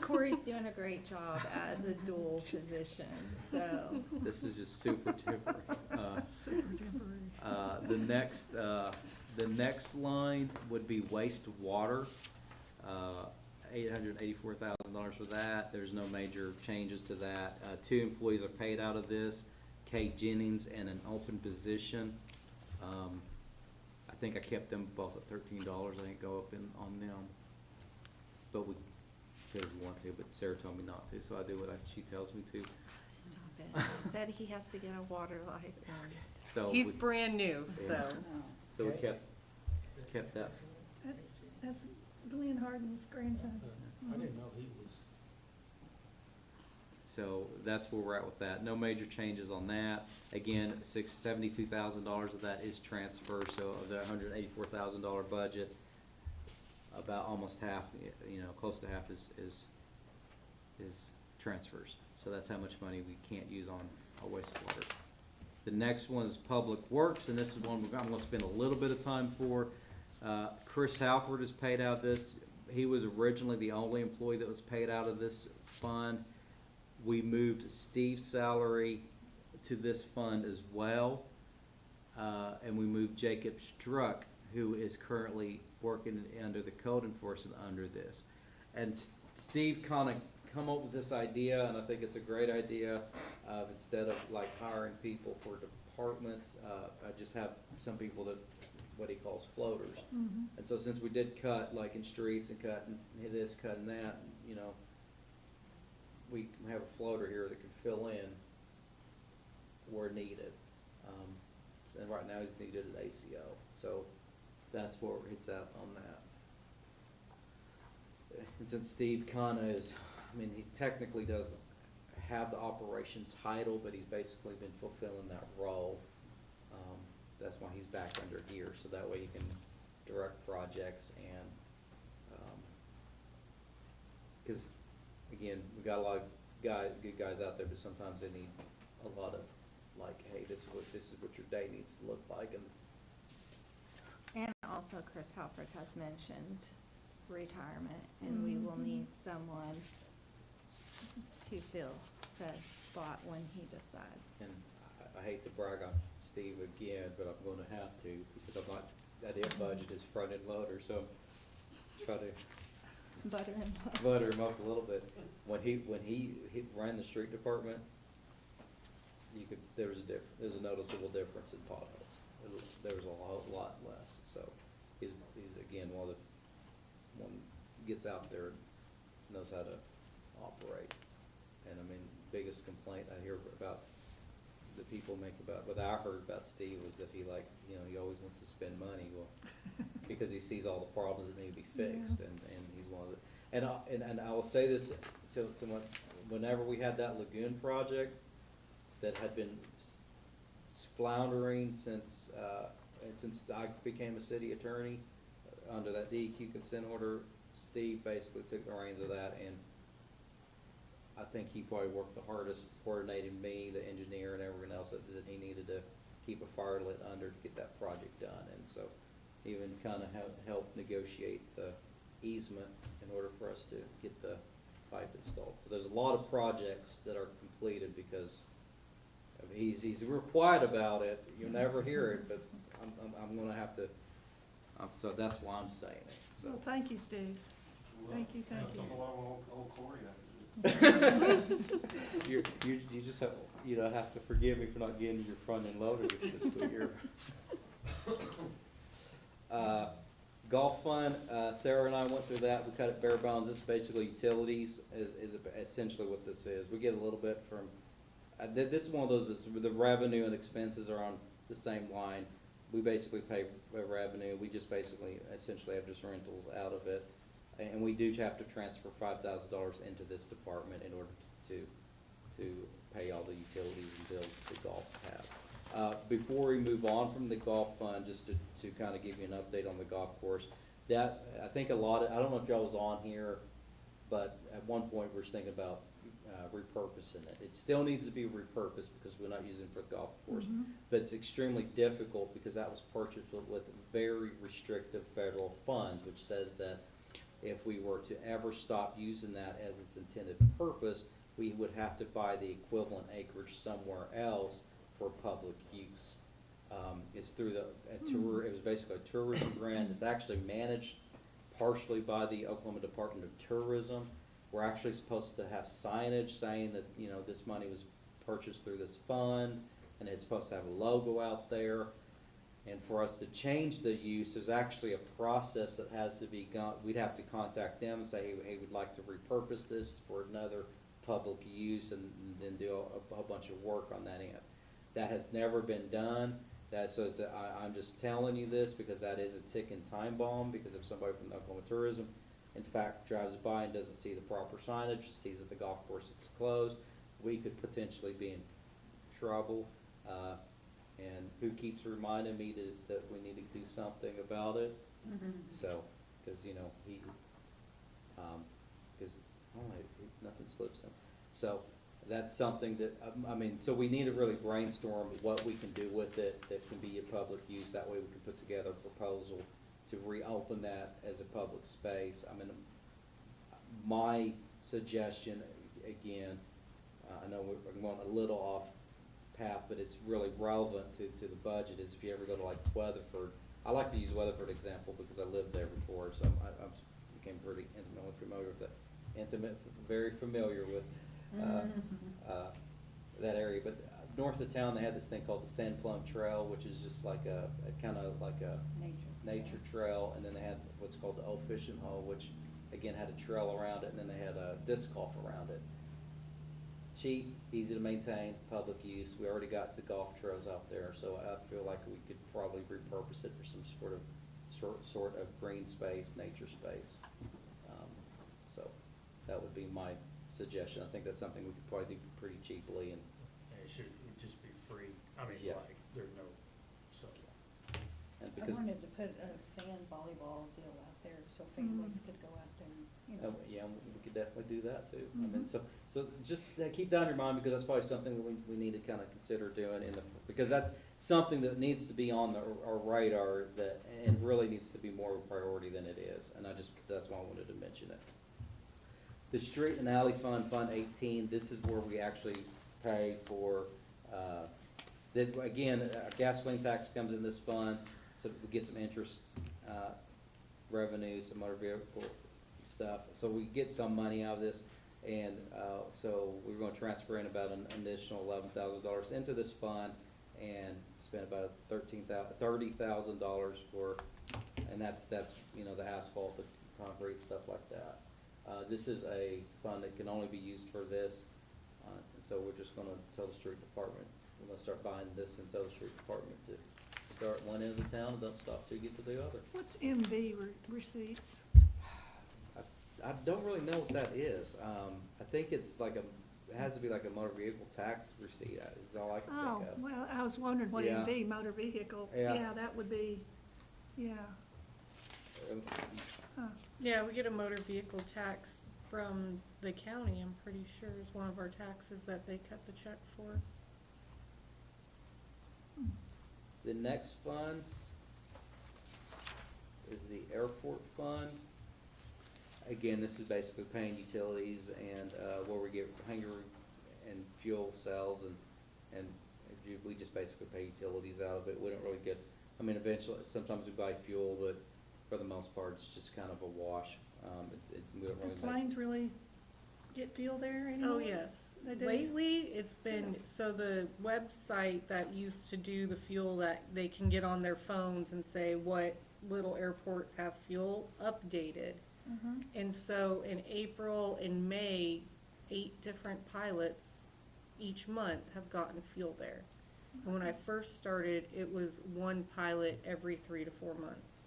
Corey's doing a great job as a dual position, so. This is just super temporary. The next line would be wastewater, $884,000 for that. There's no major changes to that. 2 employees are paid out of this, Kate Jennings and an open position. I think I kept them both at $13. I didn't go up on them. But we could if we want to, but Sarah told me not to, so I do what she tells me to. Stop it. He said he has to get a water license. So He's we, brand new, so. No. so we kept that. That's Glenn Harden's grandson. I didn't know he was. So that's where we're at with that. No major changes on that. Again, $72,000 of that is transfer, so of the $184,000 budget, about almost half, you know, close to half is transfers. So that's how much money we can't use on our wastewater. The next one is Public Works, and this is one I'm gonna spend a little bit of time for. Chris Halford is paid out of this. He was originally the only employee that was paid out of this fund. We moved Steve's salary to this fund as well. And we moved Jacob Struck, who is currently working under the code enforcement under this. And Steve kind of come up with this idea, and I think it's a great idea, of instead of like hiring people for departments, I just have some people that, what he calls floaters. Mhm. And so since we did cut, like in streets and cutting this, cutting that, you know, we have a floater here that can fill in where needed. And right now he's needed at ACO, so that's where it's at on that. And since Steve kinda is, I mean, he technically doesn't have the operation title, but he's basically been fulfilling that role. That's why he's back under here, so that way he can direct projects and, cause again, we got a lot of good guys out there, but sometimes they need a lot of, like, hey, this is what your day needs to look like, And also Chris Halford has mentioned retirement, and we will need someone to fill said spot when he decides. and I hate to brag on Steve again, but I'm gonna have to, because I'm not, that budget is front-end loader, so try to Butter and butter him up a little bit. When he ran the street department, there was a noticeable difference in potholes. There was a whole lot less, so he's again, one gets out there, knows how to operate. And I mean, biggest complaint I hear about, that people make about, what I heard about Steve was that he he always wants to spend money, well, because he sees all the problems that need to be fixed, Yeah. and he's one of the, and I will say this whenever we had that lagoon project that had been floundering since I became a city attorney, under that DEQ consent order, Steve basically took the reins of that, and I think he probably worked the hardest coordinating me, the engineer, and everyone else that he needed to keep a fire lit under to get that project done. And so even kind of helped negotiate the easement in order for us to get the pipe installed. So there's a lot of projects that are completed because he's real quiet about it. You'll never hear it, but I'm gonna have to, so that's why I'm saying it, so. Well, thank you, Steve. Thank you, thank you. Come along, old Corey, I You just have, have to forgive me for not getting your front end loader this fiscal year. Golf fund, Sarah and I went through that, we cut it bare bones, this is basically utilities, is essentially what this is. We get a little bit from, this is one of those, the revenue and expenses are on the same line. We basically pay revenue, we just basically, essentially have just rentals out of it. And we do have to transfer $5,000 into this department in order to pay all the utilities and bills that the golf has. Before we move on from the golf fund, just to kind of give you an update on the golf course, that, I think I don't know if y'all was on here, but at one point we were thinking about repurposing it. It still needs to be repurposed because we're not using it for the golf course. Mhm. But it's extremely difficult because that was purchased with very restrictive federal funds, which says that if we were to ever stop using that as its intended purpose, we would have to buy the equivalent acreage somewhere else for public use. It's through it was basically a tourism grant. It's actually managed partially by the Oklahoma Department of Tourism. We're actually supposed to have signage saying that, this money was purchased through this fund, and it's supposed to have a logo out there. And for us to change the use, there's actually a process that has to be gone. We'd have to contact them and say, hey, we'd like to repurpose this for another public use, and then do a whole bunch of work on that end. That has never been done. I'm just telling you this because that is a ticking time bomb, because if somebody from Oklahoma Tourism, in fact, drives by and doesn't see the proper signage, sees that the golf course is closed, we could potentially be in trouble. And who keeps reminding me that we need to do something about it? So, because, nothing slips him. So that's something that, so we need to really brainstorm what we can do with it that can be a public use. That way we can put together a proposal to reopen that as a public space. My suggestion, again, I know we're going a little off path, but it's really relevant to the budget, is if you ever go to like Weatherford. I like to use Weatherford example because I lived there before, so I became pretty very familiar with that area. But north of town, they had this thing called the Sand Plum Trail, which is just like a kind of like a nature trail, and then they had what's called the Old Fishing Hole, which again had a trail around it, and then they had a disc golf around it. Cheap, easy to maintain, public use. We already got the golf trails out there, so I feel like we could probably repurpose it for some sort of green space, nature space. So that would be my suggestion. I think that's something we could probably do pretty cheaply, and And it would just be free, Yeah. there's no, so. and I because wanted to put a sand volleyball deal out there so families could go out there and, yeah, we could definitely do that too. Mhm. So just keep that in your mind, because that's probably something that we need to kind of consider doing because that's something that needs to be on our radar and really needs to be more of a priority than it is. And that's why I wanted to mention it. The street and alley fund, Fund 18, this is where we actually pay for, again, gasoline tax comes in this fund, so we get some interest revenue, some motor vehicle stuff. So we get some money out of this, and so we're going to transfer in about an additional $11,000 into this fund and spend about $30,000 for, and that's the asphalt, the concrete, stuff like that. This is a fund that can only be used for this. so we're just gonna tell the street department, we're gonna start buying this and tell the street department to start at one end of the town and don't stop till you get to the other. What's MV receipts? I don't really know what that is. I think it's like it has to be like a motor vehicle tax receipt, is all I can Oh, think of. well, I was wondering what Yeah. MV, motor vehicle, Yeah. yeah, that would be, yeah. Huh. Yeah, we get a motor vehicle tax from the county, I'm pretty sure is one of our taxes that they cut the check for. The next fund is the airport fund. Again, this is basically paying utilities and, where we get hangar and fuel cells and we just basically pay utilities out of it. We don't really get, I mean, eventually, sometimes we buy fuel, but for the most part, it's just kind of a wash. We don't Do really make. planes really get fuel there anymore? Oh, yes. They do? Lately, it's been, so the website that used to do the fuel that they can get on their phones and say what little airports have fuel updated. Mhm. And so in April and May, 8 different pilots each month have gotten fuel there. And when I first started, it was 1 pilot every 3 to 4 months.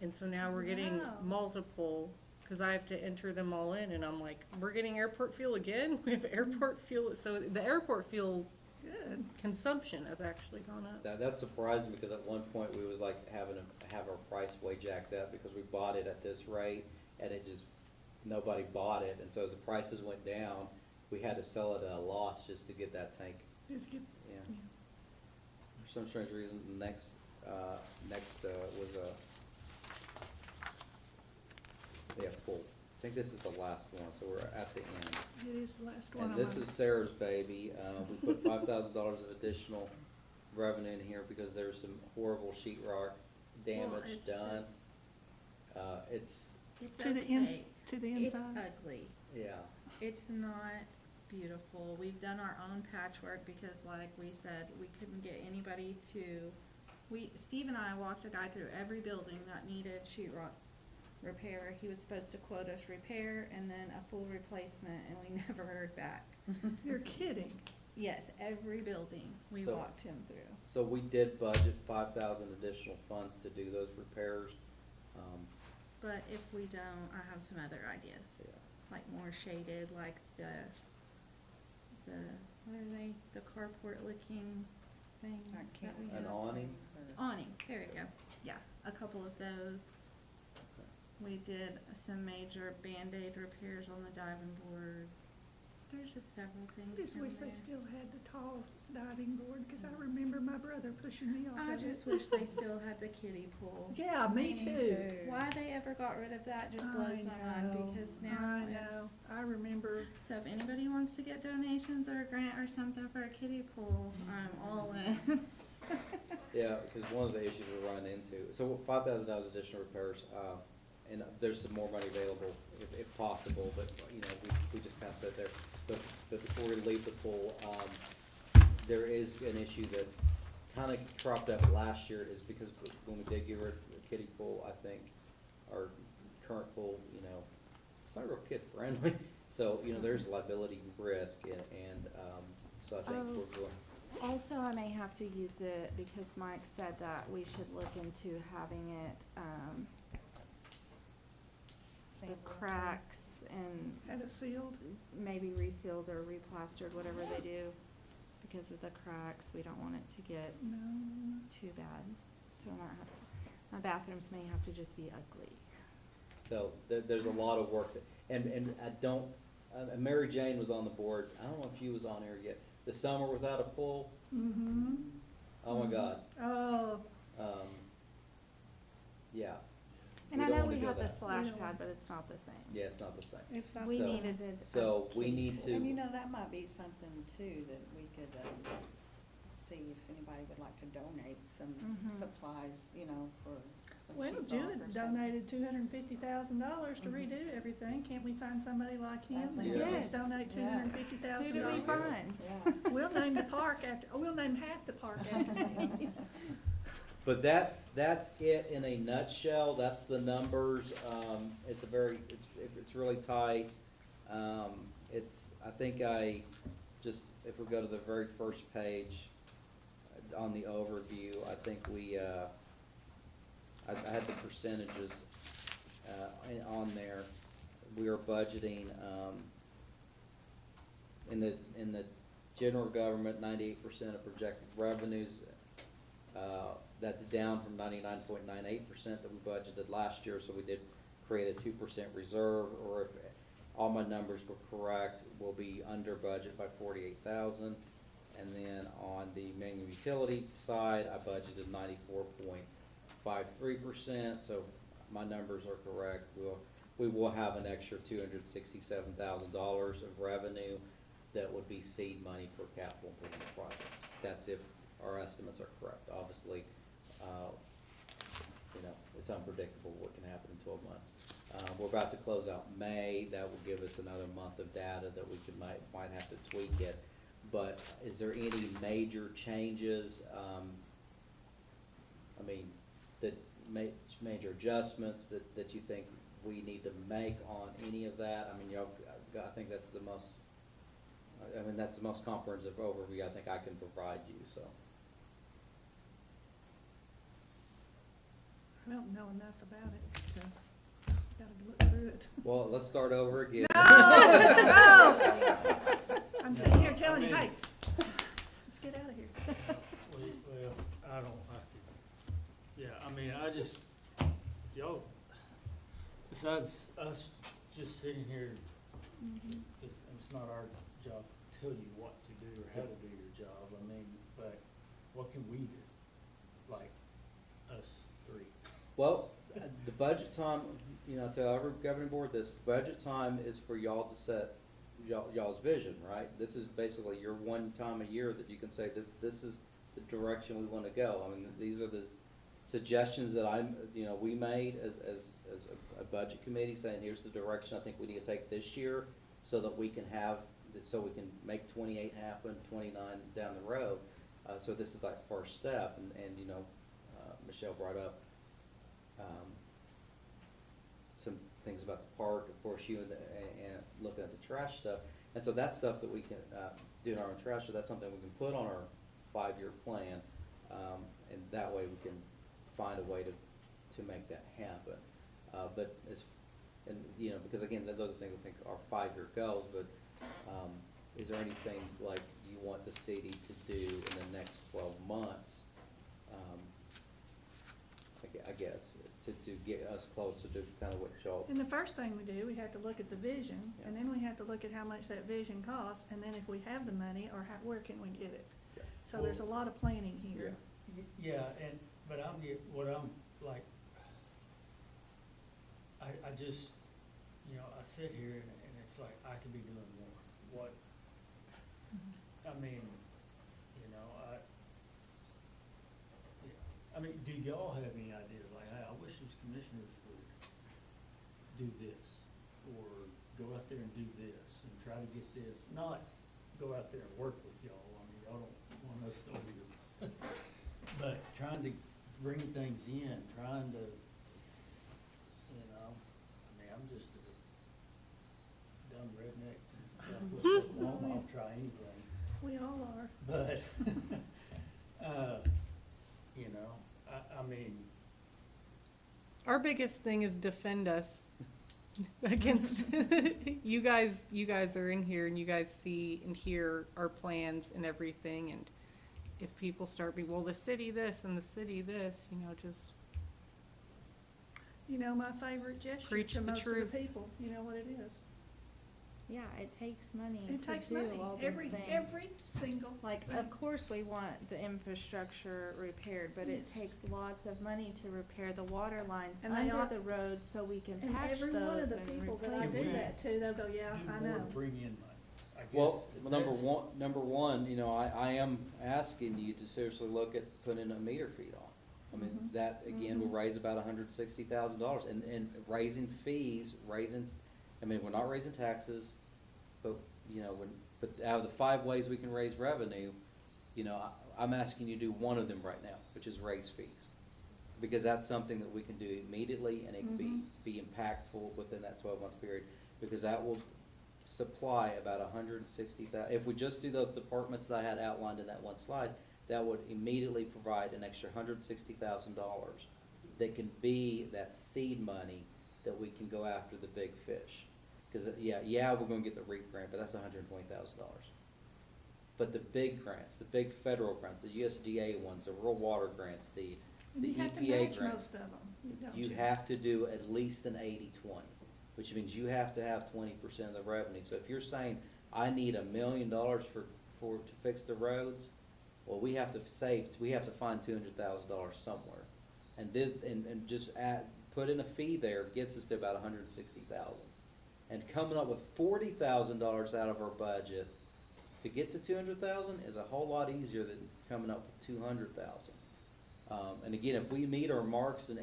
And so now we're getting Wow. multiple, cause I have to enter them all in and I'm like, we're getting airport fuel again? We have airport fuel, so the airport fuel Good. consumption has actually gone up. That's surprising because at one point we was like having to have our price way jacked up because we bought it at this rate and it just, nobody bought it. And so as the prices went down, we had to sell it at a loss just to get that tank. Just get, Yeah. yeah. For some strange reason, the next was pool. I think this is the last one, so we're at the end. It is the last one. And on this my- is Sarah's baby. We put $5,000 of additional revenue in here because there's some horrible sheetrock damage done. It's, It's To the to the inside. It's ugly. yeah, It's not beautiful. We've done our own patchwork because like we said, we couldn't get anybody to, Steve and I walked a guy through every building that needed sheetrock repair. He was supposed to quote us repair and then a full replacement and we never heard back. You're kidding. Yes, every building we So- walked him through. so we did budget 5,000 additional funds to do those repairs. But if we don't, I have some other ideas. Yeah. Like more shaded, like the, what are they, the carport looking things that we An have? awning? Awning, there you go. Yeah, a couple of those. We did some major Band-Aid repairs on the diving board. There's just several I things just in wish they there. still had the tall diving board, cause I remember my brother pushing me off I of just it. wish they still had the kiddie pool. Yeah, me too. Why they ever got rid of that just blows my I mind know, because now I know. it's. I remember. So if anybody wants to get donations or a grant or something for a kiddie pool, I'm all in. Yeah, because one of the issues we run into, so $5,000 additional repairs, and there's some more money available if possible, but, you know, we just kind of sit there. But before we leave the pool, there is an issue that kind of cropped up last year is because when we did get rid of the kiddie pool, I think our current pool, you know, it's not real kid friendly. So, you know, there's liability risk and so I think Oh. we're going. Also, I may have to use it because Mike said that we should look into having it, the cracks and Had it sealed. maybe resealed or replastered, whatever they do. Because of the cracks, we don't want it to get No. too bad. So I might have to, my bathrooms may have to just be ugly. So there's a lot of work that, and I don't, Mary Jane was on the board, I don't know if you was on here yet, the summer without a pool, Mm-hmm. oh my God, Oh, yeah. And I don't know wanna we do have the that. splash We don't pad, want- but it's not the same. Yeah, it's not the same. it's not. We So- needed it. So we need And you to, know, that might be something too, that we could, see if anybody would like to donate some Mhm. supplies, you know, for some Well, sheetrock or Jude something. donated $250,000 to Mhm. redo everything. Can't we find somebody like him? That's that what could it just is. donate Yeah. $250,000? Who did we Yeah. find? Yeah. We'll name the park after, we'll name half the park after him. but that's it in a nutshell, that's the numbers, it's really tight. I think I just, if we go to the very first page, on the overview, I think we, I had the percentages, on there. We are budgeting, in the general government, 98% of projected revenues. That's down from 99.98% that we budgeted last year, so we did create a 2% reserve, or if all my numbers were correct, we'll be under budget by 48,000. And then on the manual utility side, I budgeted 94.53%, so my numbers are correct. We will have an extra $267,000 of revenue that would be seed money for capital improvement projects. That's if our estimates are correct. Obviously, you know, it's unpredictable what can happen in 12 months. We're about to close out May. That will give us another month of data that we might have to tweak it. But is there any major changes, I mean, major adjustments that you think we need to make on any of that? I mean, I think that's the most, that's the most comprehensive overview I think I can provide you, so. I don't know enough about it, so gotta look through it. Well, let's start over again. No! I'm sitting here telling you, hey, let's get out of here. Well, I don't have to, yeah, I mean, I just, y'all, besides us just sitting here, it's not our job to tell you what to do or how to do your job, I mean, but what can we do? Like, us three. Well, the budget time, you know, tell every governing board this, budget time is for y'all to set y'all's vision, right? This is basically your one time a year that you can say this is the direction we want to go. I mean, these are the suggestions that we made as a budget committee, saying here's the direction I think we need to take this year, so that we can make 28 happen, 29 down the road. So this is like first step, and you know, Michelle brought up some things about the park, of course, and looking at the trash stuff. And so that's stuff that we can do in our own trash, so that's something we can put on our 5-year plan, and that way we can find a way to make that happen. Because again, those are things I think are 5-year goals, but is there anything like you want the city to do in the next 12 months? I guess, to get us closer to kind of what y'all. And the first thing we do, we have to look at the vision, and then we have to look at how much that vision costs, and then if we have the money, or where can we get it? Yeah. So there's a lot of planning here. Yeah, but I just, you know, I sit here and it's like, I could be doing more. What, I mean, you know, I mean, do y'all have any ideas, like, hey, I wish these commissioners would do this, or go out there and do this, and try to get this, not go out there and work with y'all, I mean, y'all don't want us over here, but trying to bring things in, trying to, you know, I mean, I'm just a dumb redneck from Southwest Oklahoma, I'll try anything. We all are. But, you know, I mean, Our biggest thing is defend us against, you guys are in here and you guys see and hear our plans and everything, and if people start well, the city this and the city this, you know, just You know, my favorite gesture Preach to the most of truth. the people, you know what it is? Yeah, it takes money It to takes do money, all these every things. single Like, thing. of course, we want the infrastructure repaired, but it Yes. takes lots of money to repair the water lines And they under are- the road so we can And patch every one of those the and people that I replace Can do we that to, they'll go, yeah, do I more know. to bring in money, I guess. Well, number that's- one, you know, I am asking you to seriously look at putting a meter feed on. I mean, Mhm. that, again, will raise about $160,000, and raising fees, I mean, we're not raising taxes, but, you know, but out of the 5 ways we can raise revenue, you know, I'm asking you to do one of them right now, which is raise fees. Because that's something that we can do immediately, and it can be impactful within that 12-month period, because that will supply about 160,000. If we just do those departments that I had outlined in that one slide, that would immediately provide an extra $160,000 that can be that seed money that we can go after the big fish. Because, yeah, we're gonna get the REAP grant, but that's $120,000. But the big grants, the big federal grants, the USDA ones, the rural water grants, the You have to EPA match grants, most of them, don't you have to do at least an 80-20, which means you have to have 20% of the revenue. So if you're saying, I need $1 million to fix the roads, well, we have to find $200,000 somewhere. And just put in a fee there gets us to about 160,000. And coming up with $40,000 out of our budget to get to 200,000 is a whole lot easier than coming up with 200,000. And again, if we meet our marks and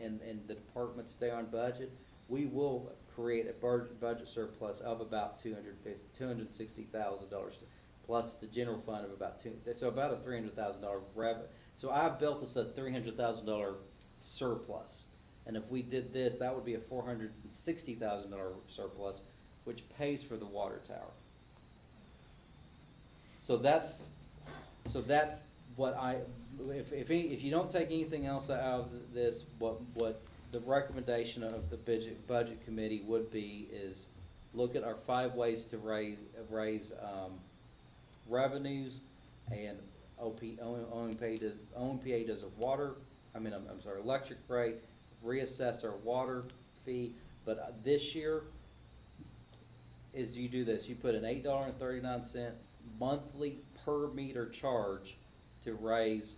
the departments stay on budget, we will create a budget surplus of about $260,000 plus the general fund of about so about a $300,000 revenue. So I've built us a $300,000 surplus. And if we did this, that would be a $460,000 surplus, which pays for the water tower. So that's what if you don't take anything else out of this, what the recommendation of the budget committee would be is look at our 5 ways to raise revenues, and OMPA does a electric rate, reassess our water fee, but this year is you do this, you put an $8.39 monthly per meter charge to raise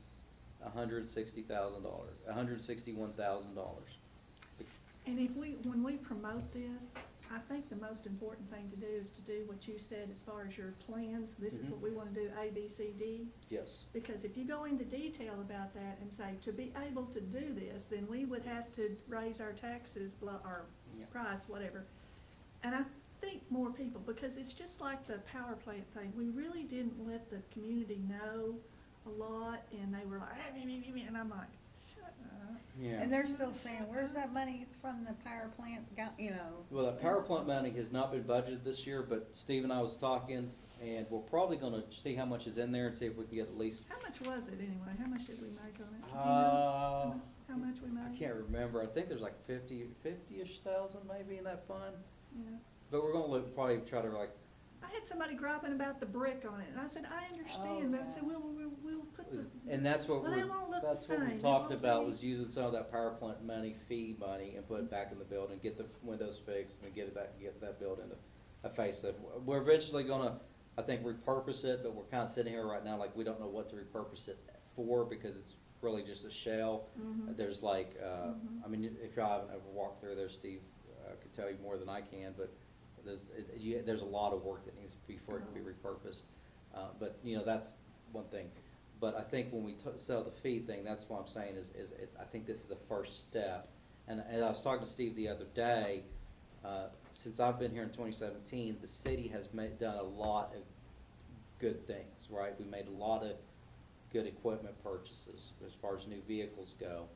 $161,000. And when we promote this, I think the most important thing to do is to do what you said as far as your plans. This is what we wanna do, A, B, C, D. Yes. Because if you go into detail about that and say, to be able to do this, then we would have to raise our taxes, our price, whatever. And I think more people, because it's just like the power plant thing, we really didn't let the community know a lot, and they were like, and I'm like, shut up. Yeah. And they're still saying, where's that money from the power plant, Well, that power plant money has not been budgeted this year, but Steve and I was talking, and we're probably gonna see how much is in there and see if we can get at least, How much was it anyway? How much did we make on it? Do you know how much we made? I can't remember, I think there's like 50-ish thousand maybe in that fund, Yeah. but we're gonna probably try to like, I had somebody griping about the brick on it, and I said, I understand, but I said, we'll put the. and that's what Well, they won't look the that's what we same. It talked won't about, be- was using some of that power plant money, fee money, and put it back in the building, get the windows fixed, and get that building a facelift. We're eventually gonna, I think, repurpose it, but we're kinda sitting here right now like we don't know what to repurpose it for, because it's really just a shell. Mhm. There's like, Mhm. I mean, if you haven't ever walked through there, Steve could tell you more than I can, but there's a lot of work that needs to be before it can be repurposed. But, that's one thing. But I think when we sell the fee thing, that's what I'm saying I think this is the first step. And I was talking to Steve the other day, since I've been here in 2017, the city has done a lot of good things, right? We made a lot of good equipment purchases as far as new vehicles go.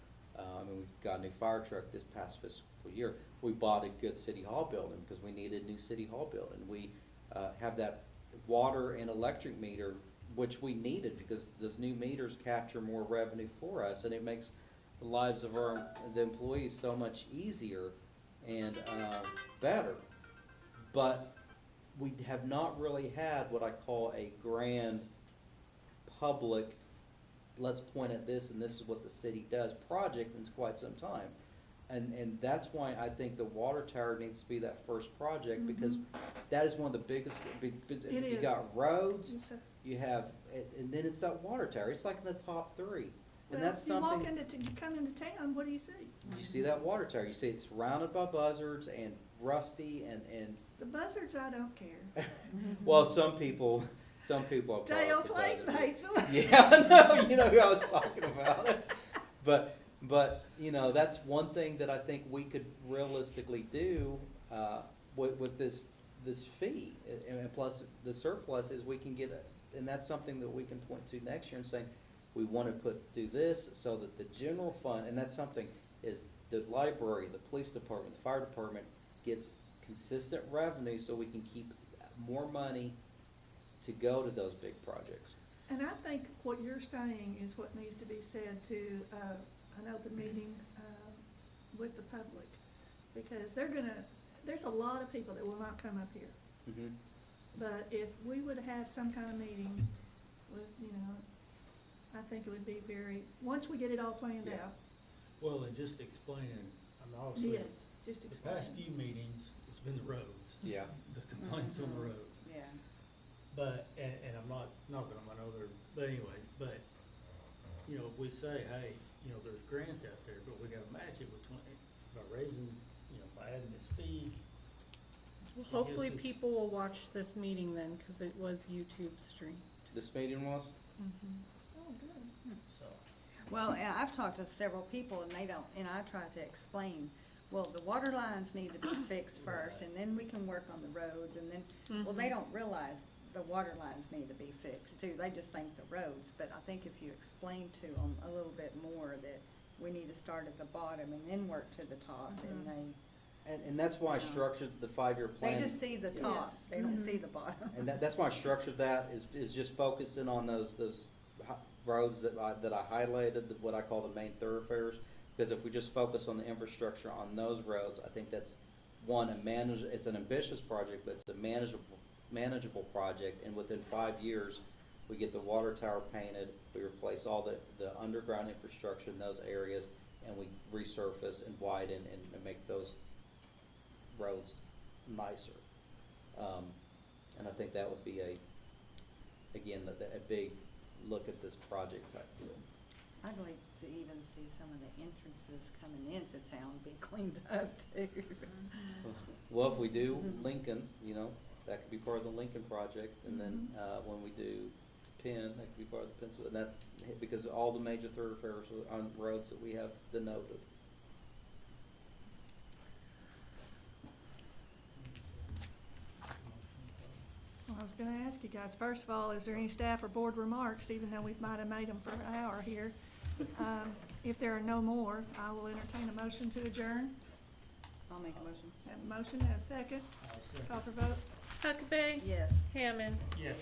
We've got a new fire truck this past fiscal year. We bought a good city hall building because we needed a new city hall building. We have that water and electric meter, which we needed because those new meters capture more revenue for us, and it makes the lives of the employees so much easier and better. But we have not really had what I call a grand public, let's point at this and this is what the city does project in quite some time. And that's why I think the water tower needs to be that first project, because that is one of the biggest, you is. got roads, It's a- you have, and then it's that water tower, it's like in the top 3. And Well, that's you walk something, you come into town, what do you see? you see that water tower, you see it's surrounded by buzzards and rusty and The buzzards, I don't care. well, some people are Dale probably Clayton buzzards. hates them. Yeah, I know, you know who I was talking about. But, that's one thing that I think we could realistically do, with this fee. And plus, the surplus is we can get and that's something that we can point to next year and say, we wanna do this so that the general fund, and that's something, is the library, the police department, the fire department gets consistent revenue so we can keep more money to go to those big projects. And I think what you're saying is what needs to be said to, an open meeting, with the public. Because there's a lot of people that will not come up here. Mhm. But if we would have some kind of meeting with, I think it would be very, once we get it all planned Yeah. out. Well, and just explaining, I mean, obviously, Yes, just the explain. past few meetings, it's been the roads. Yeah. The complaints on the Mhm. roads. Yeah. But, and I'm not knocking them, I know they're, but anyway, but, if we say, hey, there's grants out there, but we gotta match it with by raising, by adding this fee. Well, I hopefully guess it's- people will watch this meeting then, cause it was YouTube streamed. This meeting was? Oh, good. So, Well, and I've talked to several people and they don't, and I try to explain, well, the water lines need to be fixed first and then we can work on the roads and then, well, they don't realize the water lines need to be fixed too. They just think the roads, but I think if you explain to them a little bit more that we need to start at the bottom and then work to the top and And that's why I structured the 5-year plan. they just see the top, Yes. they don't see the bottom. And that's why I structured that, is just focusing on those roads that I highlighted, what I call the main thoroughfares. Because if we just focus on the infrastructure on those roads, I think that's, it's an ambitious project, but it's a manageable project. And within 5 years, we get the water tower painted, we replace all the underground infrastructure in those areas, and we resurface and widen and make those roads nicer. And I think that would be a big look at this project type deal. I'd like to even see some of the entrances coming into town be cleaned up too. Well, if we do Lincoln, that could be part of the Lincoln project, and then, when we do Penn, that could be part of the Pennsylvania, because all the major thoroughfares are on roads that we have denoted. Well, I was gonna ask you guys, first of all, is there any staff or board remarks, even though we might have made them for an hour here? If there are no more, I will entertain a motion to adjourn. I'll make a motion. Have a motion, have a second. I'll say, Call for vote. Huckabee. Yes. Hammond. yes.